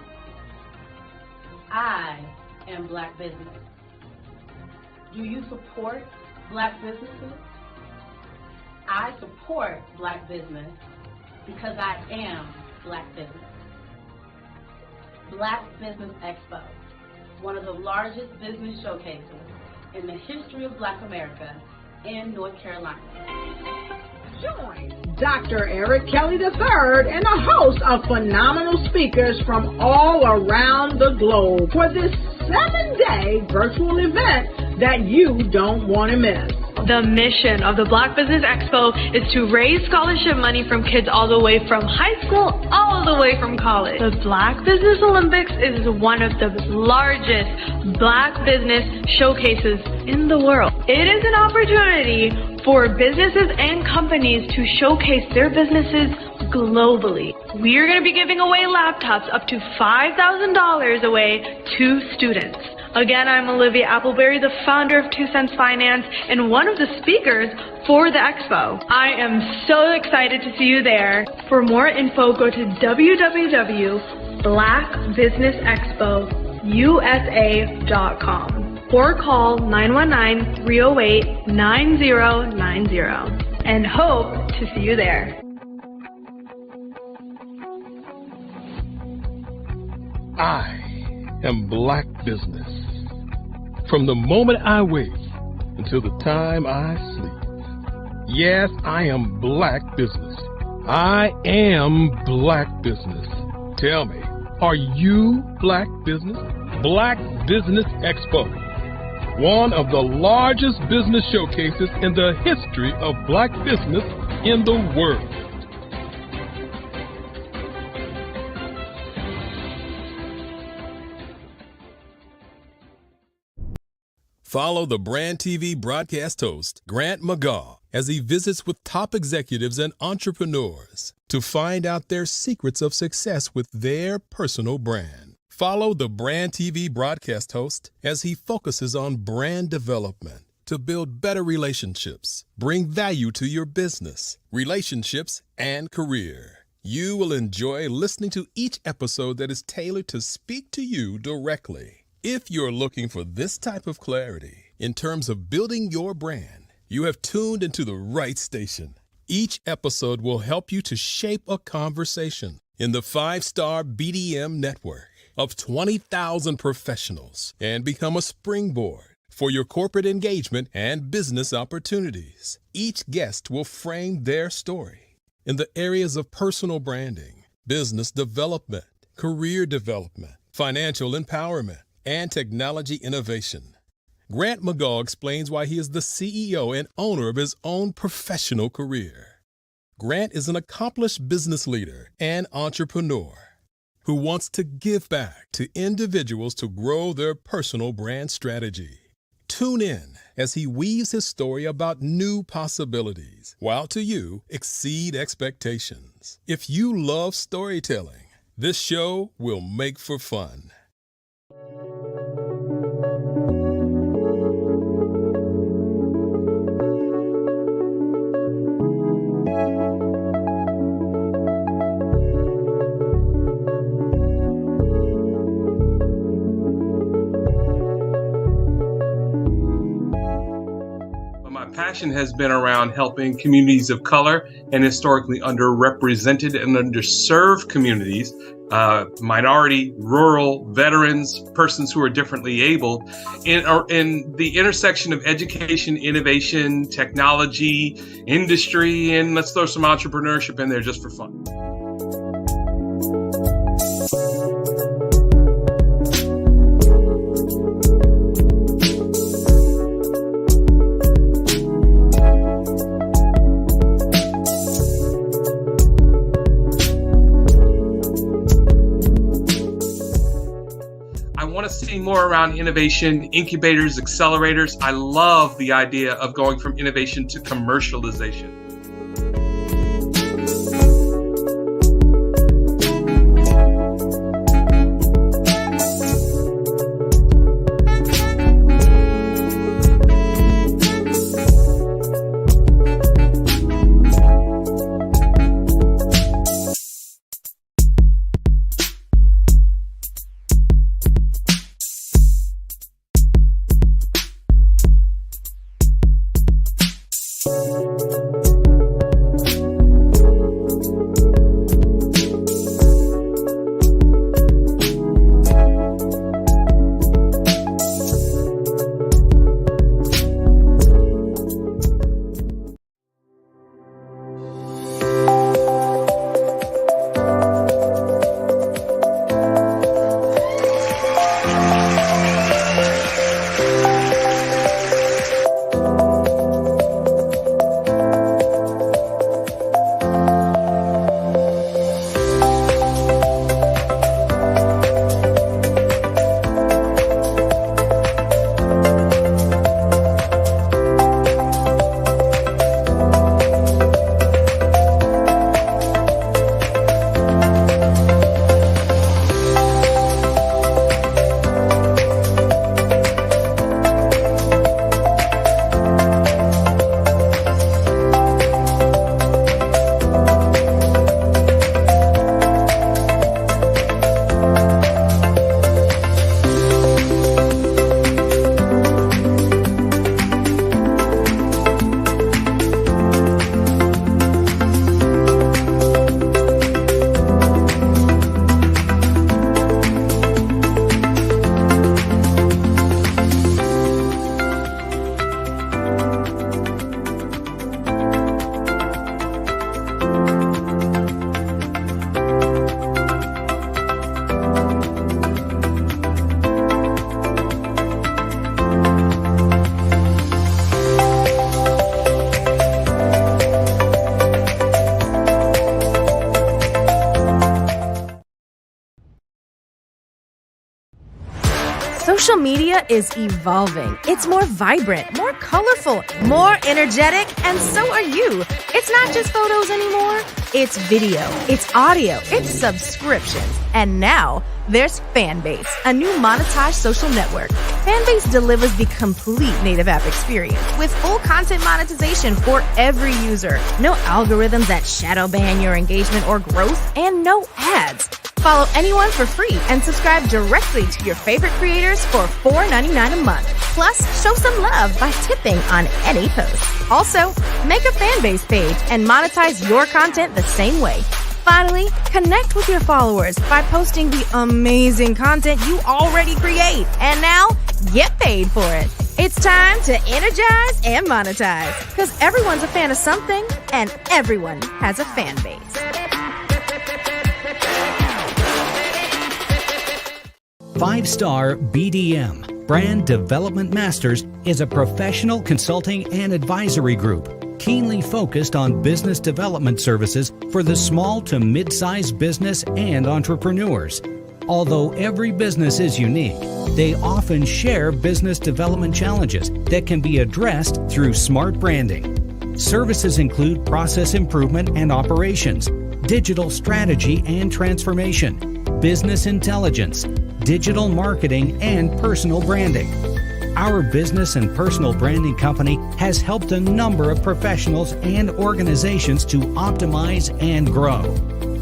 I am Black Business. Do you support Black businesses? I support Black business because I am Black Business. Black Business Expo, one of the largest business showcases in the history of Black America in North Carolina. Join Dr. Eric Kelly III and a host of phenomenal speakers from all around the globe for this 7-day virtual event that you don't want to miss. The mission of the Black Business Expo is to raise scholarship money from kids all the way from high school, all the way from college. The Black Business Olympics is one of the largest Black business showcases in the world. It is an opportunity for businesses and companies to showcase their businesses globally. We are going to be giving away laptops up to $5,000 away to students. Again, I'm Olivia Appleberry, the founder of 2 Cents Finance and one of the speakers for the expo. I am so excited to see you there. For more info, go to www.blackbusinessexpousa.com or call 919-308-9090 and hope to see you there. I am Black Business. From the moment I wake until the time I sleep. Yes, I am Black Business. I am Black Business. Tell me, are you Black Business? Black Business Expo, one of the largest business showcases in the history of Black business in the world. Follow the Brand TV broadcast host, Grant McGaw, as he visits with top executives and entrepreneurs to find out their secrets of success with their personal brand. Follow the Brand TV broadcast host as he focuses on brand development to build better relationships, bring value to your business, relationships, and career. You will enjoy listening to each episode that is tailored to speak to you directly. If you're looking for this type of clarity in terms of building your brand, you have tuned into the right station. Each episode will help you to shape a conversation in the 5-star BDM network of 20,000 professionals and become a springboard for your corporate engagement and business opportunities. Each guest will frame their story in the areas of personal branding, business development, career development, financial empowerment, and technology innovation. Grant McGaugh explains why he is the CEO and owner of his own professional career. Grant is an accomplished business leader and entrepreneur who wants to give back to individuals to grow their personal brand strategy. Tune in as he weaves his story about new possibilities, while to you exceed expectations. If you love storytelling, this show will make for fun. Passion has been around helping communities of color and historically underrepresented and underserved communities, minority, rural, veterans, persons who are differently abled, in the intersection of education, innovation, technology, industry, and let's throw some entrepreneurship in there just for fun. See more around innovation, incubators, accelerators. I love the idea of going from innovation to commercialization. Social media is evolving. It's more vibrant, more colorful, more energetic, and so are you. It's not just photos anymore. It's video, it's audio, it's subscriptions. And now there's Fanbase, a new monetized social network. Fanbase delivers the complete native app experience with full content monetization for every user. No algorithms that shadow ban your engagement or growth, and no ads. Follow anyone for free and subscribe directly to your favorite creators for $4.99 a month. Plus, show some love by tipping on any post. Also, make a fan base page and monetize your content the same way. Finally, connect with your followers by posting the amazing content you already create. And now, get paid for it. It's time to energize and monetize, because everyone's a fan of something and everyone has a fan base. Five-Star BDM, Brand Development Masters, is a professional consulting and advisory group keenly focused on business development services for the small to mid-sized business and entrepreneurs. Although every business is unique, they often share business development challenges that can be addressed through smart branding. Services include process improvement and operations, digital strategy and transformation, business intelligence, digital marketing, and personal branding. Our business and personal branding company has helped a number of professionals and organizations to optimize and grow.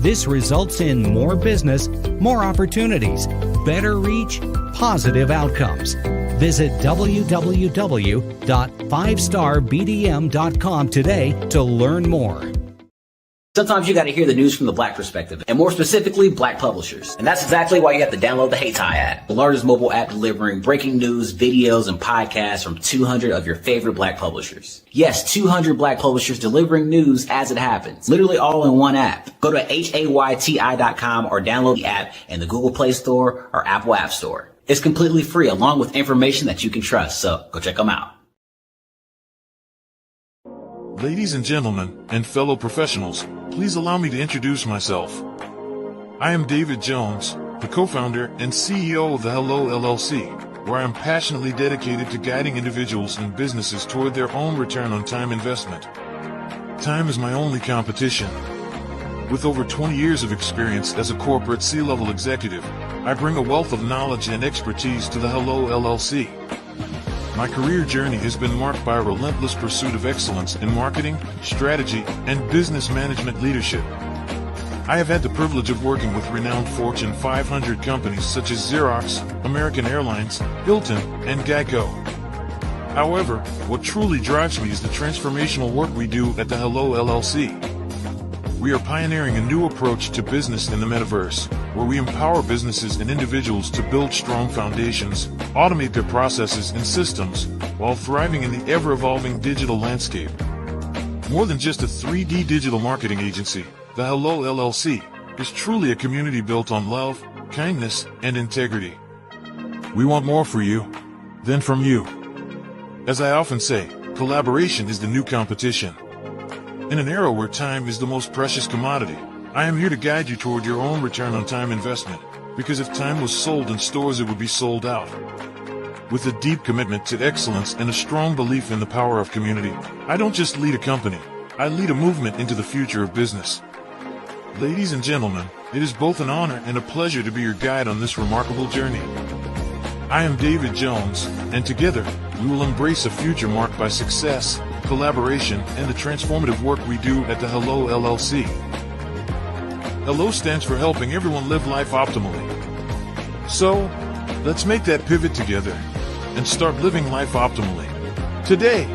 This results in more business, more opportunities, better reach, positive outcomes. Visit www.fivestarbdm.com today to learn more. Sometimes you got to hear the news from the Black perspective, and more specifically, Black publishers. And that's exactly why you have to download the Hey Tie app, the largest mobile app delivering breaking news, videos, and podcasts from 200 of your favorite Black publishers. Yes, 200 Black publishers delivering news as it happens, literally all in one app. Go to HAYTI.com or download the app in the Google Play Store or Apple App Store. It's completely free, along with information that you can trust, so go check them out. Ladies and gentlemen, and fellow professionals, please allow me to introduce myself. I am David Jones, the co-founder and CEO of the Hello LLC, where I am passionately dedicated to guiding individuals and businesses toward their own return on time investment. Time is my only competition. With over 20 years of experience as a corporate C-level executive, I bring a wealth of knowledge and expertise to the Hello LLC. My career journey has been marked by a relentless pursuit of excellence in marketing, strategy, and business management leadership. I have had the privilege of working with renowned Fortune 500 companies such as Xerox, American Airlines, Hilton, and Geico. However, what truly drives me is the transformational work we do at the Hello LLC. We are pioneering a new approach to business in the metaverse, where we empower businesses and individuals to build strong foundations, automate their processes and systems, while thriving in the ever-evolving digital landscape. More than just a 3D digital marketing agency, the Hello LLC is truly a community built on love, kindness, and integrity. We want more for you than from you. As I often say, collaboration is the new competition. In an era where time is the most precious commodity, I am here to guide you toward your own return on time investment, because if time was sold in stores, it would be sold out. With a deep commitment to excellence and a strong belief in the power of community, I don't just lead a company, I lead a movement into the future of business. Ladies and gentlemen, it is both an honor and a pleasure to be your guide on this remarkable journey. I am David Jones, and together, we will embrace a future marked by success, collaboration, and the transformative work we do at the Hello LLC. Hello stands for helping everyone live life optimally. So, let's make that pivot together and start living life optimally today.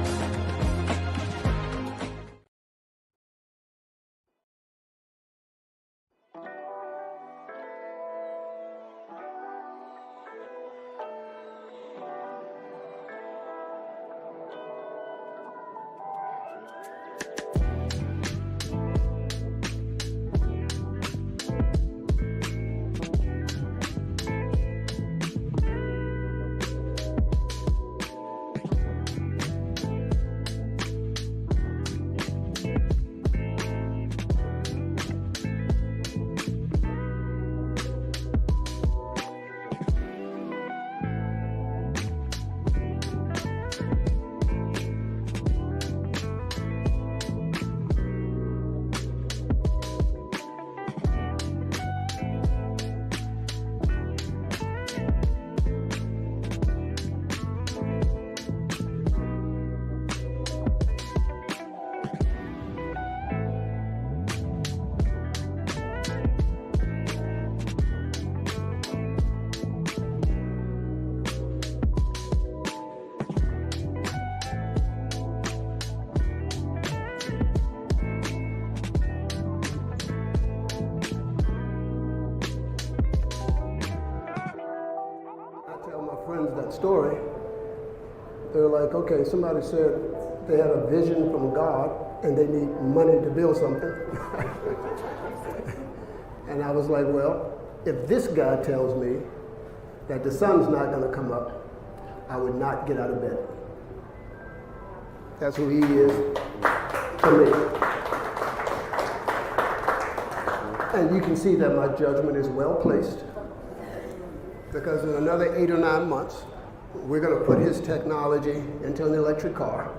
friends that story, they're like, okay, somebody said they had a vision from God and they need money to build something. And I was like, well, if this guy tells me that the sun's not going to come up, I would not get out of bed. That's who he is to me. And you can see that my judgment is well placed, because in another 8 or 9 months, we're going to put his technology into an electric car.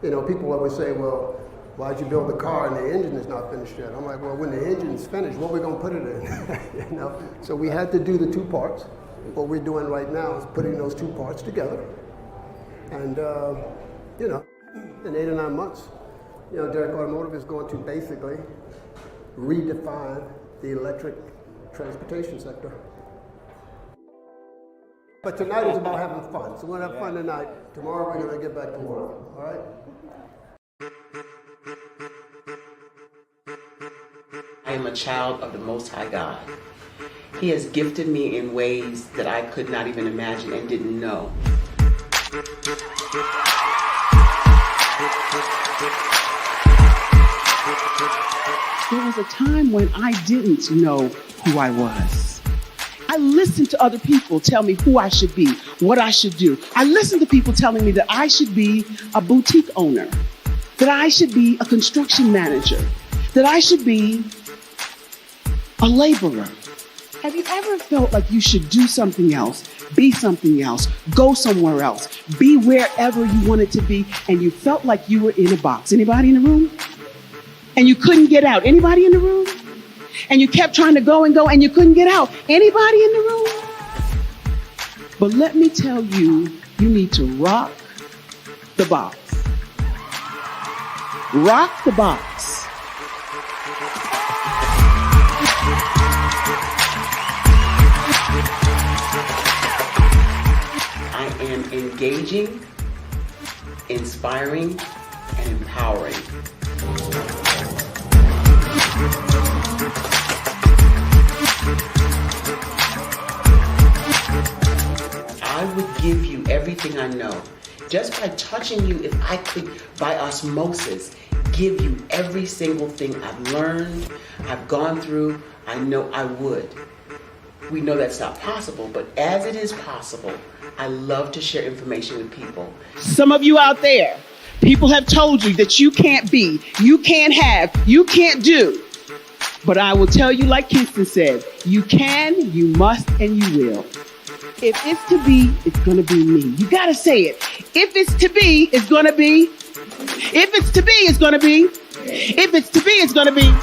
You know, people always say, well, why'd you build the car and the engine is not finished yet? I'm like, well, when the engine's finished, what are we going to put it in? You know? So we had to do the 2 parts. What we're doing right now is putting those 2 parts together. And, you know, in 8 or 9 months, you know, Derek Automotive is going to basically redefine the electric transportation sector. But tonight is about having fun. So we're going to have fun tonight. Tomorrow we're going to get back to work. All right? I am a child of the Most High God. He has gifted me in ways that I could not even imagine and didn't know. There was a time when I didn't know who I was. I listened to other people tell me who I should be, what I should do. I listened to people telling me that I should be a boutique owner, that I should be a construction manager, that I should be a laborer. Have you ever felt like you should do something else, be something else, go somewhere else, be wherever you wanted to be, and you felt like you were in a box? Anybody in the room? And you couldn't get out? Anybody in the room? And you kept trying to go and go and you couldn't get out? Anybody in the room? But let me tell you, you need to rock the box. Rock the box. I am engaging, inspiring, and empowering. I would give you everything I know. Just by touching you, if I could, by osmosis, give you every single thing I've learned, I've gone through, I know I would. We know that's not possible, but as it is possible, I love to share information with people. Some of you out there, people have told you that you can't be, you can't have, you can't do. But I will tell you, like Kingston said, you can, you must, and you will. If it's to be, it's going to be me. You got to say it. If it's to be, it's going to be. If it's to be, it's going to be. If it's to be, it's going to be.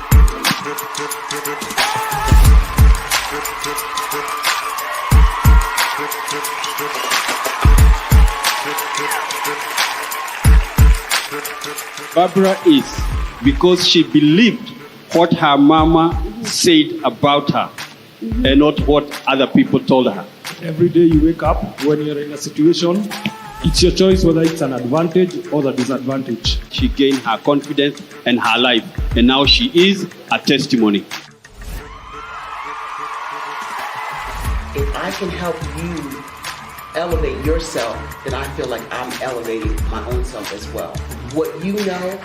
Barbara is because she believed what her mama said about her and not what other people told her. Every day you wake up, when you're in a situation, it's your choice whether it's an advantage or the disadvantage. She gained her confidence and her life, and now she is a testimony. If I can help you elevate yourself, then I feel like I'm elevating my own self as well. What you know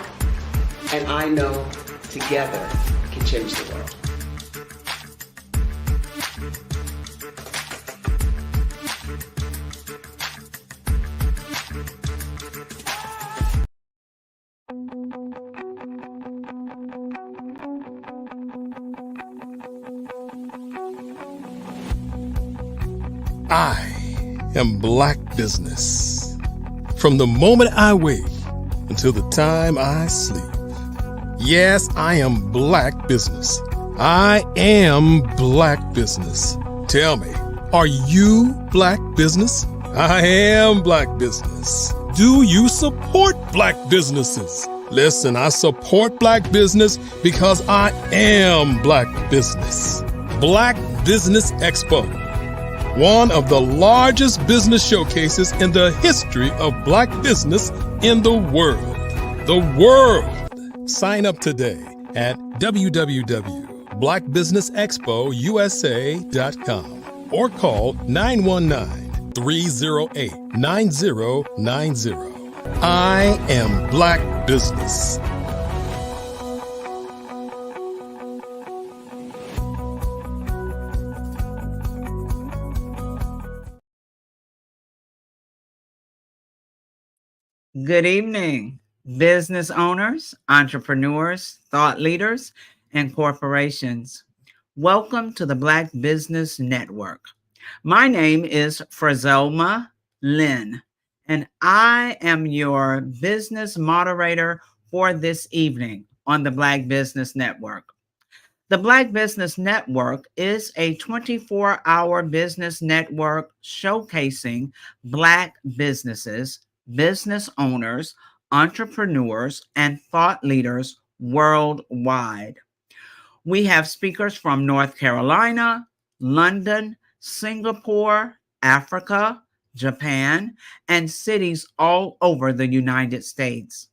and I know together can change the world. I am Black Business. From the moment I wake until the time I sleep. Yes, I am Black Business. I am Black Business. Tell me, are you Black Business? I am Black Business. Do you support Black businesses? Listen, I support Black business because I am Black Business. Black Business Expo, one of the largest business showcases in the history of Black business in the world. The world! Sign up today at www.blackbusinessexpousa.com or call 919 308-9090. I am Black Business. Good evening, business owners, entrepreneurs, thought leaders, and corporations. Welcome to the Black Business Network. My name is Frazelma Lynn, and I am your business moderator for this evening on the Black Business Network. The Black Business Network is a 24-hour business network showcasing Black businesses, business owners, entrepreneurs, and thought leaders worldwide. We have speakers from North Carolina, London, Singapore, Africa, Japan, and cities all over the United States.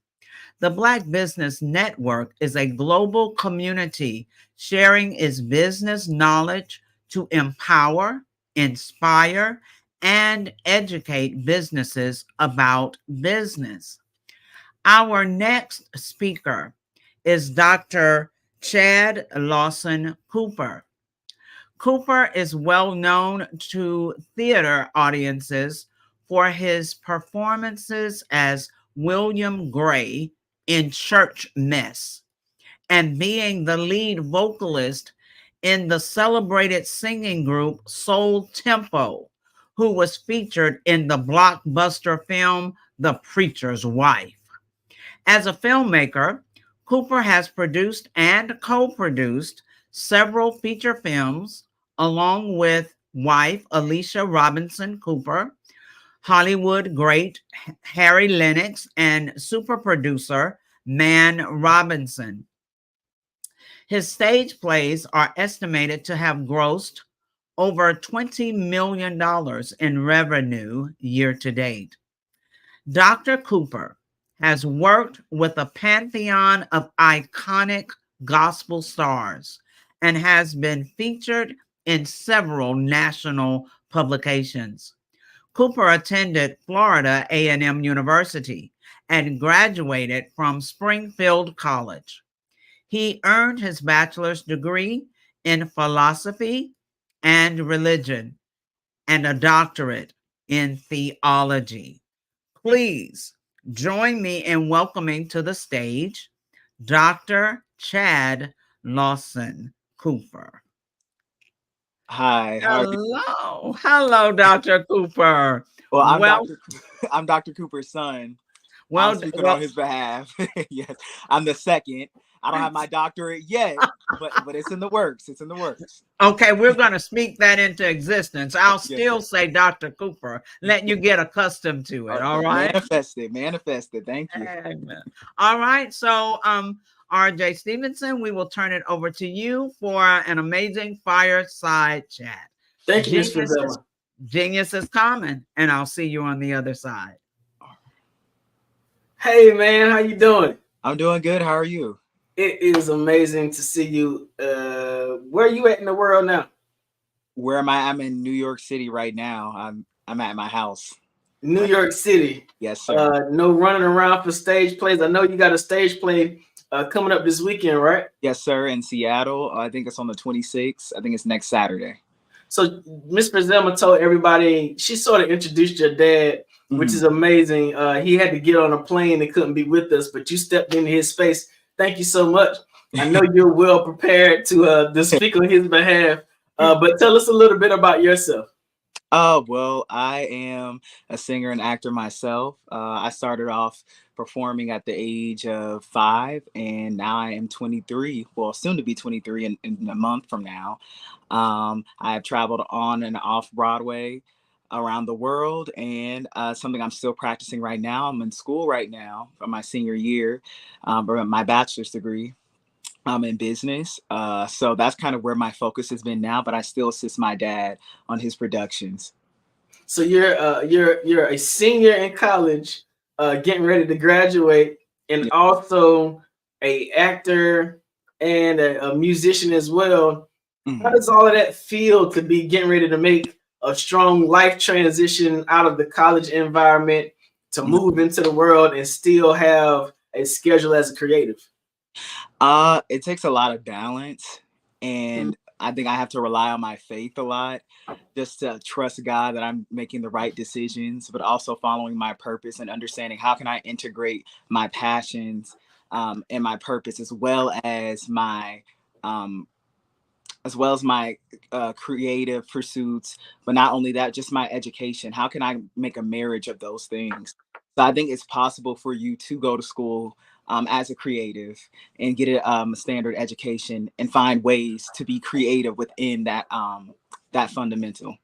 The Black Business Network is a global community sharing its business knowledge to empower, inspire, and educate businesses about business. Our next speaker is Dr. Chad Lawson Cooper. Cooper is well known to theater audiences for his performances as William Gray in Church Mess and being the lead vocalist in the celebrated singing group Soul Tempo, who was featured in the blockbuster film The Preacher's Wife. As a filmmaker, Cooper has produced and co-produced several feature films along with wife Alicia Robinson Cooper, Hollywood great Harry Lennox, and super producer Man Robinson. His stage plays are estimated to have grossed over $20 million in revenue year to date. Dr. Cooper has worked with a pantheon of iconic gospel stars and has been featured in several national publications. Cooper attended Florida A&M University and graduated from Springfield College. He earned his bachelor's degree in philosophy and religion and a doctorate in theology. Please join me in welcoming to the stage Dr. Chad Lawson Cooper. Hi. Hello, Dr. Cooper. Well, I'm Dr. Cooper's son. Well, I'm speaking on his behalf. Yes, I'm the second. I don't have my doctorate yet, but it's in the works. It's in the works. Okay, we're going to speak that into existence. I'll still say Dr. Cooper, letting you get accustomed to it. All right. Manifest it. Thank you. Amen. All right. So, RJ Stevenson, we will turn it over to you for an amazing fireside chat. Thank you, Mr. Bella. Genius is common, and I'll see you on the other side. Hey, man, how you doing? I'm doing good. How are you? It is amazing to see you. Where are you at in the world now? Where am I? I'm in New York City right now. I'm at my house. New York City. Yes, sir. No running around for stage plays. I know you got a stage play coming up this weekend, right? Yes, sir. In Seattle. I think it's on the 26th. I think it's next Saturday. So Miss Zelma told everybody, she sort of introduced your dad, which is amazing. He had to get on a plane and couldn't be with us, but you stepped into his space. Thank you so much. I know you're well prepared to speak on his behalf, but tell us a little bit about yourself. Well, I am a singer and actor myself. I started off performing at the age of 5, and now I am 23. Well, soon to be 23 in a month from now. I have traveled on and off Broadway around the world, and something I'm still practicing right now. I'm in school right now for my senior year, for my bachelor's degree. I'm in business, so that's kind of where my focus has been now. But I still assist my dad on his productions. So you're a senior in college, getting ready to graduate, and also a actor and a musician as well. How does all of that feel to be getting ready to make a strong life transition out of the college environment to move into the world and still have a schedule as a creative? It takes a lot of balance, and I think I have to rely on my faith a lot, just to trust God that I'm making the right decisions, but also following my purpose and understanding how can I integrate my passions and my purpose um, as well as my creative pursuits, but not only that, just my education. How can I make a marriage of those things? So I think it's possible for you to go to school as a creative and get a standard education and find ways to be creative within that fundamental.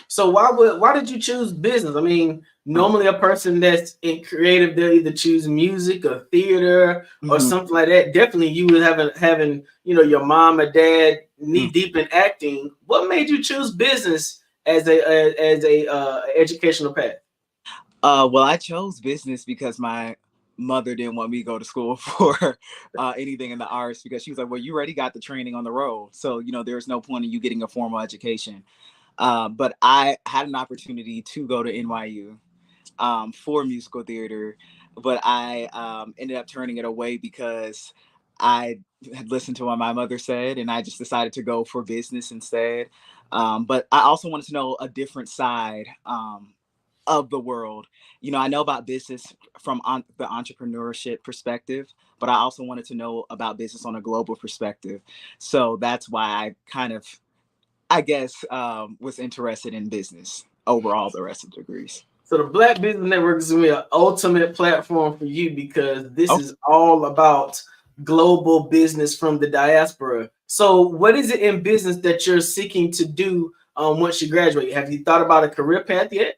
So why did you choose business? I mean, normally a person that's in creative, they'll either choose music or theater or something like that. Definitely you would having your mom or dad knee deep in acting. What made you choose business as a educational path? Well, I chose business because my mother didn't want me to go to school for anything in the arts, because she was like, well, you already got the training on the road. So, there's no point in you getting a formal education. But I had an opportunity to go to NYU for musical theater, but I ended up turning it away because I had listened to what my mother said, and I just decided to go for business instead. But I also wanted to know a different side of the world. I know about business from the entrepreneurship perspective, but I also wanted to know about business on a global perspective. So that's why I guess, was interested in business over all the rest of the degrees. So the Black Business Network is going to be an ultimate platform for you because this is all about global business from the diaspora. So what is it in business that you're seeking to do once you graduate? Have you thought about a career path yet?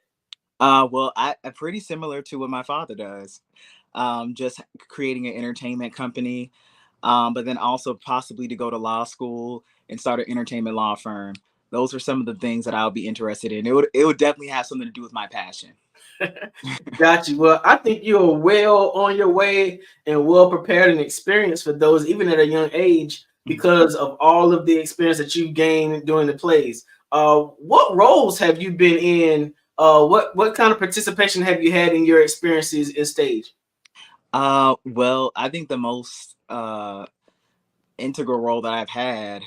Well, I'm pretty similar to what my father does. Just creating an entertainment company, but then also possibly to go to law school and start an entertainment law firm. Those are some of the things that I'll be interested in. It would definitely have something to do with my passion. Got you. Well, I think you're well on your way and well prepared and experienced for those, even at a young age, because of all of the experience that you've gained during the plays. What roles have you been in? What kind of participation have you had in your experiences in stage? Well, I think the most integral role that I've had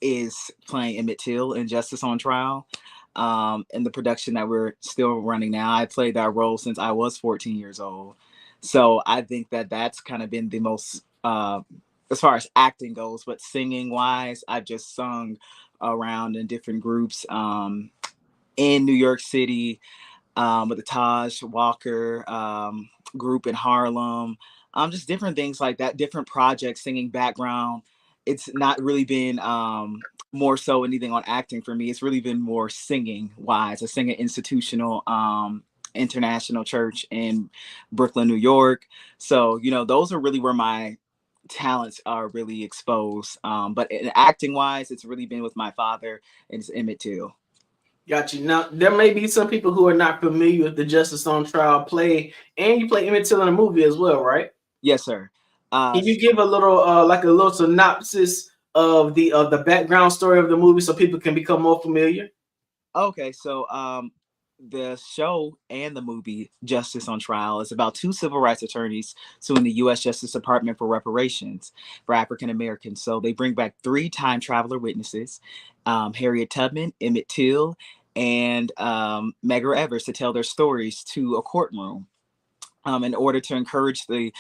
is playing Emmett Till in Justice on Trial. In the production that we're still running now, I played that role since I was 14 years old. So I think that that's kind of been the most, as far as acting goes, but singing wise, I've just sung around in different groups in New York City, with the Taj Walker group in Harlem, just different things like that, different projects, singing background. It's not really been more so anything on acting for me. It's really been more singing wise. I sing at institutional international church in Brooklyn, New York. So, those are really where my talents are really exposed. But in acting wise, it's really been with my father, and it's Emmett Till. Got you. Now, there may be some people who are not familiar with the Justice on Trial play, and you play Emmett Till in a movie as well, right? Yes, sir. Can you give a little synopsis of the background story of the movie so people can become more familiar? Okay, so the show and the movie Justice on Trial is about two civil rights attorneys suing the U.S. Justice Department for reparations for African Americans. So they bring back 3 time traveler witnesses, Harriet Tubman, Emmett Till, and Medgar Evers, to tell their stories to a courtroom. In order to encourage the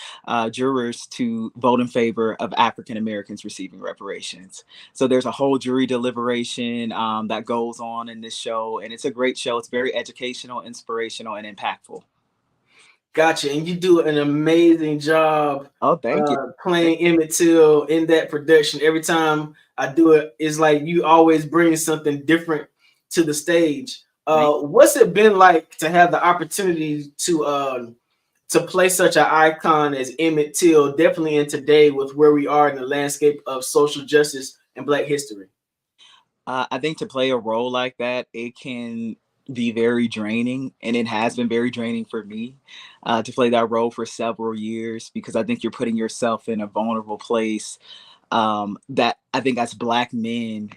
jurors to vote in favor of African Americans receiving reparations. So there's a whole jury deliberation that goes on in this show, and it's a great show. It's very educational, inspirational, and impactful. Gotcha. And you do an amazing job. Oh, thank you. Playing Emmett Till in that production. Every time I do it, it's like you always bring something different to the stage. What's it been like to have the opportunity to play such an icon as Emmett Till, definitely in today with where we are in the landscape of social justice and Black history? I think to play a role like that, it can be very draining, and it has been very draining for me to play that role for several years, because I think you're putting yourself in a vulnerable place That I think as Black men,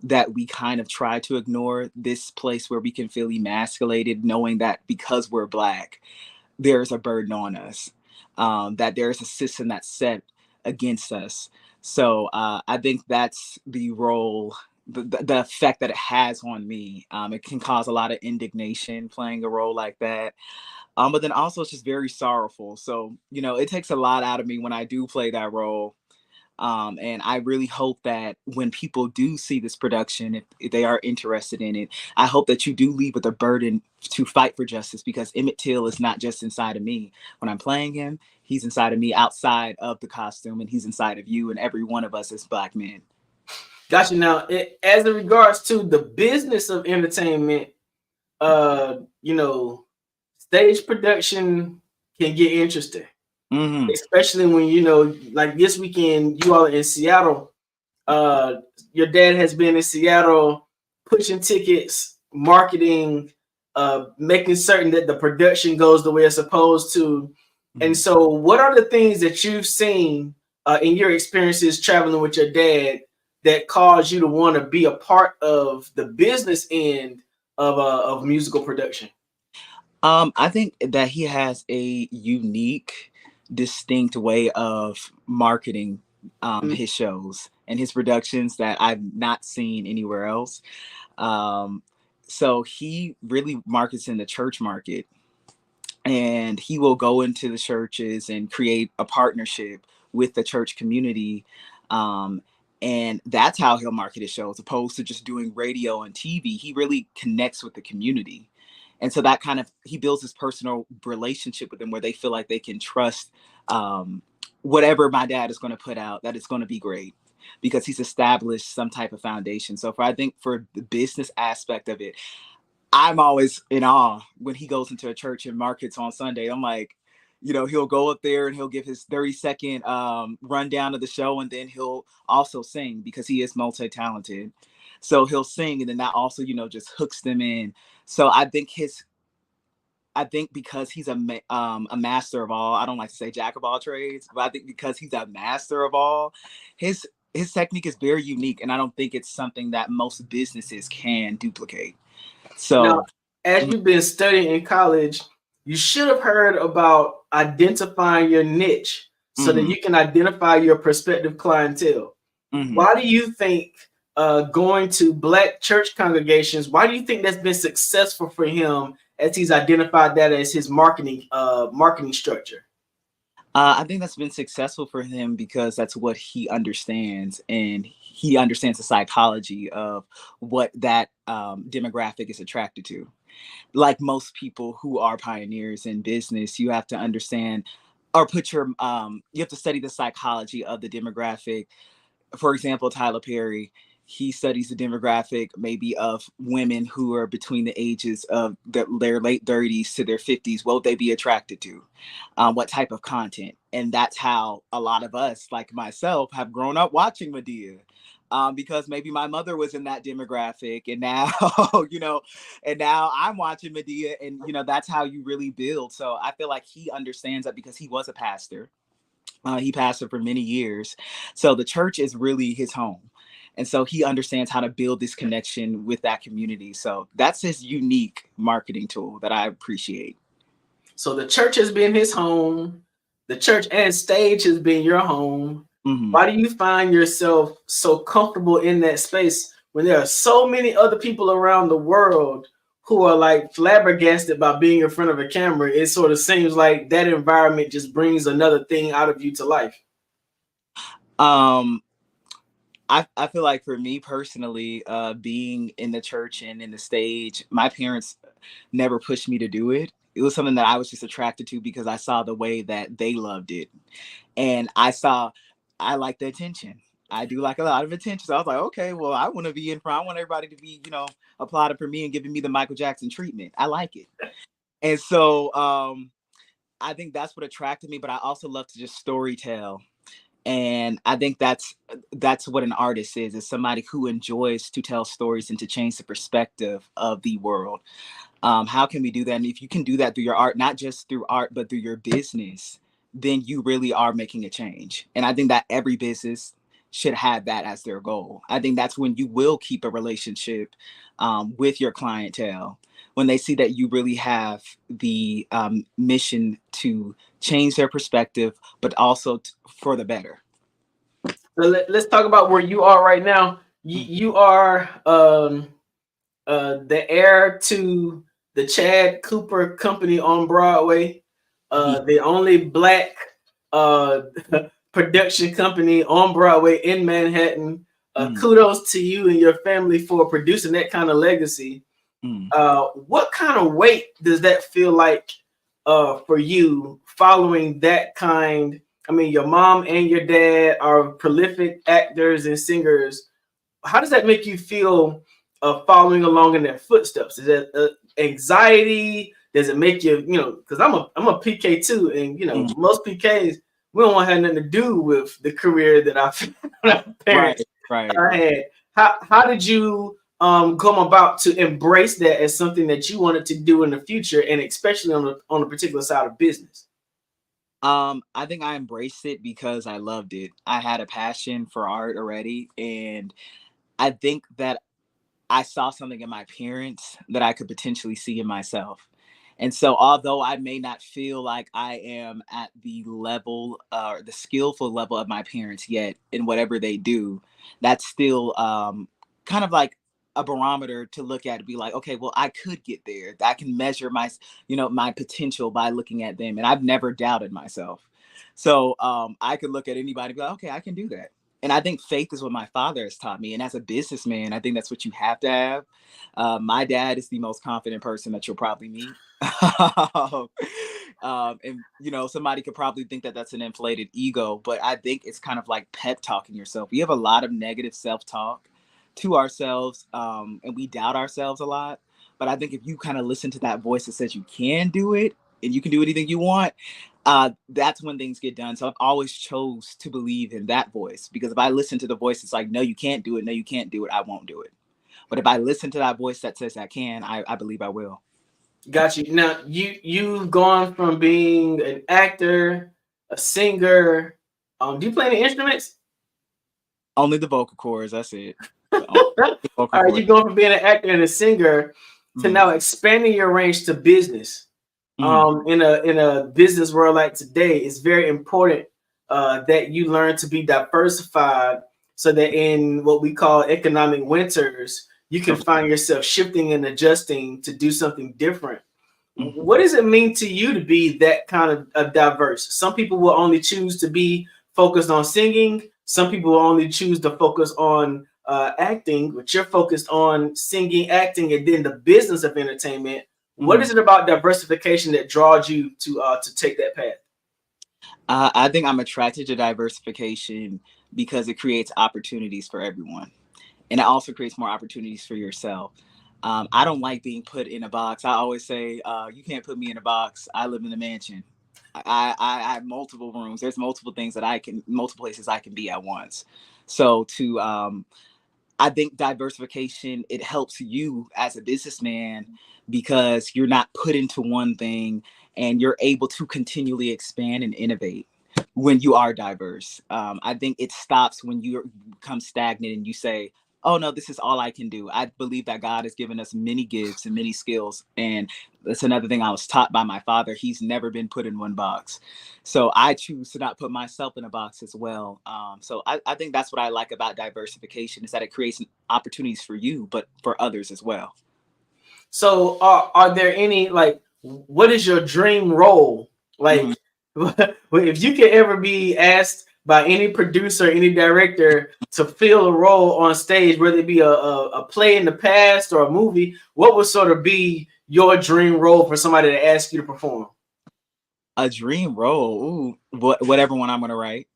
that we kind of try to ignore this place where we can feel emasculated, knowing that because we're Black, there's a burden on us, that there's a system that's set against us. So I think that's the role, the effect that it has on me. It can cause a lot of indignation playing a role like that. But then also it's just very sorrowful. So, you know, it takes a lot out of me when I do play that role. And I really hope that when people do see this production, if they are interested in it, I hope that you do leave with a burden to fight for justice, because Emmett Till is not just inside of me. When I'm playing him, he's inside of me outside of the costume, and he's inside of you and every one of us as Black men. Gotcha. Now, as in regards to the business of entertainment, you know, stage production can get interesting. Mm-hmm. Especially when, you know, like this weekend, you all are in Seattle. Your dad has been in Seattle pushing tickets, marketing, making certain that the production goes the way it's supposed to. And so what are the things that you've seen in your experiences traveling with your dad that caused you to want to be a part of the business end of musical production? I think that he has a unique, distinct way of marketing his shows and his productions that I've not seen anywhere else. So he really markets in the church market, and he will go into the churches and create a partnership with the church community. And that's how he'll market his show, as opposed to just doing radio and TV. He really connects with the community. And so that kind of, he builds this personal relationship with them where they feel like they can trust whatever my dad is going to put out, that it's going to be great, because he's established some type of foundation. So I think for the business aspect of it, I'm always in awe when he goes into a church and markets on Sunday. I'm like, you know, he'll go up there and he'll give his 30-second rundown of the show, and then he'll also sing, because he is multi-talented. So he'll sing, and then that also, you know, just hooks them in. So I think because he's a master of all, I don't like to say jack of all trades, but I think because he's a master of all, his technique is very unique, and I don't think it's something that most businesses can duplicate. So now, as you've been studying in college, you should have heard about identifying your niche so that you can identify your prospective clientele. Why do you think going to Black church congregations, why do you think that's been successful for him as he's identified that as his marketing structure? I think that's been successful for him because that's what he understands, and he understands the psychology of what that demographic is attracted to. Like most people who are pioneers in business, you have to understand or you have to study the psychology of the demographic. For example, Tyler Perry, he studies the demographic maybe of women who are between the ages of their late 30s to their 50s. What would they be attracted to? What type of content? And that's how a lot of us, like myself, have grown up watching Madea. Because maybe my mother was in that demographic, and now, you know, and now I'm watching Madea, and, you know, that's how you really build. So I feel like he understands that because he was a pastor. He pastored for many years. So the church is really his home. And so he understands how to build this connection with that community. So that's his unique marketing tool that I appreciate. So the church has been his home. The church and stage has been your home. Why do you find yourself so comfortable in that space when there are so many other people around the world who are like flabbergasted by being in front of a camera? It sort of seems like that environment just brings another thing out of you to life. I feel like for me personally, being in the church and in the stage, my parents never pushed me to do it. It was something that I was just attracted to because I saw the way that they loved it. And I like the attention. I do like a lot of attention. So I was like, okay, well, I want to be in front. I want everybody to be, you know, applauding for me and giving me the Michael Jackson treatment. I like it. And so I think that's what attracted me. But I also love to just story tell. And I think that's what an artist is somebody who enjoys to tell stories and to change the perspective of the world. How can we do that? And if you can do that through your art, not just through art, but through your business, then you really are making a change. And I think that every business should have that as their goal. I think that's when you will keep a relationship with your clientele, when they see that you really have the mission to change their perspective, but also for the better. So let's talk about where you are right now. You are the heir to the Chad Cooper Company on Broadway, the only Black production company on Broadway in Manhattan. Kudos to you and your family for producing that kind of legacy. What kind of weight does that feel like for you following that kind? I mean, your mom and your dad are prolific actors and singers. How does that make you feel following along in their footsteps? Is that anxiety? Does it make you, because I'm a PK too, and most PKs, we don't want to have nothing to do with the career that our parents had. How did you come about to embrace that as something that you wanted to do in the future, and especially on a particular side of business? I think I embraced it because I loved it. I had a passion for art already, and I think that I saw something in my parents that I could potentially see in myself. And so although I may not feel like I am at the level or the skillful level of my parents yet in whatever they do, that's still kind of like a barometer to look at and be like, okay, well, I could get there. I can measure my, my potential by looking at them. And I've never doubted myself. So I could look at anybody and be like, okay, I can do that. And I think faith is what my father has taught me. And as a businessman, I think that's what you have to have. My dad is the most confident person that you'll probably meet. And, somebody could probably think that that's an inflated ego, but I think it's kind of like pep talking yourself. We have a lot of negative self-talk to ourselves, and we doubt ourselves a lot. But I think if you kind of listen to that voice that says you can do it and you can do anything you want, that's when things get done. So I've always chose to believe in that voice, because if I listen to the voice that's like, no, you can't do it. No, you can't do it. I won't do it. But if I listen to that voice that says I can, I believe I will. Got you. Now you've gone from being an actor, a singer. Do you play any instruments? Only the vocal cords. That's it. All right, you're going from being an actor and a singer to now expanding your range to business. In a business world like today, it's very important that you learn to be diversified, so that in what we call economic winters, you can find yourself shifting and adjusting to do something different. What does it mean to you to be that kind of diverse? Some people will only choose to be focused on singing. Some people will only choose to focus on acting, but you're focused on singing, acting, and then the business of entertainment. What is it about diversification that draws you to take that path? I think I'm attracted to diversification because it creates opportunities for everyone. And it also creates more opportunities for yourself. I don't like being put in a box. I always say, you can't put me in a box. I live in a mansion. I have multiple rooms. There's multiple things multiple places I can be at once. So I think diversification, it helps you as a businessman because you're not put into one thing, and you're able to continually expand and innovate when you are diverse. I think it stops when you become stagnant and you say, oh no, this is all I can do. I believe that God has given us many gifts and many skills. And that's another thing I was taught by my father. He's never been put in one box. So I choose to not put myself in a box as well. So I think that's what I like about diversification, is that it creates opportunities for you, but for others as well. So are there any, what is your dream role? If you could ever be asked by any producer, any director to fill a role on stage, whether it be a play in the past or a movie, what would sort of be your dream role for somebody to ask you to perform? A dream role? Ooh, whatever one I'm going to write.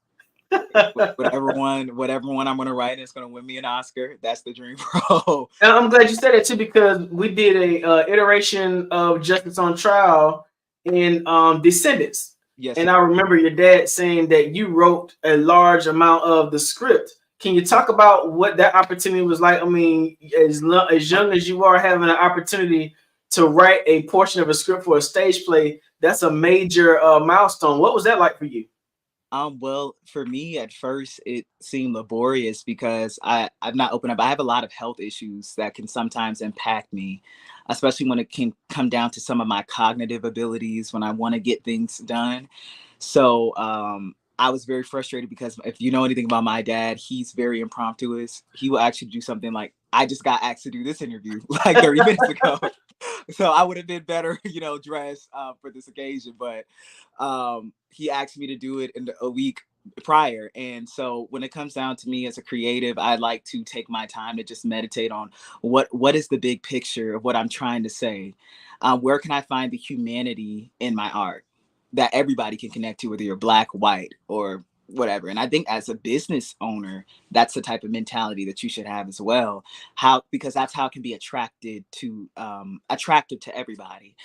whatever one I'm going to write, and it's going to win me an Oscar. That's the dream role. And I'm glad you said that too, because we did a iteration of Justice on Trial in Descendants. Yes, and I remember your dad saying that you wrote a large amount of the script. Can you talk about what that opportunity was like? I mean, as young as you are, having an opportunity to write a portion of a script for a stage play, that's a major milestone. What was that like for you? Well, for me at first it seemed laborious because I've not opened up. I have a lot of health issues that can sometimes impact me, especially when it can come down to some of my cognitive abilities when I want to get things done. So I was very frustrated because if you know anything about my dad, he's very impromptuous. He will actually do something like, I just got asked to do this interview like 30 minutes ago. So I would have been better, dressed for this occasion. But he asked me to do it in a week prior. And so when it comes down to me as a creative, I like to take my time to just meditate on what is the big picture of what I'm trying to say. Where can I find the humanity in my art that everybody can connect to, whether you're black, white, or whatever. And I think as a business owner, that's the type of mentality that you should have as well. Because that's how it can be attractive to everybody.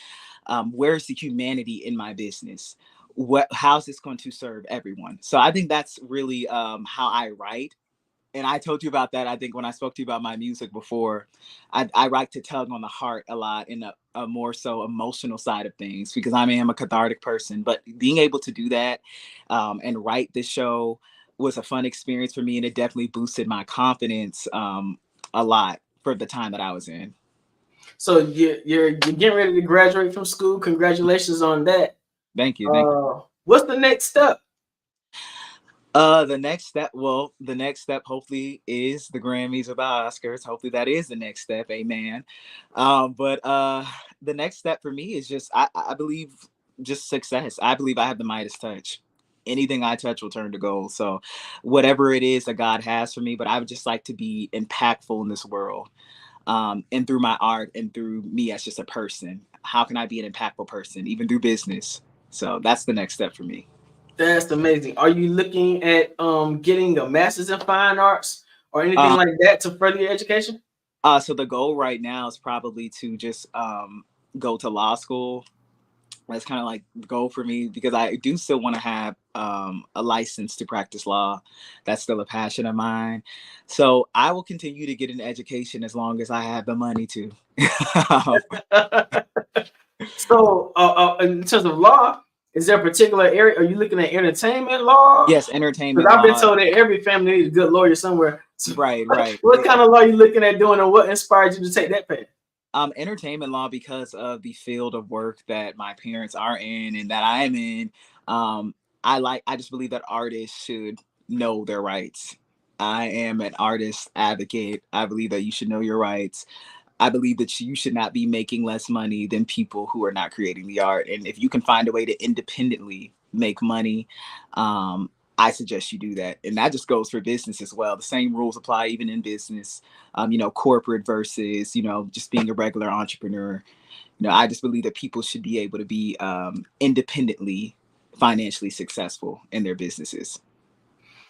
Where's the humanity in my business? How's this going to serve everyone? So I think that's really how I write. And I told you about that, I think, when I spoke to you about my music before. I like to tug on the heart a lot in a more so emotional side of things, because I am a cathartic person. But being able to do that and write this show was a fun experience for me. And it definitely boosted my confidence a lot for the time that I was in. So you're getting ready to graduate from school. Congratulations on that. Thank you. Thank you. What's the next step? The next step hopefully is the Grammys or the Oscars. Hopefully that is the next step. Amen. But the next step for me is just, I believe, just success. I believe I have the Midas touch. Anything I touch will turn to gold. So whatever it is that God has for me, but I would just like to be impactful in this world. And through my art and through me as just a person. How can I be an impactful person, even through business? So that's the next step for me. That's amazing. Are you looking at getting a master's in fine arts or anything like that to further your education? So the goal right now is probably to just go to law school. That's kind of like the goal for me, because I do still want to have a license to practice law. That's still a passion of mine. So I will continue to get an education as long as I have the money to. So in terms of law, is there a particular area? Are you looking at entertainment law? Yes, entertainment law. I've been law. told that every family needs a good lawyer somewhere. So Right. What kind of law are you looking at doing, and what inspired you to take that path? Entertainment law, because of the field of work that my parents are in and that I am in. I just believe that artists should know their rights. I am an artist advocate. I believe that you should know your rights. I believe that you should not be making less money than people who are not creating the art. And if you can find a way to independently make money, I suggest you do that. And that just goes for business as well. The same rules apply even in business, corporate versus, just being a regular entrepreneur. I just believe that people should be able to be independently financially successful in their businesses.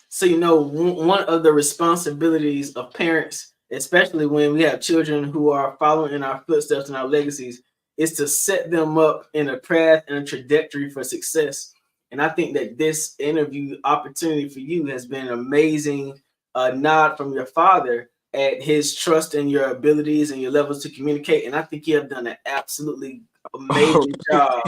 So, one of the responsibilities of parents, especially when we have children who are following in our footsteps and our legacies, is to set them up in a path and a trajectory for success. And I think that this interview opportunity for you has been an amazing nod from your father at his trust in your abilities and your levels to communicate. And I think you have done an absolutely amazing job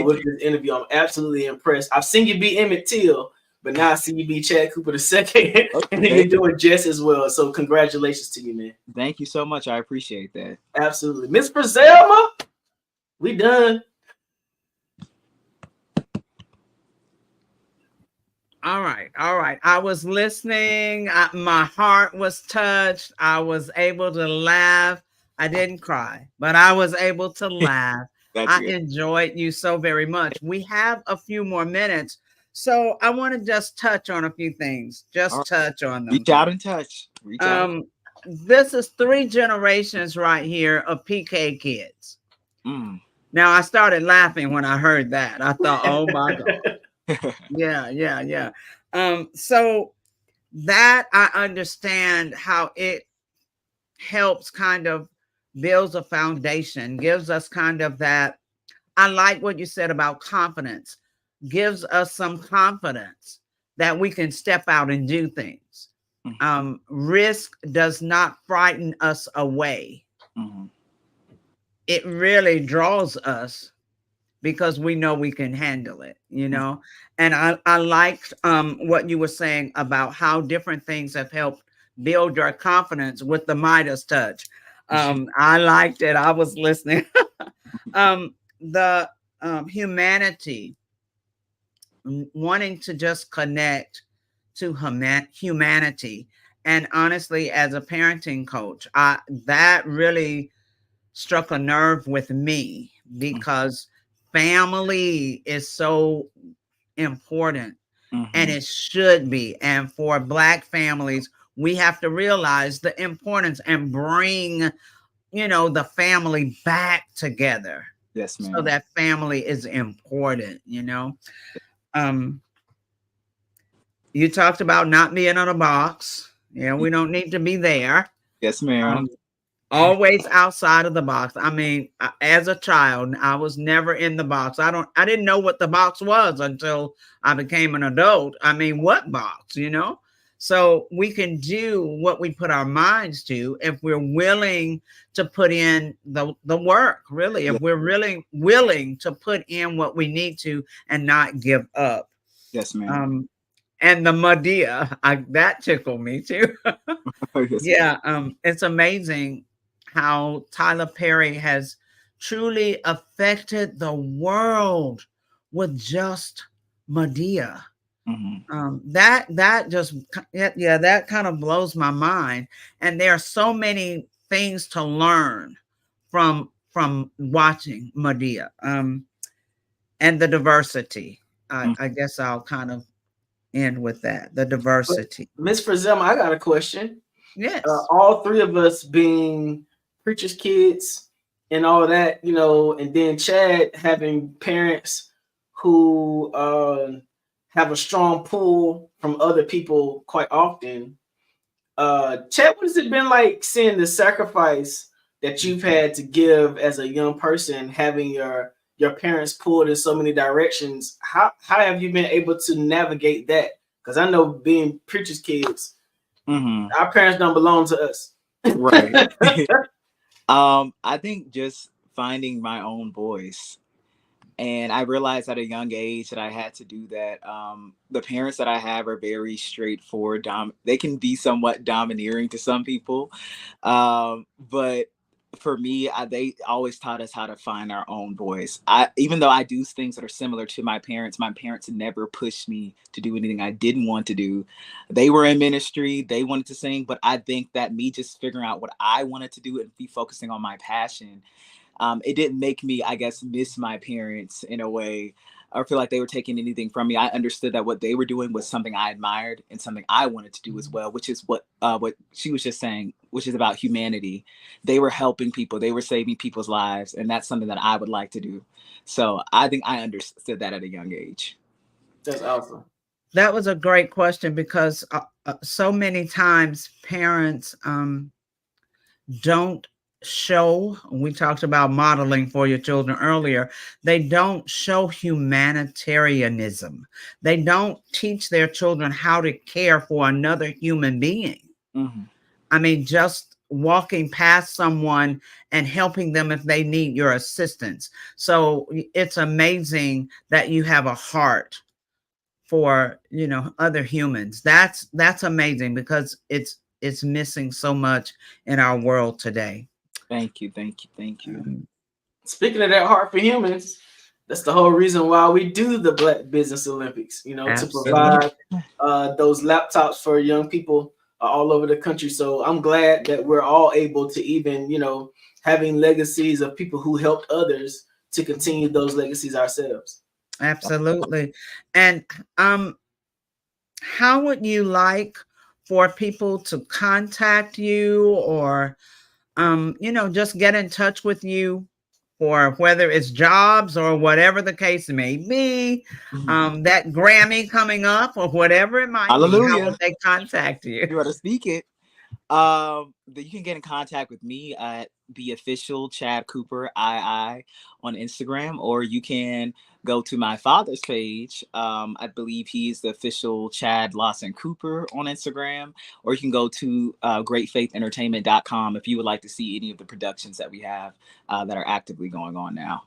with this interview. I'm absolutely impressed. I've seen you be Emmett Till, but now I see you be Chad Cooper II, and then you're doing just as well. So congratulations to you, man. Thank you so much. I appreciate that. Absolutely. Miss Brizelma, we done. All right. I was listening. My heart was touched. I was able to laugh. I didn't cry, but I was able to laugh. I enjoyed you so very much. We have a few more minutes, so I want to just touch on a few things. Touch on them. Reach out and touch. This is 3 generations right here of PK kids. Now, I started laughing when I heard that. I thought, oh my God. Yeah. So that I understand how it helps kind of builds a foundation, gives us kind of that. I like what you said about confidence, gives us some confidence that we can step out and do things. Risk does not frighten us away. It really draws us because we know we can handle it, you know. And I liked what you were saying about how different things have helped build your confidence with the Midas touch. I liked it. I was listening. The humanity, wanting to just connect to humanity. And honestly, as a parenting coach, that really struck a nerve with me, because family is so important, and it should be. And for Black families, we have to realize the importance and bring, you know, the family back together. Yes, ma'am. So that family is important, you know. You talked about not being on a box. Yeah, we don't need to be there. Yes, ma'am. Always outside of the box. I mean, as a child, I was never in the box. I didn't know what the box was until I became an adult. I mean, what box, you know? So we can do what we put our minds to if we're willing to put in the work, really. If we're really willing to put in what we need to and not give up. Yes, ma'am. And the Madea, that tickled me too. Yes, yeah, it's amazing how Tyler Perry has truly affected the world with just Madea. That just, yeah, that kind of blows my mind. And there are so many things to learn from watching Madea, and the diversity. I guess I'll kind of end with that, the diversity. Miss Frizema, I got a question. Yes. All three of us being preacher's kids and all that, you know, and then Chad having parents who have a strong pull from other people quite often. Chad, what has it been like seeing the sacrifice that you've had to give as a young person, having your parents pulled in so many directions? How have you been able to navigate that? Because I know being preacher's kids, our parents don't belong to us. Right. I think just finding my own voice. And I realized at a young age that I had to do that. The parents that I have are very straightforward. They can be somewhat domineering to some people. But for me, they always taught us how to find our own voice. Even though I do things that are similar to my parents never pushed me to do anything I didn't want to do. They were in ministry, they wanted to sing, but I think that me just figuring out what I wanted to do and be focusing on my passion, it didn't make me, I guess, miss my parents in a way, or feel like they were taking anything from me. I understood that what they were doing was something I admired and something I wanted to do as well, which is what she was just saying, which is about humanity. They were helping people. They were saving people's lives. And that's something that I would like to do. So I think I understood that at a young age. That's awesome. That was a great question, because so many times parents don't show, we talked about modeling for your children earlier, they don't show humanitarianism. They don't teach their children how to care for another human being. I mean, just walking past someone and helping them if they need your assistance. So it's amazing that you have a heart for, you know, other humans. That's amazing, because it's missing so much in our world today. Thank you. Speaking of that heart for humans, that's the whole reason why we do the Black Business Olympics, you know, Absolutely. to provide those laptops for young people all over the country. So I'm glad that we're all able to even, you know, having legacies of people who helped others to continue those legacies ourselves. Absolutely. And how would you like for people to contact you, or you know, just get in touch with you for whether it's jobs or whatever the case may be, that Grammy coming up or whatever it might be? How would they contact you? You want to speak it? You can get in contact with me at the official Chad Cooper II on Instagram, or you can go to my father's page. I believe he's the official Chad Lawson Cooper on Instagram, or you can go to greatfaithentertainment.com if you would like to see any of the productions that we have that are actively going on now.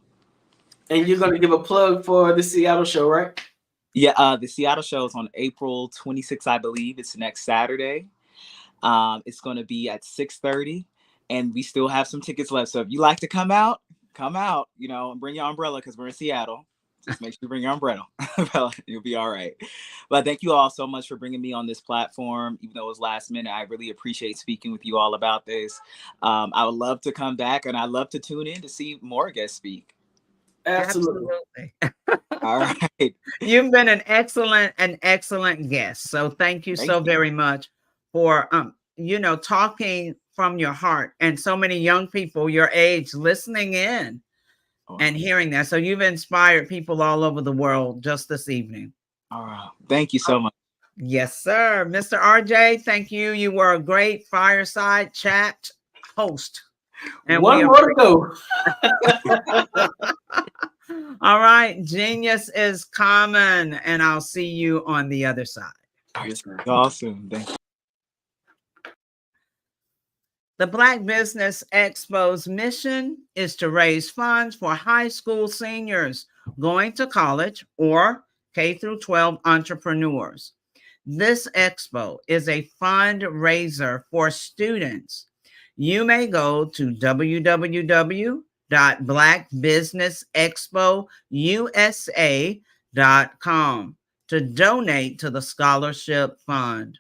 And you're going to give a plug for the Seattle show, right? Yeah, the Seattle show is on April 26th, I believe. It's next Saturday. It's going to be at 6:30, and we still have some tickets left. So if you like to come out, and bring your umbrella because we're in Seattle. Just make sure you bring your umbrella. You'll be all right. But thank you all so much for bringing me on this platform. Even though it was last minute, I really appreciate speaking with you all about this. I would love to come back, and I'd love to tune in to see more guests speak. Absolutely. All right. You've been an excellent guest. So thank you so very much for talking from your heart, and so many young people your age listening in and hearing that. So you've inspired people all over the world just this evening. All right. Thank you so much. Yes, sir. Mr. RJ, thank you. You were a great fireside chat host. And one more to go. All right. Genius is common, and I'll see you on the other side. Awesome. Thank you. The Black Business Expo's mission is to raise funds for high school seniors going to college or K-12 entrepreneurs. This expo is a fundraiser for students. You may go to www.blackbusinessexpousa.com to donate to the scholarship fund,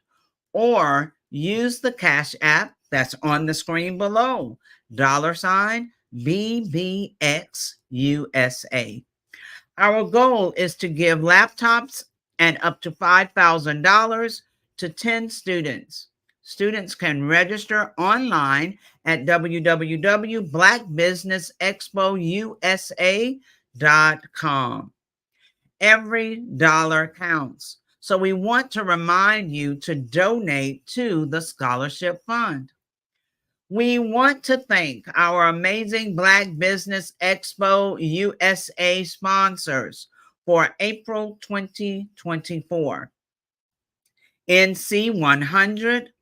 or use the Cash App that's on the screen below, $BBXUSA. Our goal is to give laptops and up to $5,000 to 10 students. Students can register online at www.blackbusinessexpousa.com. Every dollar counts. So we want to remind you to donate to the scholarship fund. We want to thank our amazing Black Business Expo USA sponsors for April 2024. NC 100,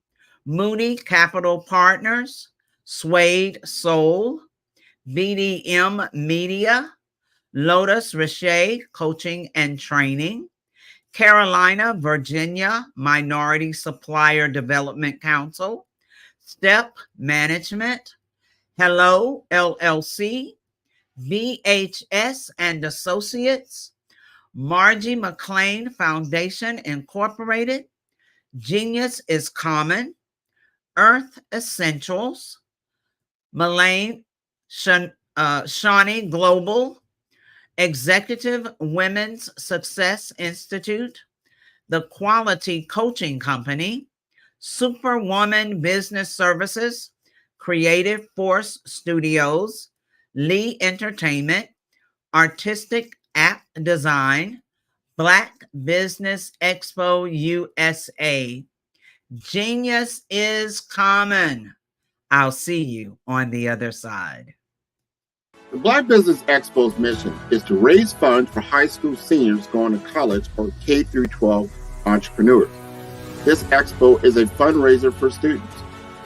Moody Capital Partners, Suede Soul, BDM Media, Lotus Richey Coaching and Training, Carolina, Virginia Minority Supplier Development Council, Step Management, Hello LLC, VHS and Associates, Margie McLean Foundation Incorporated, Genius is Common, Earth Essentials, Malaine Shawnee Global, Executive Women's Success Institute, The Quality Coaching Company, Superwoman Business Services, Creative Force Studios, Lee Entertainment, Artistic App Design, Black Business Expo USA. Genius is common. I'll see you on the other side. The Black Business Expo's mission is to raise funds for high school seniors going to college or K-12 entrepreneurs. This expo is a fundraiser for students.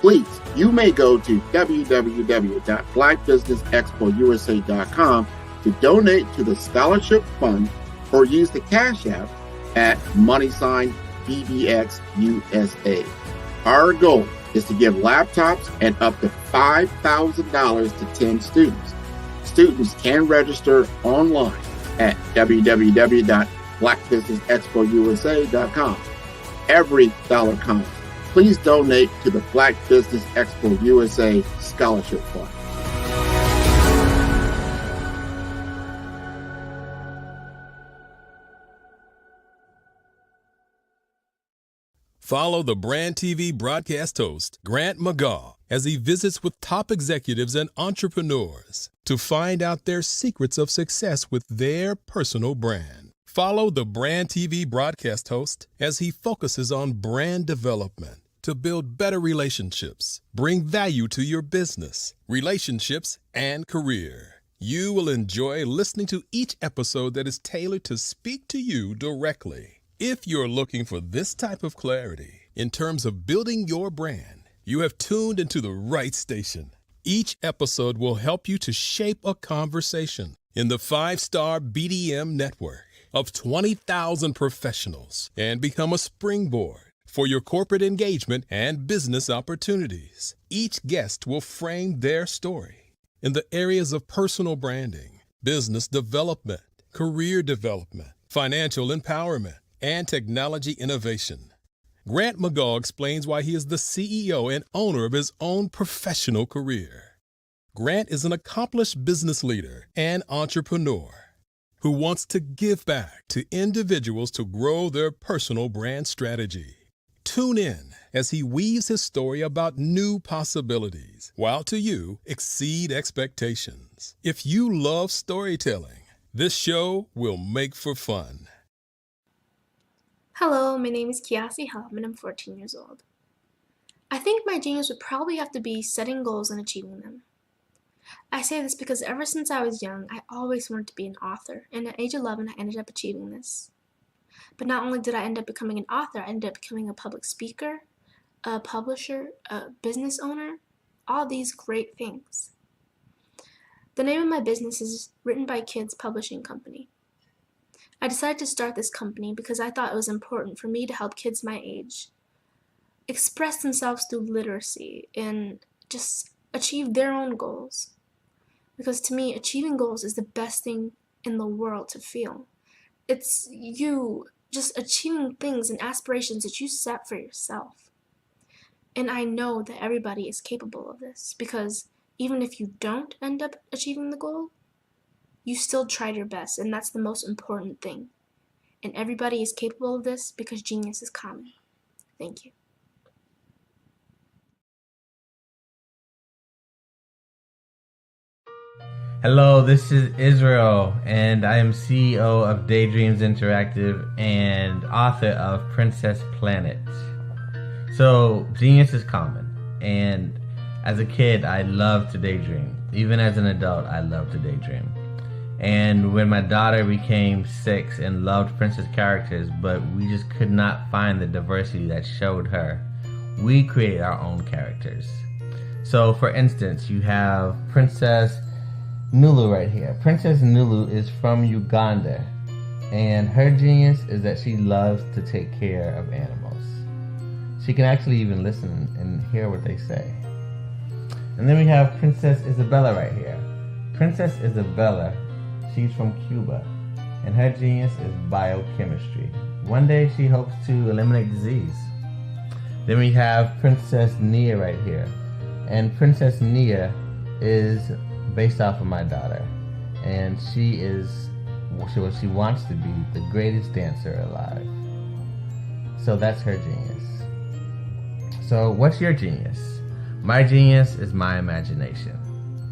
Please, you may go to www.blackbusinessexpousa.com to donate to the scholarship fund, or use the Cash App at $BBXUSA. Our goal is to give laptops and up to $5,000 to 10 students. Students can register online at www.blackbusinessexpousa.com. Every dollar counts. Please donate to the Black Business Expo USA Scholarship Fund. Follow the Brand TV broadcast host, Grant McGaw, as he visits with top executives and entrepreneurs to find out their secrets of success with their personal brand. Follow the Brand TV broadcast host as he focuses on brand development to build better relationships, bring value to your business, relationships, and career. You will enjoy listening to each episode that is tailored to speak to you directly. If you're looking for this type of clarity in terms of building your brand, you have tuned into the right station. Each episode will help you to shape a conversation, in the 5-star BDM network of 20,000 professionals and become a springboard for your corporate engagement and business opportunities. Each guest will frame their story in the areas of personal branding, business development, career development, financial empowerment, and technology innovation. Grant McGaw explains why he is the CEO and owner of his own professional career. Grant is an accomplished business leader and entrepreneur who wants to give back to individuals to grow their personal brand strategy. Tune in as he weaves his story about new possibilities, while to you exceed expectations. If you love storytelling, this show will make for fun. Hello, my name is Kiasi Helm and I'm 14 years old. I think my genius would probably have to be setting goals and achieving them. I say this because ever since I was young, I always wanted to be an author, and at age 11, I ended up achieving this. But not only did I end up becoming an author, I ended up becoming a public speaker, a publisher, a business owner, all these great things. The name of my business is Written by Kids Publishing Company. I decided to start this company because I thought it was important for me to help kids my age express themselves through literacy and just achieve their own goals. Because to me, achieving goals is the best thing in the world to feel. It's you just achieving things and aspirations that you set for yourself. And I know that everybody is capable of this, because even if you don't end up achieving the goal, you still tried your best, and that's the most important thing. And everybody is capable of this because genius is common. Thank you. Hello, this is Israel, and I am CEO of Daydreams Interactive and author of Princess Planet. So, genius is common, and as a kid, I loved to daydream. Even as an adult, I love to daydream. And when my daughter became 6 and loved princess characters, but we just could not find the diversity that showed her, we created our own characters. So, for instance, you have Princess Nulu right here. Princess Nulu is from Uganda, and her genius is that she loves to take care of animals. She can actually even listen and hear what they say. And then we have Princess Isabella right here. Princess Isabella, she's from Cuba, and her genius is biochemistry. One day she hopes to eliminate disease. Then we have Princess Nia right here, and Princess Nia is based off of my daughter, and she wants to be the greatest dancer alive. So that's her genius. So what's your genius? My genius is my imagination.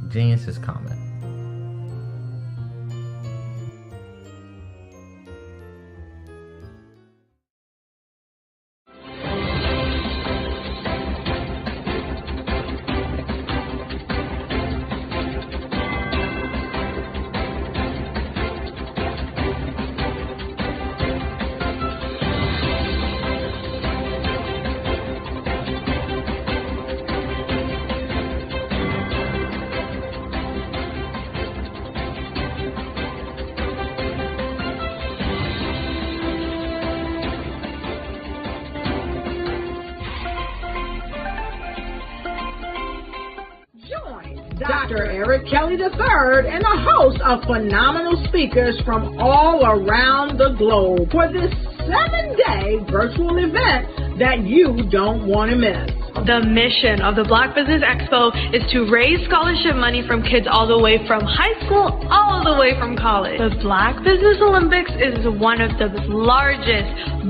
Genius is common. Dr. Eric Kelly III and a host of phenomenal speakers from all around the globe for this 7-day virtual event that you don't want to miss. The mission of the Black Business Expo is to raise scholarship money from kids all the way from high school, all the way from college. The Black Business Olympics is one of the largest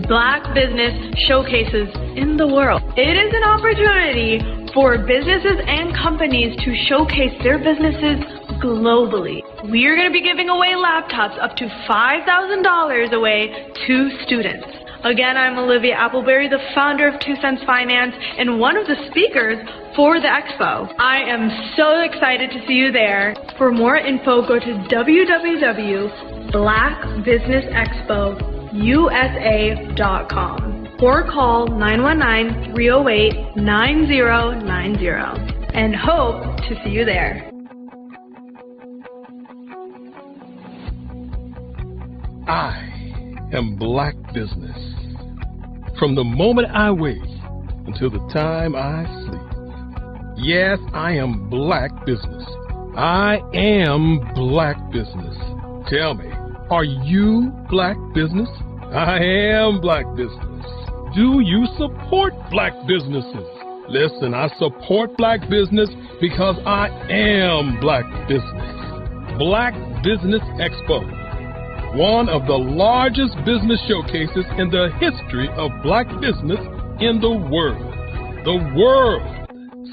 Black business showcases in the world. It is an opportunity for businesses and companies to showcase their businesses globally. We are going to be giving away laptops up to $5,000 away to students. Again, I'm Olivia Appleberry, the founder of 2 Cents Finance and one of the speakers for the expo. I am so excited to see you there. For more info, go to www.blackbusinessexpousa.com or call 919-308-9090 and hope to see you there. I am Black Business. From the moment I wake until the time I sleep. Yes, I am Black Business. I am Black Business. Tell me, are you Black Business? I am Black Business. Do you support Black businesses? Listen, I support Black business because I am Black Business. Black Business Expo, one of the largest business showcases in the history of Black business in the world. The world!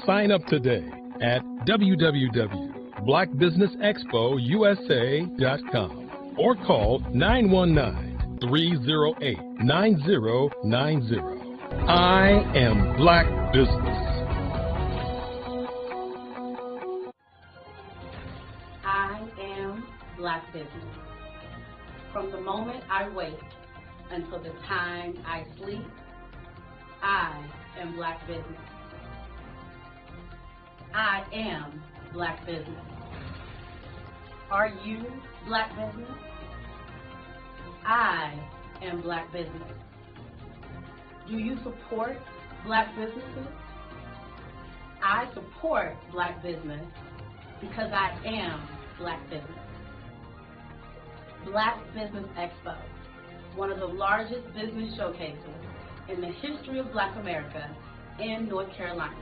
Sign up today at www.blackbusinessexpousa.com or call 919-308-9090. I am Black Business. I am Black Business. From the moment I wake until the time I sleep, I am Black Business. I am Black Business. Are you Black Business? I am Black Business. Do you support Black businesses? I support Black business because I am Black business. Black Business Expo, one of the largest business showcases in the history of Black America in North Carolina.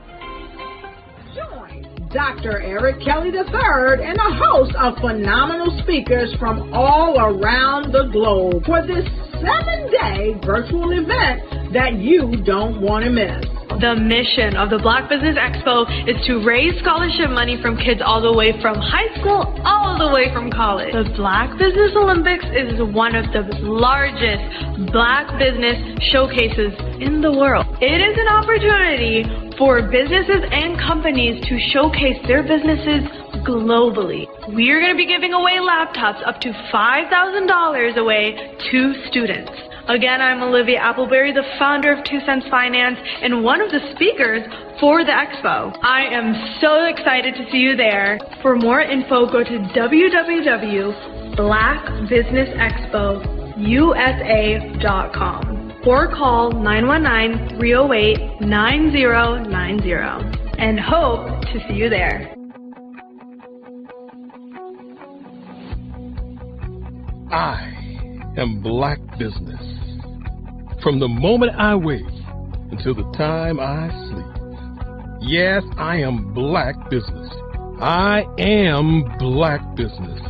Join Dr. Eric Kelly III and a host of phenomenal speakers from all around the globe for this 7-day virtual event that you don't want to miss. The mission of the Black Business Expo is to raise scholarship money from kids all the way from high school, all the way from college. The Black Business Olympics is one of the largest Black business showcases in the world. It is an opportunity for businesses and companies to showcase their businesses globally. We are going to be giving away laptops up to $5,000 away to students. Again, I'm Olivia Appleberry, the founder of 2 Cents Finance and one of the speakers for the expo. I am so excited to see you there. For more info, go to www.blackbusinessexpousa.com or call 919-308-9090 and hope to see you there. I am Black Business. From the moment I wake until the time I sleep. Yes, I am Black Business. I am Black Business.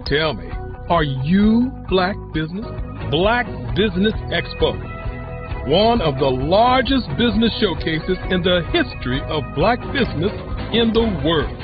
Tell me, are you Black Business? Black Business Expo, one of the largest business showcases in the history of Black business in the world.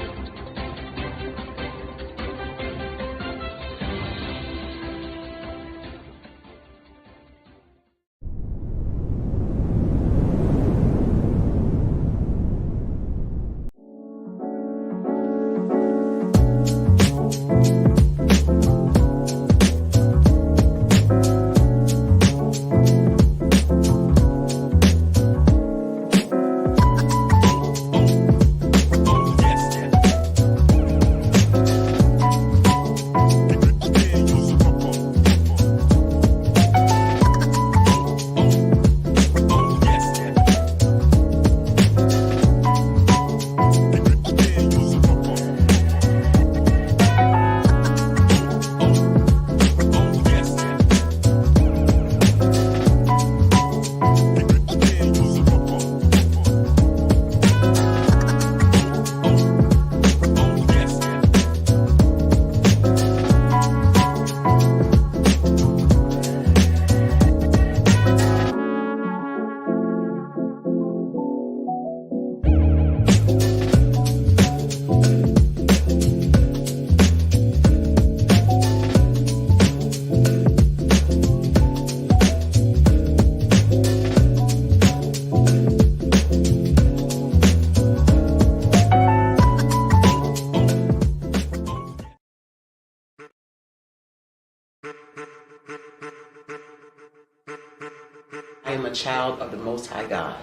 I am a child of the Most High God.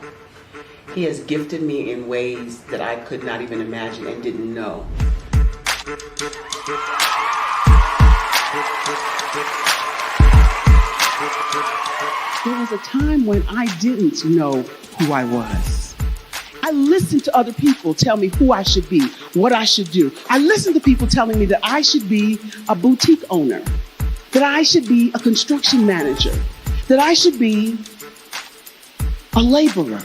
He has gifted me in ways that I could not even imagine and didn't know. was a time when I didn't know who I was. I listened to other people tell me who I should be, what I should do. I listened to people telling me that I should be a boutique owner, that I should be a construction manager, that I should be a laborer.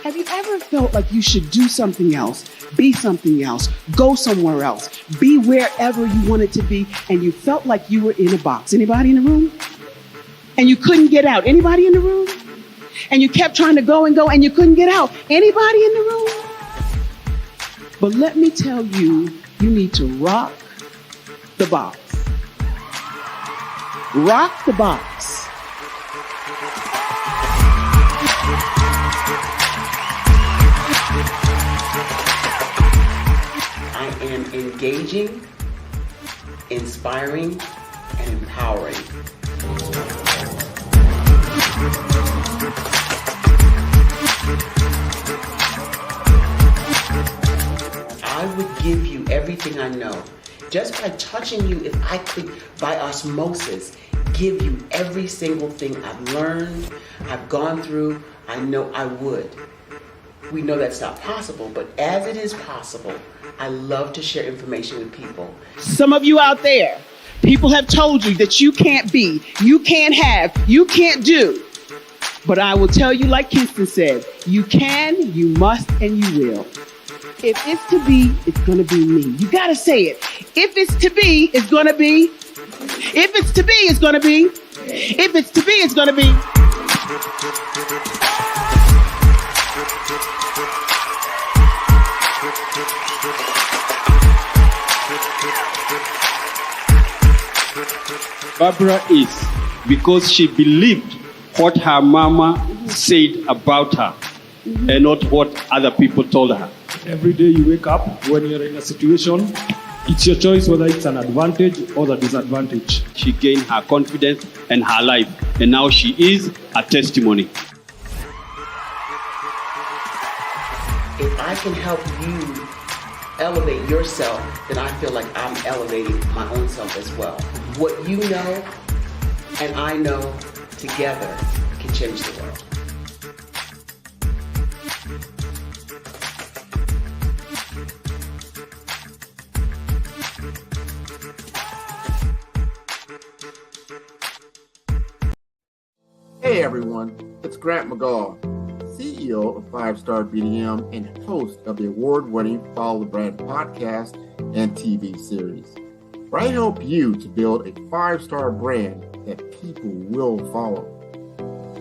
Have you ever felt like you should do something else, be something else, go somewhere else, be wherever you wanted to be, and you felt like you were in a box? Anybody in the room? And you couldn't get out? Anybody in the room? And you kept trying to go and you couldn't get out? Anybody in the room? But let me tell you, you need to rock the box. Rock the box. I am engaging, inspiring, and empowering. I would give you everything I know. Just by touching you, if I could, by osmosis, give you every single thing I've learned, I've gone through, I know I would. We know that's not possible, but as it is possible, I love to share information with people. Some of you out there, people have told you that you can't be, you can't have, you can't do. But I will tell you, like Kinston said, you can, you must, and you will. If it's to be, it's going to be me. You got to say it. If it's to be, it's going to be. If it's to be, it's going to be. If it's to be, it's going to be. Barbara is because she believed what her mama said about her and not what other people told her. Every day you wake up, when you're in a situation, it's your choice whether it's an advantage or the disadvantage. She gained her confidence and her life, and now she is a testimony. If I can help you elevate yourself, then I feel like I'm elevating my own self as well. What you know and I know together can change the world. Hey everyone, it's Grant McGaw, CEO of 5 Star BDM and host of the award-winning Follow the Brand podcast and TV series, where I help you to build a 5-star brand that people will follow.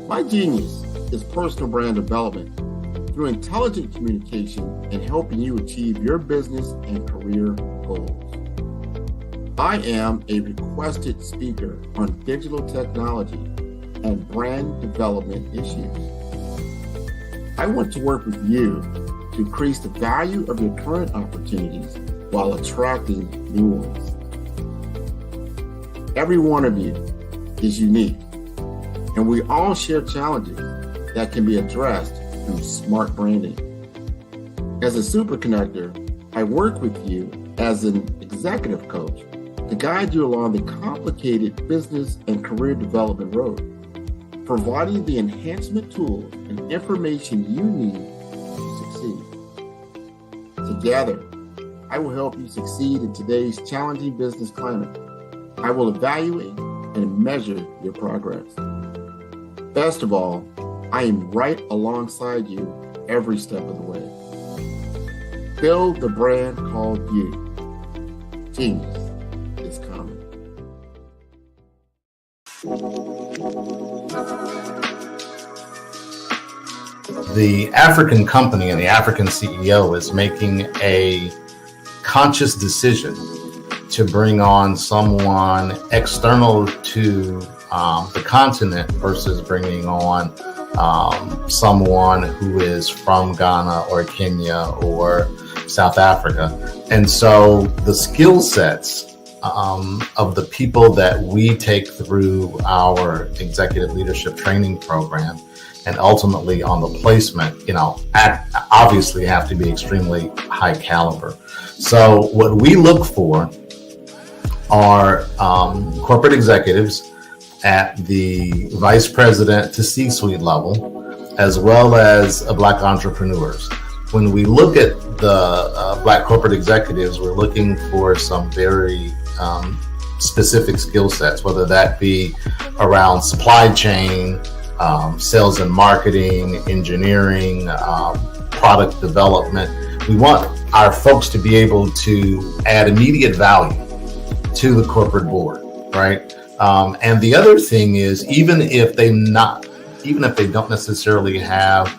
My genius is personal brand development through intelligent communication and helping you achieve your business and career goals. I am a requested speaker on digital technology and brand development issues. I want to work with you to increase the value of your current opportunities while attracting new ones. Every one of you is unique, and we all share challenges that can be addressed through smart branding. As a super connector, I work with you as an executive coach to guide you along the complicated business and career development road, providing the enhancement tools and information you need to succeed. Together, I will help you succeed in today's challenging business climate. I will evaluate and measure your progress. Best of all, I am right alongside you every step of the way. Build the brand called you. Genius is coming. The African company and the African CEO is making a conscious decision to bring on someone external to the continent versus bringing on someone who is from Ghana or Kenya or South Africa. And so the skill sets of the people that we take through our executive leadership training program and ultimately on the placement, obviously have to be extremely high caliber. So what we look for are corporate executives at the vice president to C-suite level, as well as Black entrepreneurs. When we look at the Black corporate executives, we're looking for some very specific skill sets, whether that be around supply chain, sales and marketing, engineering, product development. We want our folks to be able to add immediate value to the corporate board, right? And the other thing is, even if they don't necessarily have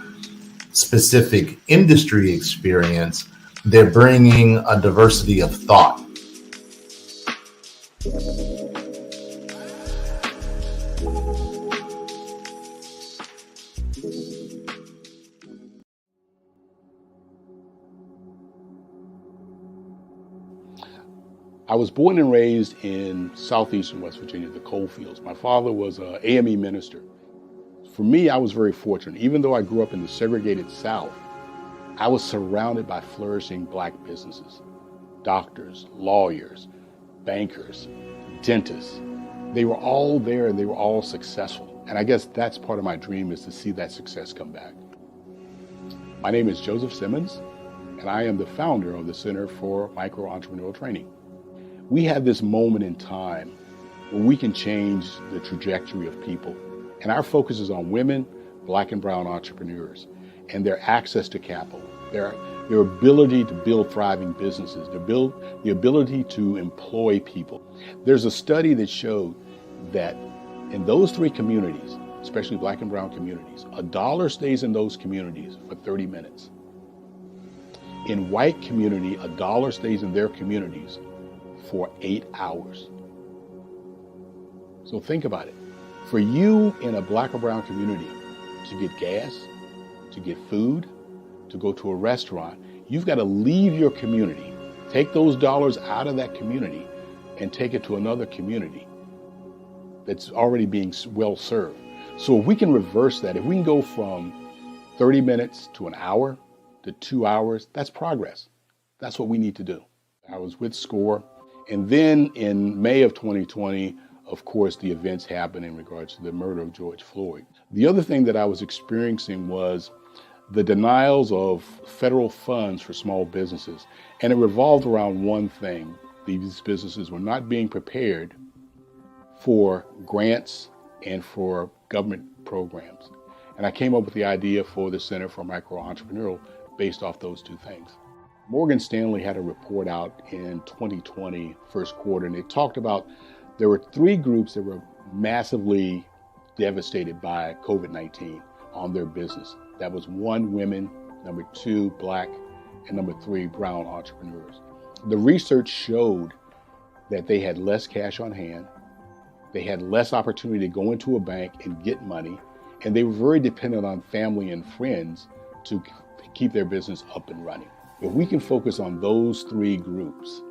specific industry experience, they're bringing a diversity of thought. I was born and raised in southeastern West Virginia, the coal fields. My father was an AME minister. For me, I was very fortunate. Even though I grew up in the segregated South, I was surrounded by flourishing Black businesses, doctors, lawyers, bankers, dentists. They were all there and they were all successful. And I guess that's part of my dream, is to see that success come back. My name is Joseph Simmons, and I am the founder of the Center for Micro-Entrepreneurial Training. We have this moment in time where we can change the trajectory of people. And our focus is on women, Black and brown entrepreneurs, and their access to capital, their ability to build thriving businesses, the ability to employ people. There's a study that showed that in those three communities, especially Black and brown communities, $1 stays in those communities for 30 minutes. In white community, $1 stays in their communities for 8 hours. So think about it. For you in a Black or brown community to get gas, to get food, to go to a restaurant, you've got to leave your community, take those dollars out of that community and take it to another community that's already being well served. So if we can reverse that, if we can go from 30 minutes to an hour to 2 hours, that's progress. That's what we need to do. I was with SCORE. And then in May of 2020, of course, the events happened in regards to the murder of George Floyd. The other thing that I was experiencing was the denials of federal funds for small businesses. And it revolved around one thing. These businesses were not being prepared for grants and for government programs. And I came up with the idea for the Center for Micro-Entrepreneurial based off those two things. Morgan Stanley had a report out in 2020, first quarter, and it talked about there were 3 groups that were massively devastated by COVID-19 on their business. That was 1, women, number 2, Black, and number 3, brown entrepreneurs. The research showed that they had less cash on hand, they had less opportunity to go into a bank and get money, and they were very dependent on family and friends to keep their business up and running. If we can focus on those 3 groups,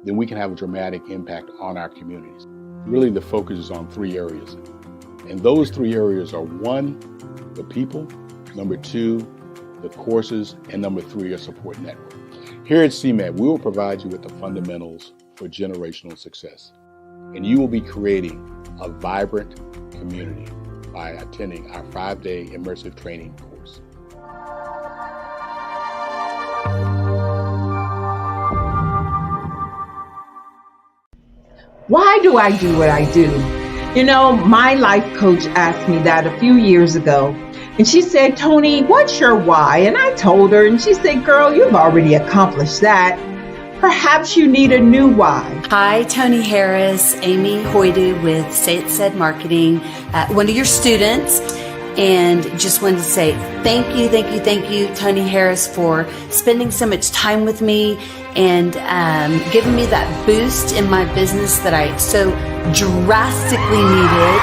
then we can have a dramatic impact on our communities. Really, the focus is on 3 areas. And those 3 areas are 1, the people, number 2, the courses, and number 3, a support network. Here at CMAT, we will provide you with the fundamentals for generational success. And you will be creating a vibrant community by attending our 5-day immersive training course. Why do I do what I do? You know, my life coach asked me that a few years ago. And she said, Tony, what's your why? And I told her, and she said, girl, you've already accomplished that. Perhaps you need a new why. Hi, Tony Harris, Amy Hoydu with Say It Said Marketing, one of your students. And just wanted to say thank you, Tony Harris, for spending so much time with me and giving me that boost in my business that I so drastically needed.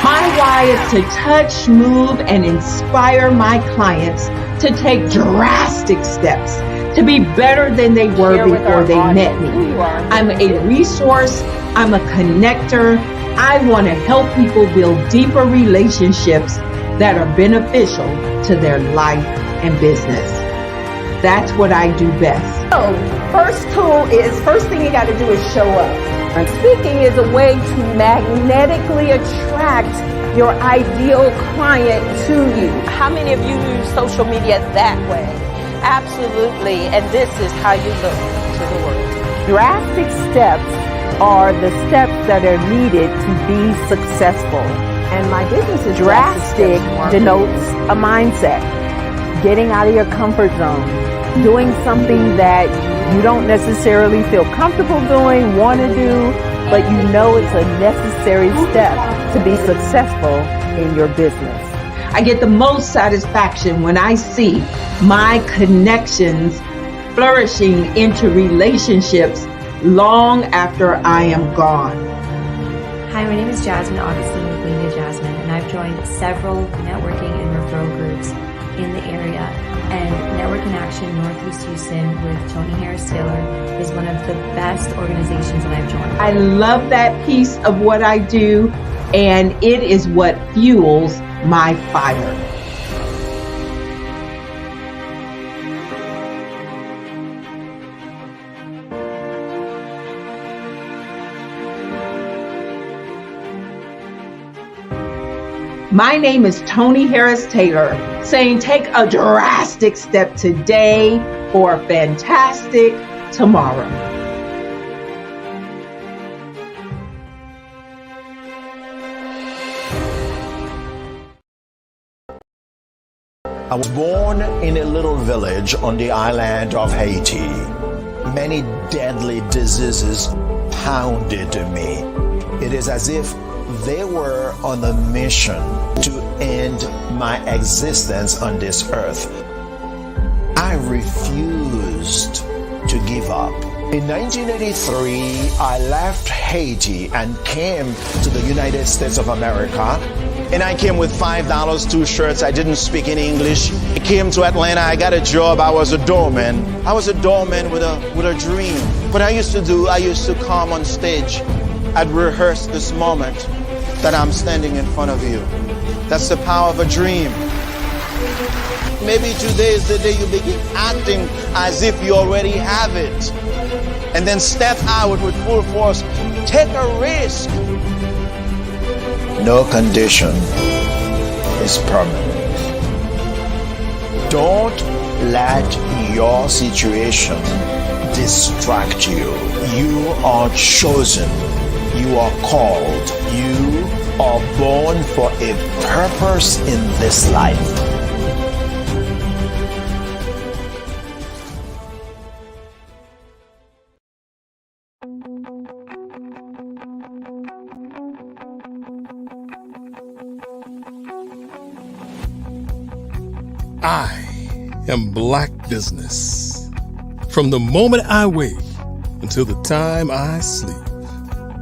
My why is to touch, move, and inspire my clients to take drastic steps to be better than they were before they met me. I'm a resource. I'm a connector. I want to help people build deeper relationships that are beneficial to their life and business. That's what I do best. So, first thing you got to do is show up. And speaking is a way to magnetically attract your ideal client to you. How many of you use social media that way? Absolutely. And this is how you look to the world. Drastic steps are the steps that are needed to be successful. And my business is drastic denotes a mindset. Getting out of your comfort zone. Doing something that you don't necessarily feel comfortable doing, want to do, but you know it's a necessary step to be successful in your business. I get the most satisfaction when I see my connections flourishing into relationships long after I am gone. Hi, my name is Jasmine Augustine with Media Jasmine, and I've joined several networking and referral groups in the area. And Network in Action Northeast Houston with Tony Harris Taylor is one of the best organizations that I've joined. I love that piece of what I do, and it is what fuels my fire. My name is Tony Harris Taylor, saying take a drastic step today for a fantastic tomorrow. I was born in a little village on the island of Haiti. Many deadly diseases pounded me. It is as if they were on a mission to end my existence on this earth. I refused to give up. In 1983, I left Haiti and came to the United States of America. And I came with $5, 2 shirts. I didn't speak in English. I came to Atlanta. I got a job. I was a doorman. I was a doorman with a dream. What I used to come on stage. I'd rehearse this moment that I'm standing in front of you. That's the power of a dream. Maybe today is the day you begin acting as if you already have it. And then step out with full force. Take a risk. No condition is permanent. Don't let your situation distract you. You are chosen. You are called. You are born for a purpose in this life. I am Black Business. From the moment I wake until the time I sleep.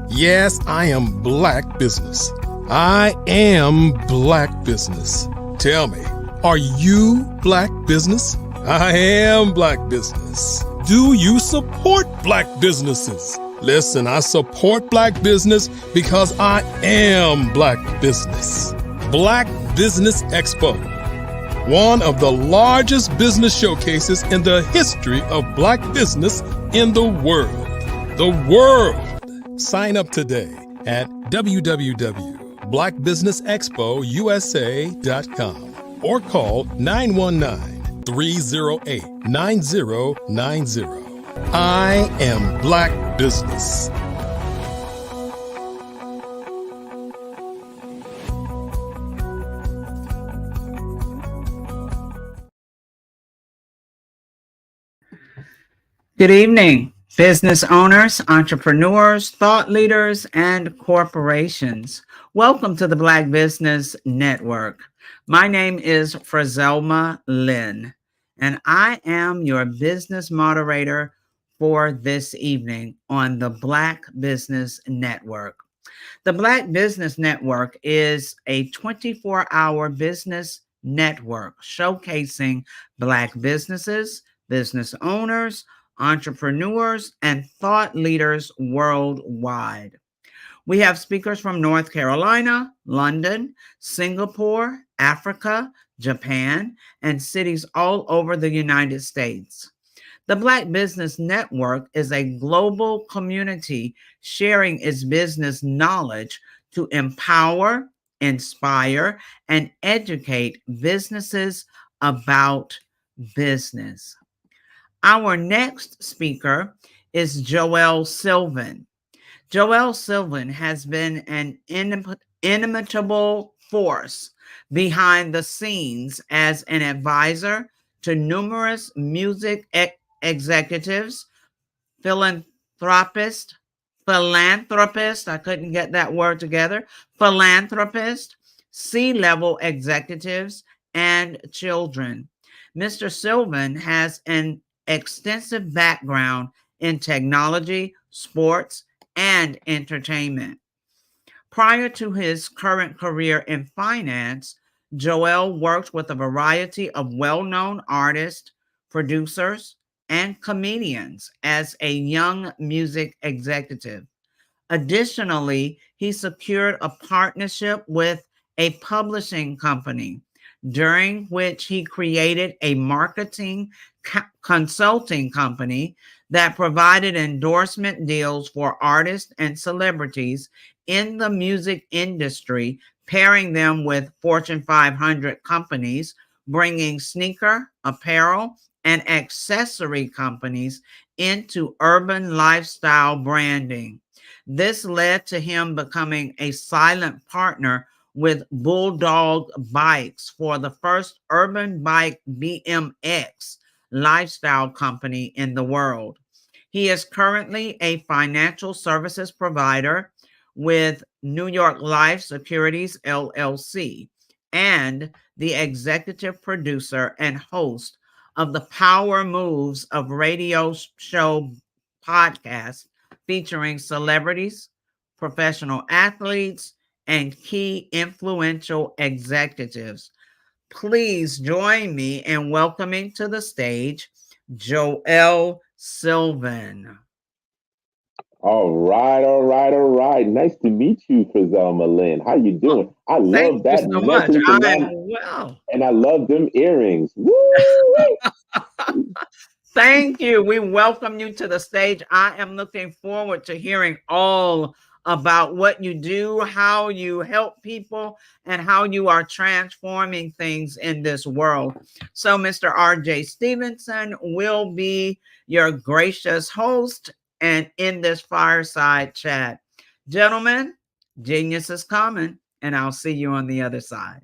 Yes, I am Black Business. I am Black Business. Tell me, are you Black Business? I am Black Business. Do you support Black businesses? Listen, I support Black business because I am Black Business. Black Business Expo. One of the largest business showcases in the history of Black business in the world. The world. Sign up today at www.blackbusinessexpousa.com or call 919-308-9090. I am Black Business. Good evening, business owners, entrepreneurs, thought leaders, and corporations. Welcome to the Black Business Network. My name is Frazelma Lynn, and I am your business moderator for this evening on the Black Business Network. The Black Business Network is a 24-hour business network showcasing Black businesses, business owners, entrepreneurs, and thought leaders worldwide. We have speakers from North Carolina, London, Singapore, Africa, Japan, and cities all over the United States. The Black Business Network is a global community sharing its business knowledge to empower, inspire, and educate businesses about business. Our next speaker is Joelle Sylvan. Joelle Sylvan has been an inimitable force behind the scenes as an advisor to numerous music executives, philanthropists, I couldn't get that word together, philanthropists, C-level executives, and children. Mr. Sylvan has an extensive background in technology, sports, and entertainment. Prior to his current career in finance, Joelle worked with a variety of well-known artists, producers, and comedians as a young music executive. Additionally, he secured a partnership with a publishing company, during which he created a marketing consulting company that provided endorsement deals for artists and celebrities in the music industry, pairing them with Fortune 500 companies, bringing sneaker, apparel, and accessory companies into urban lifestyle branding. This led to him becoming a silent partner with Bulldog Bikes for the first urban bike BMX lifestyle company in the world. He is currently a financial services provider with New York Life Securities LLC and the executive producer and host of the Power Moves of Radio Show podcast featuring celebrities, professional athletes, and key influential executives. Please join me in welcoming to the stage Joelle Sylvan. All right. Nice to meet you, Frizelma Lynn. How you doing? I love that so necklace and I love them earrings. Woo! Thank you. We welcome you to the stage. I am looking forward to hearing all about what you do, how you help people, and how you are transforming things in this world. So Mr. R.J. Stevenson will be your gracious host and in this fireside chat. Gentlemen, genius is coming, and I'll see you on the other side.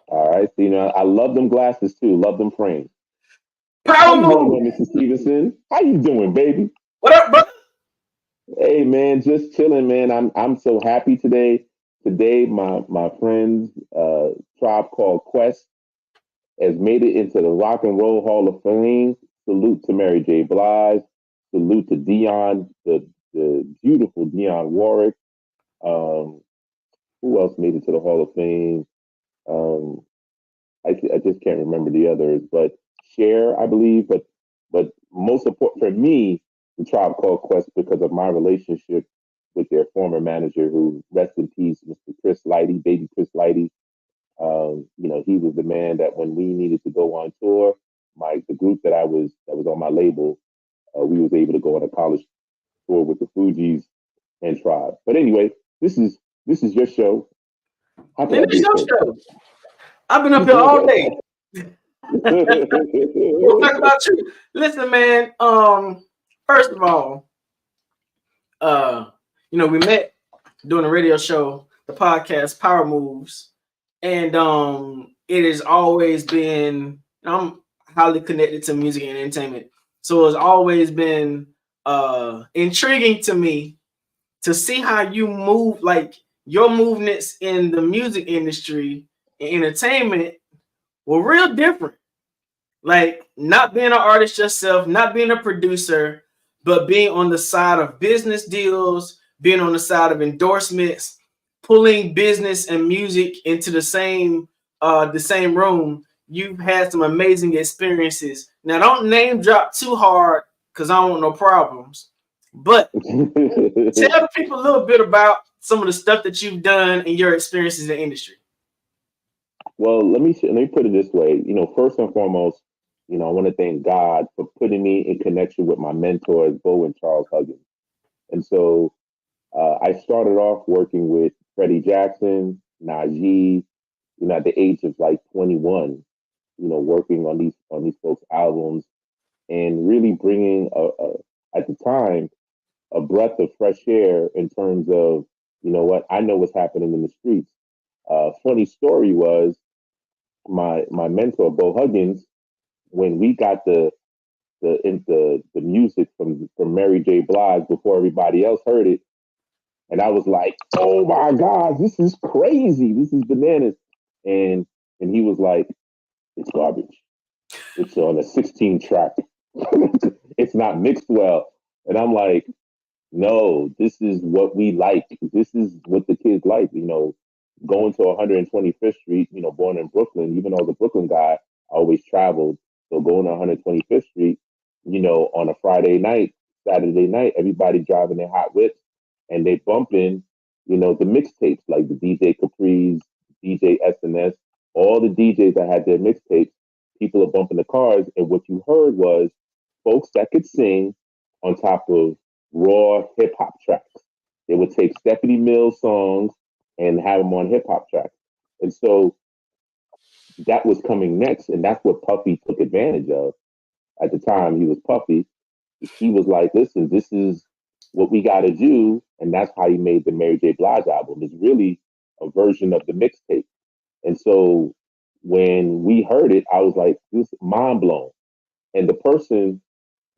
All right. So, I love them glasses too. Love them frames. How you doing, Mr. Stevenson? How you doing, baby? What up, brother? Hey, man, just chilling, man. I'm so happy today. Today, my friend's Tribe Called Quest has made it into the Rock and Roll Hall of Fame. Salute to Mary J. Blige. Salute to Dionne, the beautiful Dionne Warwick. Who else made it to the Hall of Fame? I just can't remember the others, but Cher, I believe. But most important for me, the Tribe Called Quest, because of my relationship with their former manager, who rest in peace, Mr. Chris Lighty, baby Chris Lighty. He was the man that when we needed to go on tour, the group that was on my label, we was able to go on a college tour with the Fugees and Tribe. But anyway, this is your show. Man, it's your show. I've been up here all day. We'll talk about you. Listen, man. First of all, we met doing a radio show, the podcast Power Moves, and it has always been. I'm highly connected to music and entertainment, so it's always been intriguing to me to see how you move, like your movements in the music industry and entertainment were real different. Like not being an artist yourself, not being a producer, but being on the side of business deals, being on the side of endorsements, pulling business and music into the same room. You've had some amazing experiences. Now, don't name drop too hard because I don't want no problems. But tell the people a little bit about some of the stuff that you've done and your experiences in the industry? Well, let me put it this way. First and foremost, I want to thank God for putting me in connection with my mentors, Bo and Charles Huggins. And so I started off working with Freddie Jackson, Najee, at the age of like 21, working on these folks' albums and really bringing at the time a breath of fresh air in terms of, I know what's happening in the streets. Funny story was my mentor, Bo Huggins, when we got the music from Mary J. Blige before everybody else heard it, and I was like, "Oh my God, this is crazy! This is bananas!" And he was like, "It's garbage. It's on a 16 track. It's not mixed well." And I'm like, "No, this is what we like. This is what the kids like." Going to 125th Street. Born in Brooklyn, even though I was a Brooklyn guy, I always traveled. So going to 125th Street, on a Friday night, Saturday night, everybody driving their hot whips and they bumping, the mixtapes like the DJ Capri's, DJ SNS, all the DJs that had their mixtapes. People are bumping the cars, and what you heard was folks that could sing on top of raw hip hop tracks. They would take Stephanie Mills songs and have them on hip hop tracks. And so that was coming next, and that's what Puffy took advantage of. At the time, he was Puffy. He was like, "Listen, this is what we got to do," and that's how he made the Mary J. Blige album. It's really a version of the mixtape. And so when we heard it, I was like, "This is mind blown." And the person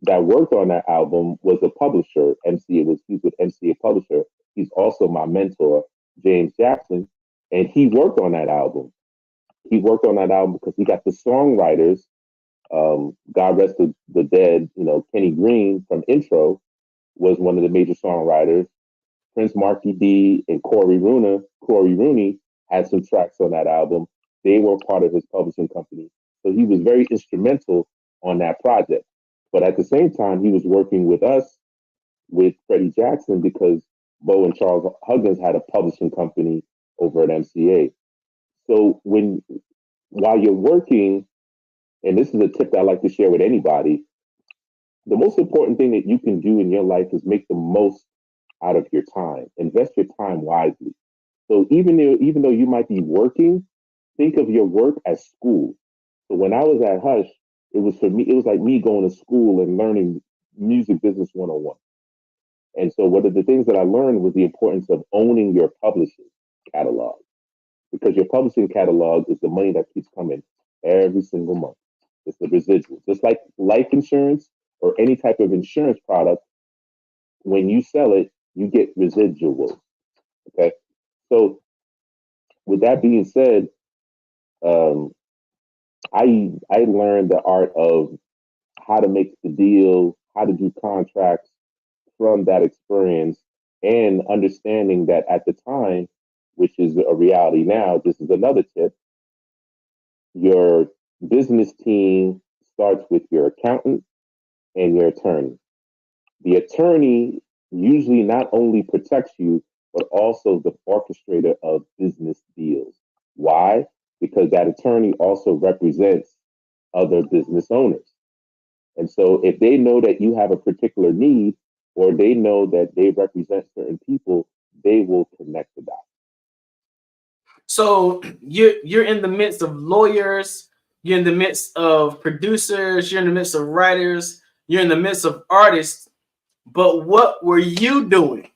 that worked on that album was a publisher, he's with MCA Publisher. He's also my mentor, James Jackson, and he worked on that album. He worked on that album because he got the songwriters. God rest the dead, Kenny Green from Intro was one of the major songwriters. Prince Marky D and Corey Rooney had some tracks on that album. They were part of his publishing company. So he was very instrumental on that project. But at the same time, he was working with us, with Freddie Jackson, because Bo and Charles Huggins had a publishing company over at MCA. So while you're working, and this is a tip that I like to share with anybody, the most important thing that you can do in your life is make the most out of your time. Invest your time wisely. So even though you might be working, think of your work as school. So when I was at Hush, it was like me going to school and learning music business 101. And so one of the things that I learned was the importance of owning your publishing catalog, because your publishing catalog is the money that keeps coming every single month. It's the residual. Just like life insurance or any type of insurance product, when you sell it, you get residuals. Okay. So with that being said, I learned the art of how to make the deal, how to do contracts from that experience, and understanding that at the time, which is a reality now, this is another tip. Your business team starts with your accountant and your attorney. The attorney usually not only protects you, but also the orchestrator of business deals. Why? Because that attorney also represents other business owners. And so if they know that you have a particular need, or they know that they represent certain people, they will connect the dots. So you're in the midst of lawyers, you're in the midst of producers, you're in the midst of writers, you're in the midst of artists, but what were you doing?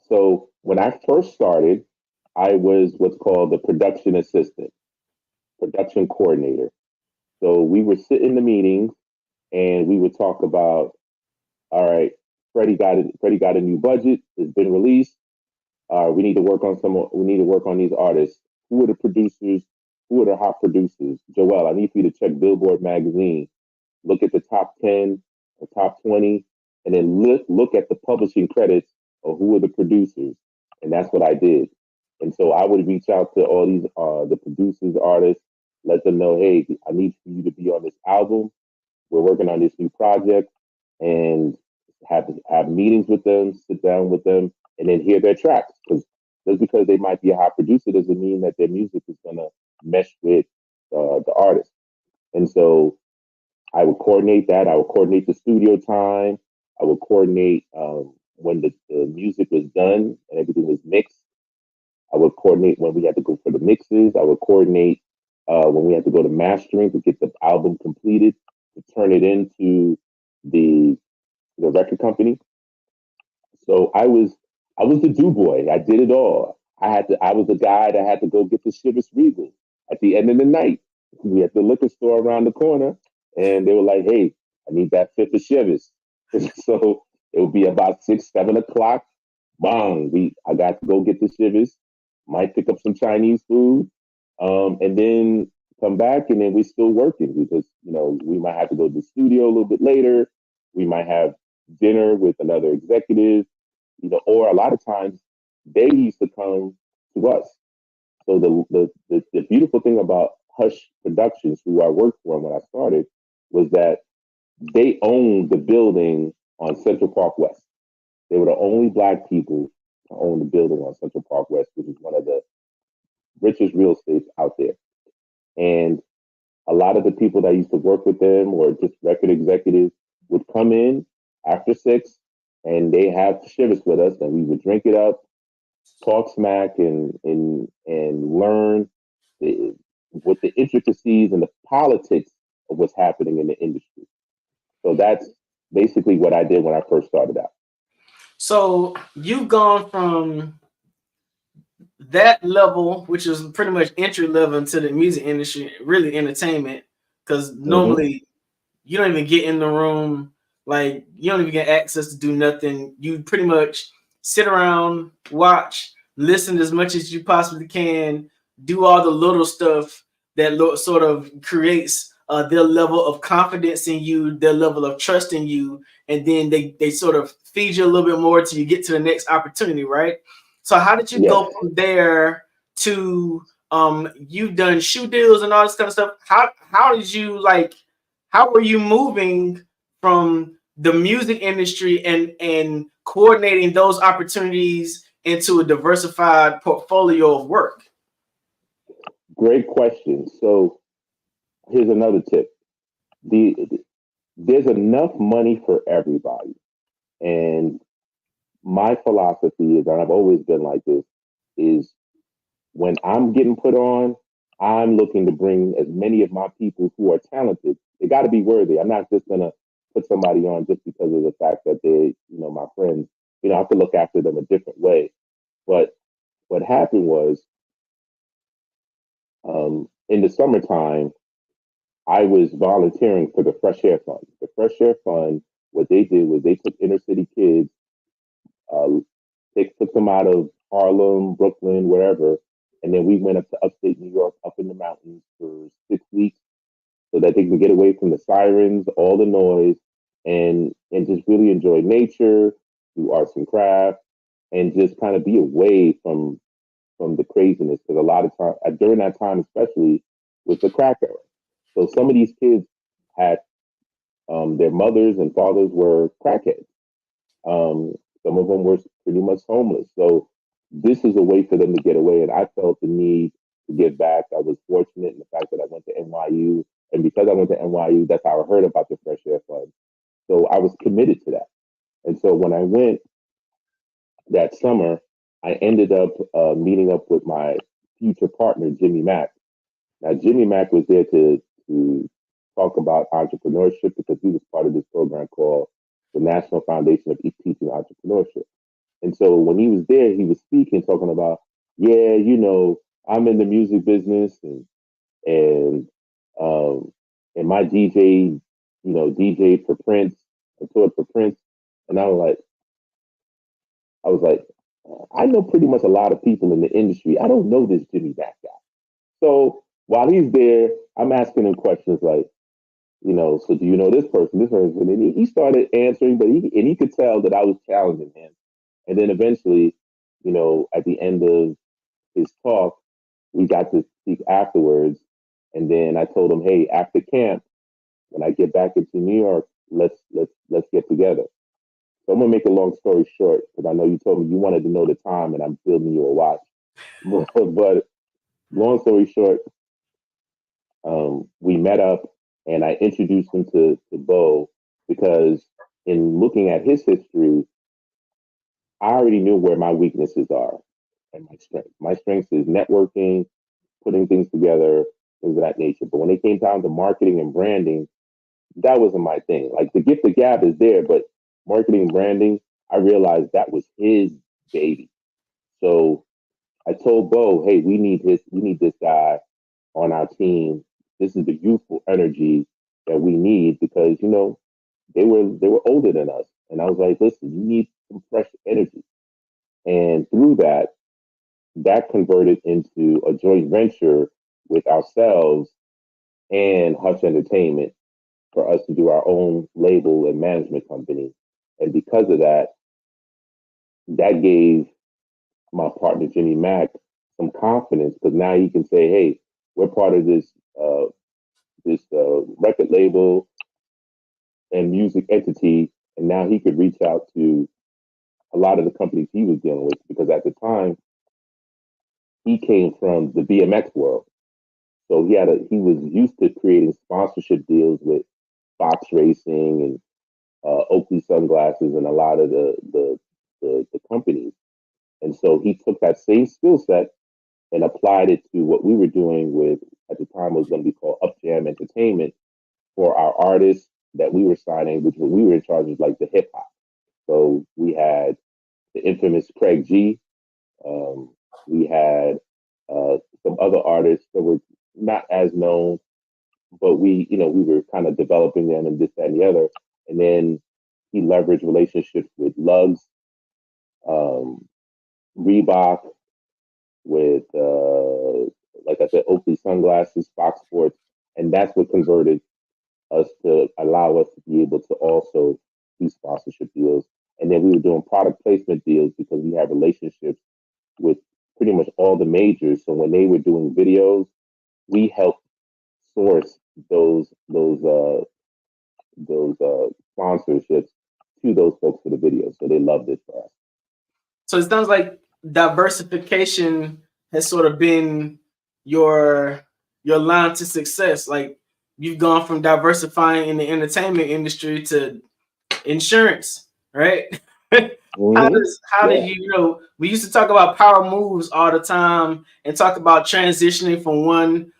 So when I first started, I was what's called the production assistant, production coordinator. So we would sit in the meetings and we would talk about, all right, Freddie got a new budget, it's been released. We need to work on these artists. Who are the producers? Who are the hot producers? Joel, I need for you to check Billboard magazine. Look at the top 10 or top 20, and then look at the publishing credits of who are the producers. And that's what I did. And so I would reach out to all these the producers, artists, let them know, hey, I need for you to be on this album. We're working on this new project, and have meetings with them, sit down with them, and then hear their tracks. Because just because they might be a hot producer doesn't mean that their music is gonna mesh with the artist. And so I would coordinate that. I would coordinate the studio time. I would coordinate when the music was done and everything was mixed. I would coordinate when we had to go for the mixes. I would coordinate when we had to go to mastering to get the album completed, to turn it into the record company. So I was the do boy. I did it all. I was the guy that had to go get the Chivas Regal at the end of the night. We had the liquor store around the corner, and they were like, "Hey, I need that fifth of Chivas." So it would be about 6, 7 o'clock. Bang! I got to go get the Chivas. Might pick up some Chinese food, and then come back, and then we're still working because we might have to go to the studio a little bit later. We might have dinner with another executive, or a lot of times they used to come to us. So the beautiful thing about Hush Productions, who I worked for when I started, was that they owned the building on Central Park West. They were the only Black people to own the building on Central Park West, which is one of the richest real estates out there. And a lot of the people that used to work with them or just record executives would come in after 6 and they have Chivas with us and we would drink it up, talk smack and learn what the intricacies and the politics of what's happening in the industry. So that's basically what I did when I first started out. So you've gone from that level, which is pretty much entry level into the music industry, really entertainment, because normally you don't even get in the room, like you don't even get access to do nothing. You pretty much sit around, watch, listen as much as you possibly can, do all the little stuff that sort of creates their level of confidence in you, their level of trust in you, and then they sort of feed you a little bit more till you get to the next opportunity, right? So how did you go from there to you've done shoe deals and all this kind of stuff? How did you how were you moving from the music industry and coordinating those opportunities into a diversified portfolio of work? Great question. So here's another tip. There's enough money for everybody. And my philosophy is, and I've always been like this, is when I'm getting put on, I'm looking to bring as many of my people who are talented. They got to be worthy. I'm not just going to put somebody on just because of the fact that they, my friends, I have to look after them a different way. But what happened was, in the summertime, I was volunteering for the Fresh Air Fund. The Fresh Air Fund, what they did was they took inner city kids, they took them out of Harlem, Brooklyn, wherever, and then we went up to upstate New York, up in the mountains for 6 weeks, so that they can get away from the sirens, all the noise, and just really enjoy nature, do arts and crafts, and just kind of be away from the craziness. Because a lot of time during that time, especially with the crack era, so some of these kids had their mothers and fathers were crackheads. Some of them were pretty much homeless. So this is a way for them to get away. And I felt the need to give back. I was fortunate in the fact that I went to NYU. And because I went to NYU, that's how I heard about the Fresh Air Fund. So I was committed to that. And so when I went that summer, I ended up meeting up with my future partner, Jimmy Mack. Now, Jimmy Mack was there to talk about entrepreneurship because he was part of this program called the National Foundation of Teaching Entrepreneurship. And so when he was there, he was speaking, talking about, I'm in the music business and my DJ, DJ for Prince, I toured for Prince. And I was like, I know pretty much a lot of people in the industry. I don't know this Jimmy Mack guy. So while he's there, I'm asking him questions like, so do you know this person, And he started answering, but he could tell that I was challenging him. And then eventually, at the end of his talk, we got to speak afterwards. And then I told him, hey, after camp, when I get back into New York, let's get together. So I'm gonna make a long story short because I know you told me you wanted to know the time, and I'm building you a watch. But long story short, we met up, and I introduced him to Bo because in looking at his history, I already knew where my weaknesses are and my strength. My strength is networking, putting things together, things of that nature. But when it came down to marketing and branding, that wasn't my thing. Like the gift of gab is there, but marketing and branding, I realized that was his baby. So I told Bo, hey, we need this guy on our team. This is the youthful energy that we need because, they were older than us. And I was like, listen, you need some fresh energy. And through that converted into a joint venture with ourselves and Hush Entertainment for us to do our own label and management company. And because of that, that gave my partner Jimmy Mack some confidence because now he can say, "Hey, we're part of this record label and music entity," and now he could reach out to a lot of the companies he was dealing with because at the time he came from the BMX world, so he was used to creating sponsorship deals with Fox Racing and Oakley Sunglasses and a lot of the companies. And so he took that same skill set and applied it to what we were doing with, at the time, was going to be called Up Jam Entertainment for our artists that we were signing, which we were in charge of like the hip hop. So we had the infamous Craig G. We had some other artists that were not as known, but we were kind of developing them and this, that, and the other. And then he leveraged relationships with Lugs, Reebok, with like I said, Oakley Sunglasses, Fox Sports, and that's what converted us to allow us to be able to also do sponsorship deals. And then we were doing product placement deals because we had relationships with pretty much all the majors. So when they were doing videos, we helped source those sponsorships to those folks for the videos. So they loved it for us. So it sounds like diversification has sort of been your line to success. Like you've gone from diversifying in the entertainment industry to insurance, right? How did you we used to talk about power moves all the time and talk about transitioning from one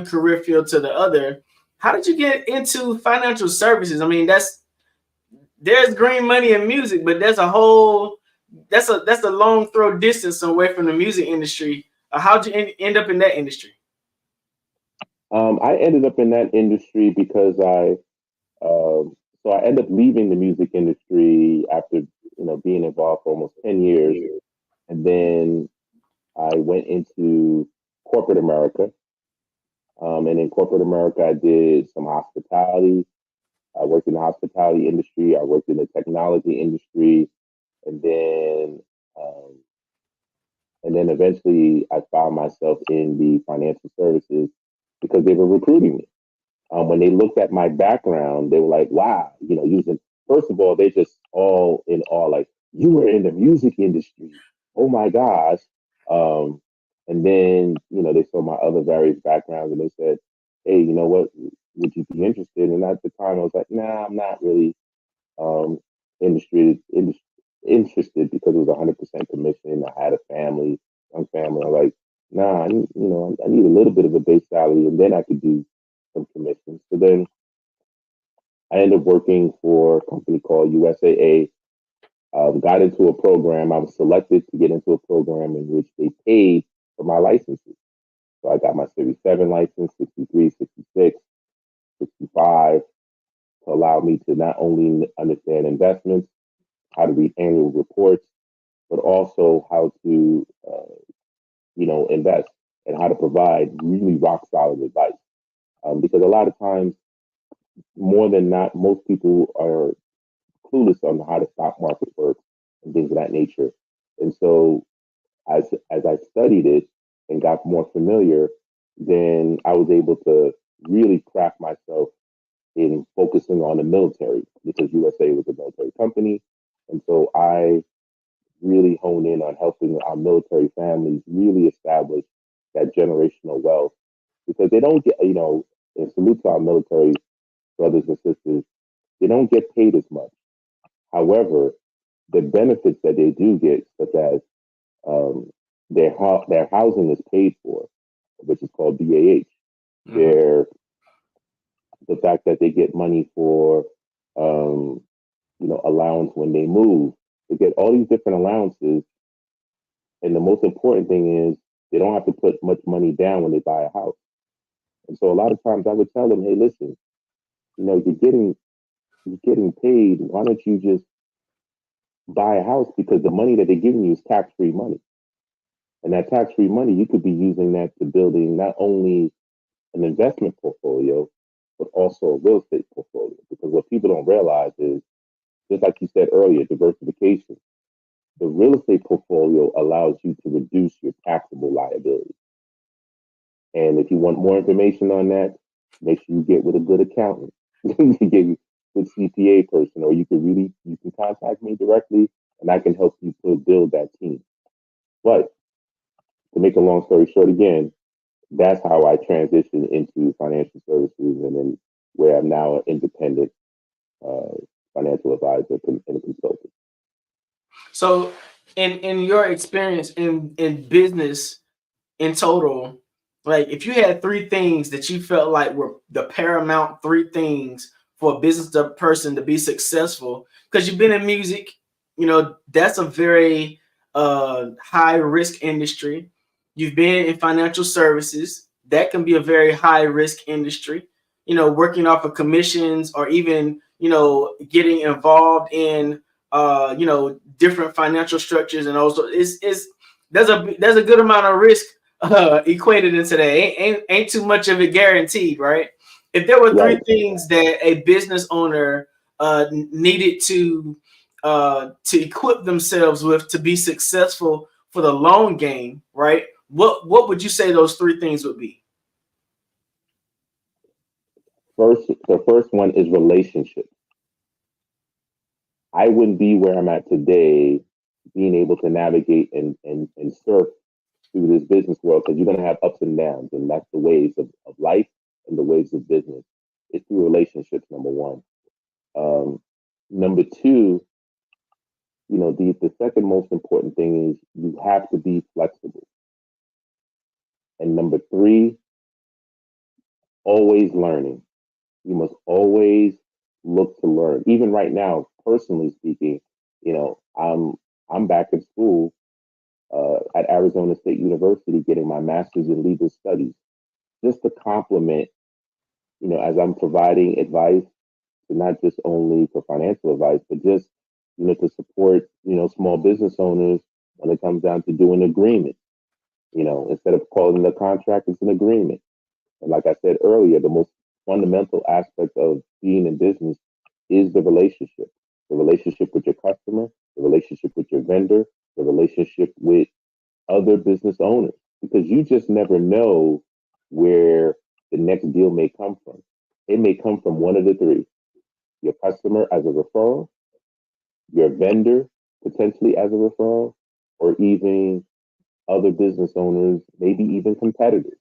career field to the other. How did you get into financial services? I mean, there's green money in music, but that's a long throw distance away from the music industry. How'd you end up in that industry? I ended up in that industry because I ended up leaving the music industry after being involved for almost 10 years, and then I went into corporate America. And in corporate America, I did some hospitality. I worked in the hospitality industry. I worked in the technology industry, and then eventually I found myself in the financial services because they were recruiting me. When they looked at my background, they were like, "Wow, first of all, they just all in awe, like, you were in the music industry. Oh my gosh." And then, they saw my other various backgrounds and they said, "Hey, you know what? Would you be interested?" And at the time I was like, "Nah, I'm not really interested because it was 100% commission. I had a family, young family. I'm like, nah, I need a little bit of a base salary and then I could do some commissions." So then I ended up working for a company called USAA. Got into a program. I was selected to get into a program in which they paid for my licenses. So I got my Series 7 license, 63, 66, 65, to allow me to not only understand investments, how to read annual reports, but also how to, invest and how to provide really rock solid advice. Because a lot of times, more than not, most people are clueless on how the stock market works and things of that nature. And so as I studied it and got more familiar, then I was able to really craft myself in focusing on the military because USA was a military company. And so I really hone in on helping our military families really establish that generational wealth because they don't get, and salute to our military brothers and sisters, they don't get paid as much. However, the benefits that they do get, such as their housing is paid for, which is called BAH. Their the fact that they get money for allowance when they move. They get all these different allowances, and the most important thing is they don't have to put much money down when they buy a house. And so a lot of times I would tell them, hey, listen, you're getting paid. Why don't you just buy a house? Because the money that they're giving you is tax-free money. And that tax-free money, you could be using that to building not only an investment portfolio, but also a real estate portfolio. Because what people don't realize is, just like you said earlier, diversification. The real estate portfolio allows you to reduce your taxable liability. And if you want more information on that, make sure you get with a good accountant. You get a good CPA person, or you can contact me directly and I can help you build that team. But to make a long story short again, that's how I transitioned into financial services and then where I'm now an independent financial advisor and a consultant. So in your experience in business in total, like if you had three things that you felt like were the paramount three things for a business person to be successful, because you've been in music, that's a very high risk industry. You've been in financial services, that can be a very high risk industry, working off of commissions or even, getting involved in different financial structures. And also there's a good amount of risk equated into that. Ain't too much of it guaranteed, right? If there were three things that a business owner needed to equip themselves with to be successful for the long game, right? What would you say those three things would be? The first one is relationships. I wouldn't be where I'm at today being able to navigate and surf through this business world, because you're going to have ups and downs, and that's the waves of life and the waves of business. It's through relationships, number one. Number two, the second most important thing is you have to be flexible. And number three, always learning. You must always look to learn. Even right now, personally speaking, I'm back in school at Arizona State University getting my master's in legal studies, just to complement, as I'm providing advice, not just only for financial advice, but just, to support, small business owners when it comes down to doing agreement. Instead of calling it a contract, it's an agreement. And like I said earlier, the most fundamental aspect of being in business is the relationship with your customer, the relationship with your vendor, the relationship with other business owners, because you just never know where the next deal may come from. It may come from one of the three: your customer as a referral, your vendor potentially as a referral, or even other business owners, maybe even competitors.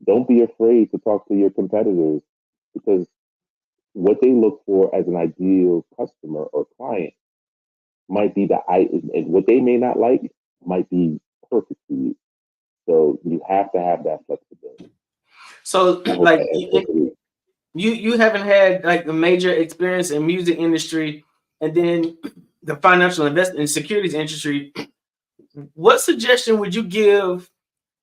Don't be afraid to talk to your competitors, because what they look for as an ideal customer or client might be and what they may not like might be perfect for you. So you have to have that flexibility. So like you haven't had like a major experience in music industry and then the financial investment and securities industry. What suggestion would you give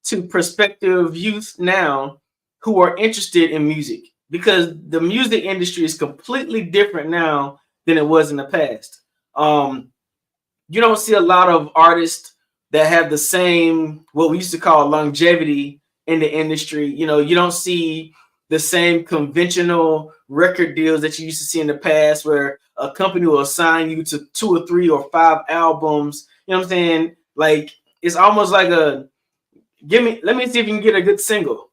to prospective youth now who are interested in music? Because the music industry is completely different now than it was in the past. You don't see a lot of artists that have the same, what we used to call longevity in the industry. You don't see the same conventional record deals that you used to see in the past, where a company will assign you to 2 or 3 or 5 albums. You know what I'm saying? Like, it's almost like let me see if you can get a good single.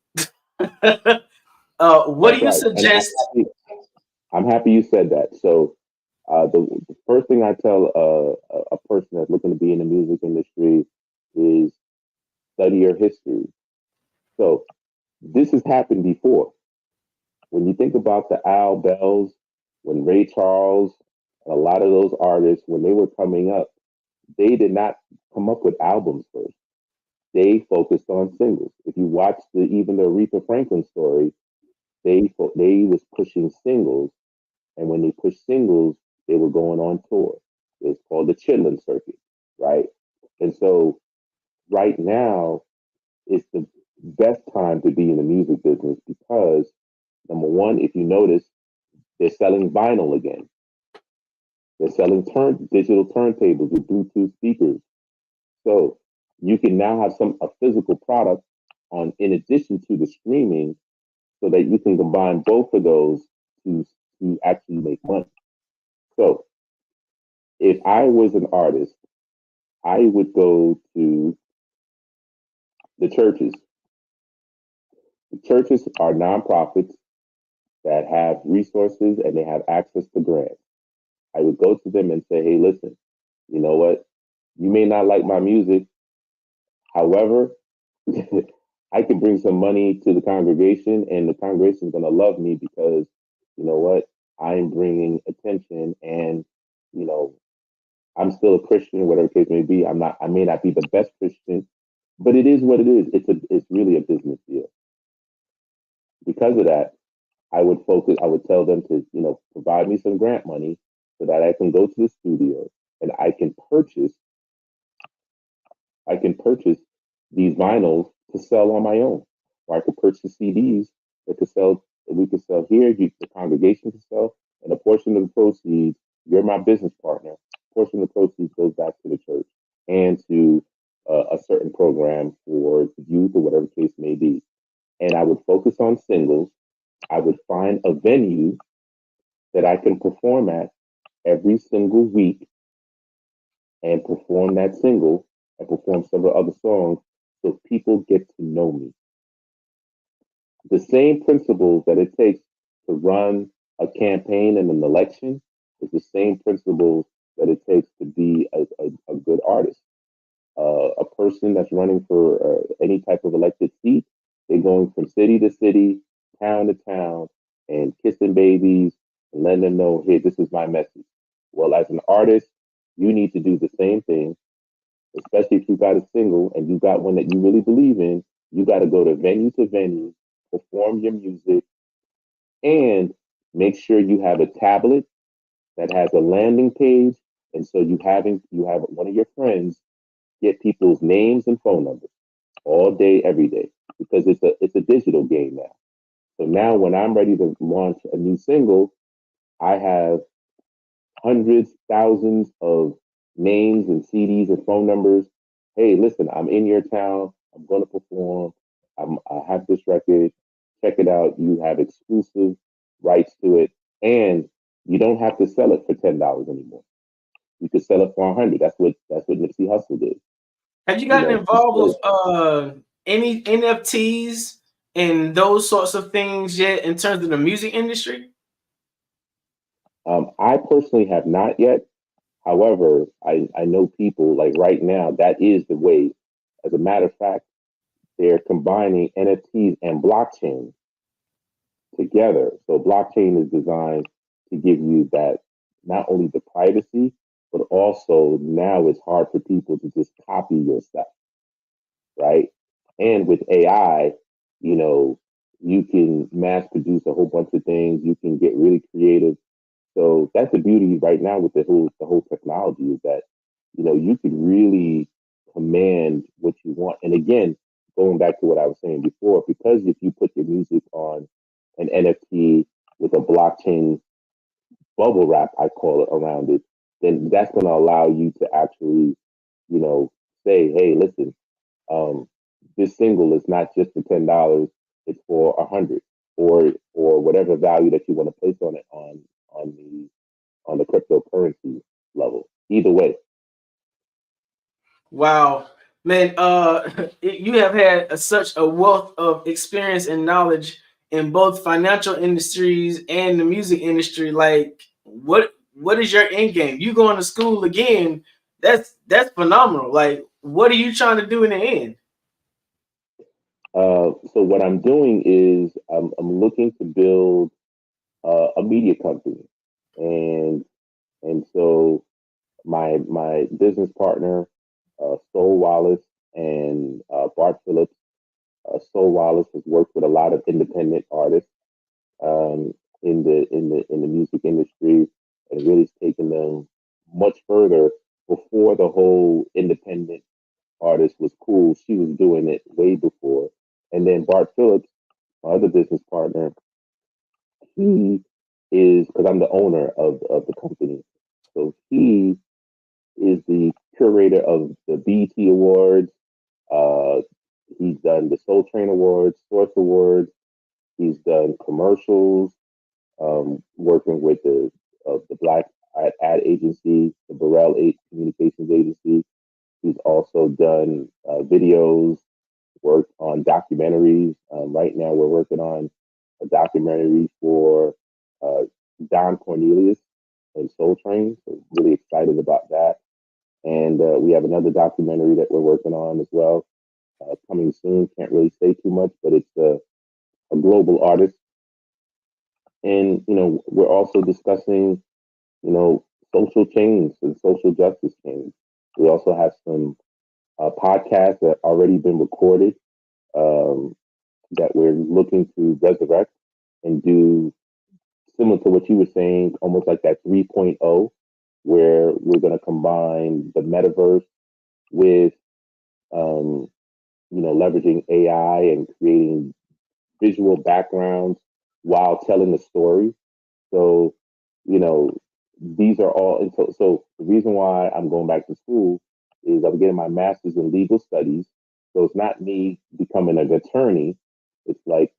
What do you suggest? I'm happy you said that. So the first thing I tell a person that's looking to be in the music industry is study your history. So this has happened before. When you think about the Al Bells, when Ray Charles, a lot of those artists, when they were coming up, they did not come up with albums first. They focused on singles. If you watch even the Aretha Franklin story, they was pushing singles, and when they pushed singles, they were going on tour. It's called the Chitlin Circuit, right? And so right now is the best time to be in the music business because number one, if you notice, they're selling vinyl again. They're selling digital turntables with Bluetooth speakers. So you can now have a physical product on in addition to the streaming, so that you can combine both of those to actually make money. So if I was an artist, I would go to the churches. The churches are nonprofits that have resources and they have access to grants. I would go to them and say, hey, listen, you know what? You may not like my music. However, I can bring some money to the congregation and the congregation is going to love me because, you know what? I'm bringing attention and, you know, I'm still a Christian, whatever the case may be. I may not be the best Christian, but it is what it is. It's really a business deal. Because of that, I would tell them to, you know, provide me some grant money so that I can go to the studio and I can purchase these vinyls to sell on my own. Or I could purchase CDs that we could sell here, the congregation could sell, and a portion of the proceeds, you're my business partner, a portion of the proceeds goes back to the church and to a certain program for youth or whatever the case may be. And I would focus on singles. I would find a venue that I can perform at every single week and perform that single and perform several other songs so people get to know me. The same principles that it takes to run a campaign and an election is the same principles that it takes to be a good artist. A person that's running for any type of elected seat, they're going from city to city, town to town, and kissing babies and letting them know, hey, this is my message. Well, as an artist, you need to do the same thing, especially if you got a single and you got one that you really believe in. You got to go to venue, perform your music, and make sure you have a tablet that has a landing page. And so you have one of your friends get people's names and phone numbers all day, every day, because it's a digital game now. So now when I'm ready to launch a new single, I have hundreds, thousands of names and CDs and phone numbers. Hey, listen, I'm in your town. I'm going to perform. I have this record. Check it out. You have exclusive rights to it, and you don't have to sell it for $10 anymore. You could sell it for $100. That's what Nipsey Hussle did. Have you gotten involved with any NFTs and those sorts of things yet in terms of the music industry? I personally have not yet. However, I know people like right now, that is the way. As a matter of fact, they're combining NFTs and blockchain together. So blockchain is designed to give you that, not only the privacy, but also now it's hard for people to just copy your stuff, right? And with AI, you know, you can mass produce a whole bunch of things. You can get really creative. So that's the beauty right now with the whole technology is that, you know, you can really command what you want. And again, going back to what I was saying before, because if you put your music on an NFT with a blockchain bubble wrap, I call it, around it, then that's going to allow you to actually, you know, say, hey, listen, this single is not just for $10, it's for $100 or whatever value that you want to place on it on the cryptocurrency level. Either way. Wow, man, you have had such a wealth of experience and knowledge in both financial industries and the music industry. Like, what is your end game? You going to school again? That's phenomenal. Like, what are you trying to do in the end? So what I'm doing is I'm looking to build a media company, and so my business partner, Sol Wallace and Bart Phillips. Sol Wallace has worked with a lot of independent artists um, in the music industry, and really has taken them much further. Before the whole independent artist was cool, she was doing it way before. And then Bart Phillips, my other business partner, he is, because I'm the owner of the company, so he is the curator of the BET Awards. Uh, he's done the Soul Train Awards, Source Awards. He's done commercials, working with the Black ad agency, the Burrell Communications Agency. He's also done videos, worked on documentaries. Right now, we're working on a documentary for uh, Don Cornelius and Soul Train. So really excited about that. And we have another documentary that we're working on as well, coming soon. Can't really say too much, but it's a global artist. And we're also discussing social change and social justice change. We also have some podcasts that already been recorded, um, that we're looking to resurrect and do similar to what you were saying, almost like that 3.0, where we're going to combine the metaverse with, um, leveraging AI and creating visual backgrounds while telling the story. So, you know, these are all, and so the reason why I'm going back to school is I'm getting my master's in legal studies. So it's not me becoming an attorney. It's like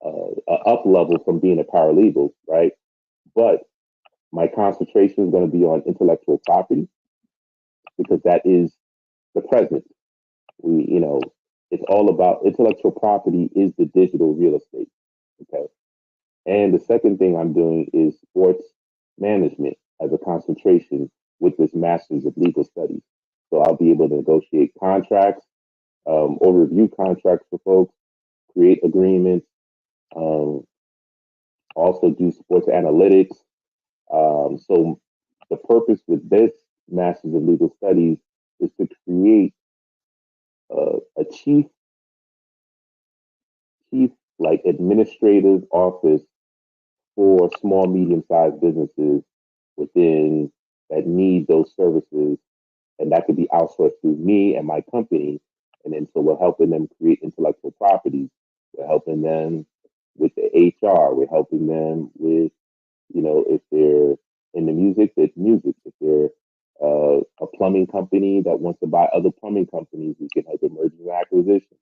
a up level from being a paralegal, right? But my concentration is going to be on intellectual property because that is the present. It's all about intellectual property is the digital real estate. Okay. And the second thing I'm doing is sports management as a concentration with this master's of legal studies. So I'll be able to negotiate contracts, or review contracts for folks, create agreements, um, also do sports analytics. So the purpose with this master's of legal studies is to create a chief like administrative office for small, medium-sized businesses within that need those services, and that could be outsourced through me and my company. And then so we're helping them create intellectual properties. We're helping them with the HR. We're helping them with, if they're in the music, it's music. If they're a plumbing company that wants to buy other plumbing companies, we can help them mergers and acquisitions.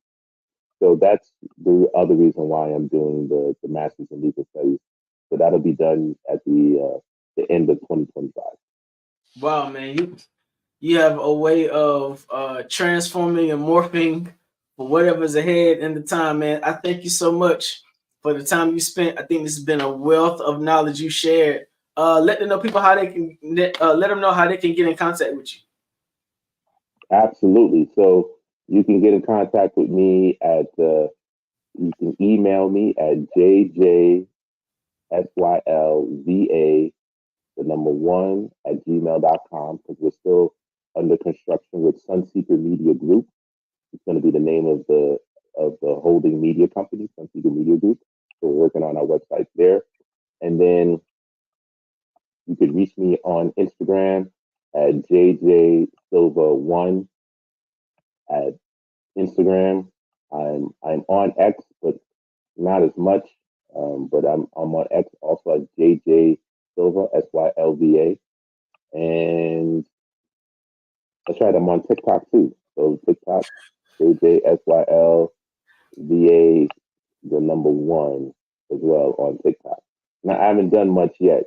So that's the other reason why I'm doing the master's in legal studies. So that'll be done at the end of 2025. Wow, man, you have a way of transforming and morphing for whatever's ahead in the time, man. I thank you so much for the time you spent. I think this has been a wealth of knowledge you shared. Let them know people how they can let them know how they can get in contact with you. Absolutely. So you can get in contact with me at you can email me at jjsylva, the number 1 at gmail.com, because we're still under construction with Sunseeker Media Group. It's going to be the name of the holding media company, Sunseeker Media Group. So we're working on our website there. And then you could reach me on Instagram at jjsilva1 at Instagram. I'm on X, but not as much. But I'm on X also at JJ Silva, SYLVA. And that's right, I'm on TikTok too. So TikTok, JJSYLVA, the number 1 as well on TikTok. Now I haven't done much yet.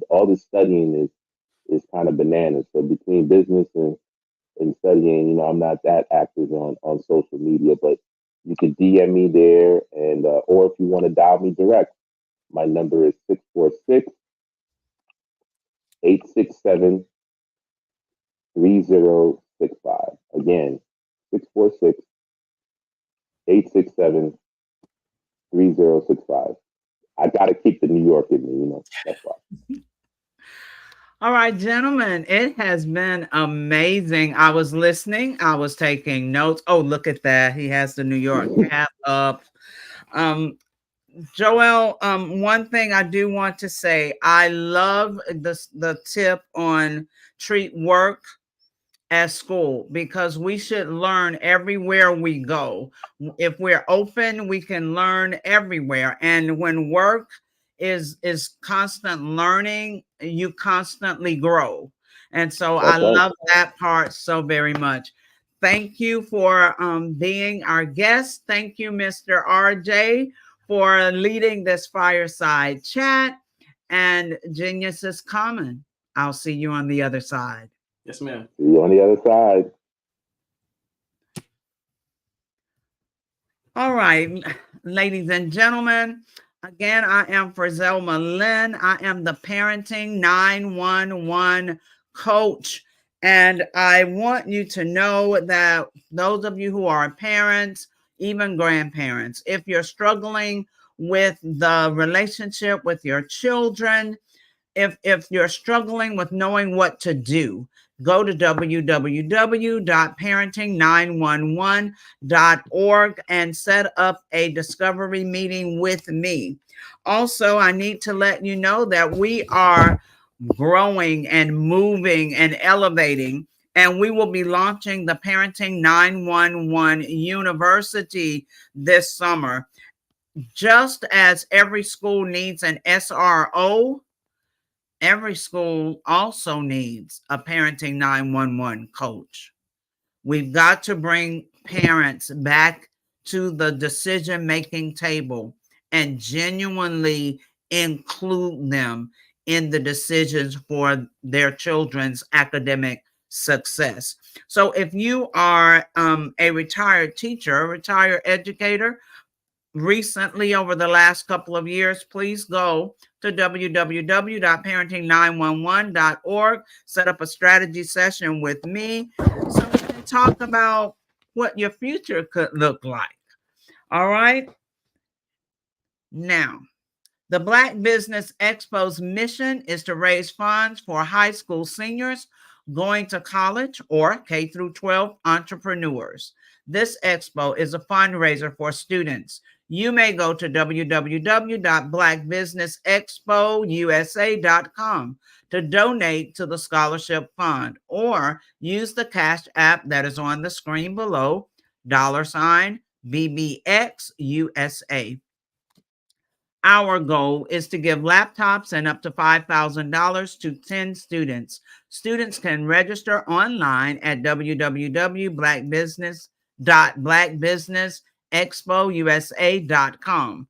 All this studying is kind of bananas. So between business and studying, I'm not that active on social media, but You can DM me there, and or if you want to dial me direct, my number is 646-867-3065. Again, 646-867-3065. I got to keep the New York in me, that's why. All right, gentlemen, it has been amazing. I was listening. I was taking notes. Oh, look at that. He has the New York cap up. Joel, one thing I do want to say, I love the tip on treat work as school, because we should learn everywhere we go. If we're open, we can learn everywhere. And when work is constant learning, you constantly grow. And so I love that part so very much. Thank you for being our guest. Thank you, Mr. RJ, for leading this fireside chat. And Genius is Common. I'll see you on the other side. Yes, ma'am. See you on the other side. All right, ladies and gentlemen, again, I am Frizelma Lynn. I am the Parenting 911 coach. And I want you to know that those of you who are parents, even grandparents, if you're struggling with the relationship with your children, if you're struggling with knowing what to do, go to www.parenting911.org and set up a discovery meeting with me. Also, I need to let you know that we are growing and moving and elevating, and we will be launching the Parenting 911 University this summer. Just as every school needs an SRO, every school also needs a Parenting 911 coach. We've got to bring parents back to the decision-making table and genuinely include them in the decisions for their children's academic success. So if you are a retired teacher, a retired educator, recently over the last couple of years, please go to www.parenting911.org, set up a strategy session with me so we can talk about what your future could look like. All right. Now, the Black Business Expo's mission is to raise funds for high school seniors going to college or K through 12 entrepreneurs. This expo is a fundraiser for students. You may go to www.blackbusinessexpousa.com to donate to the scholarship fund, or use the Cash App that is on the screen below, $BBXUSA. Our goal is to give laptops and up to $5,000 to 10 students. Students can register online at www.blackbusinessexpousa.com.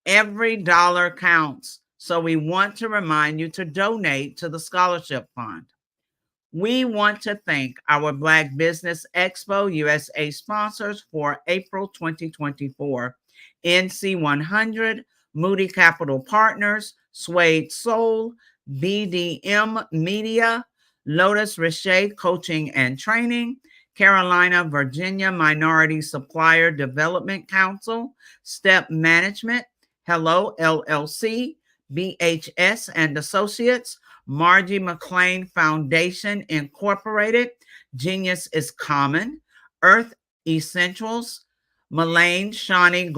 Every dollar counts, so we want to remind you to donate to the scholarship fund. We want to thank our Black Business Expo USA sponsors for April 2024. NC 100, Moody Capital Partners, Suede Soul, BDM Media, Lotus Richer Coaching and Training, Carolina, Virginia Minority Supplier Development Council, Step Management, Hello LLC, BHS and Associates, Margie McLean Foundation Incorporated, Genius is Common, Earth Essentials, Mullane Shawnee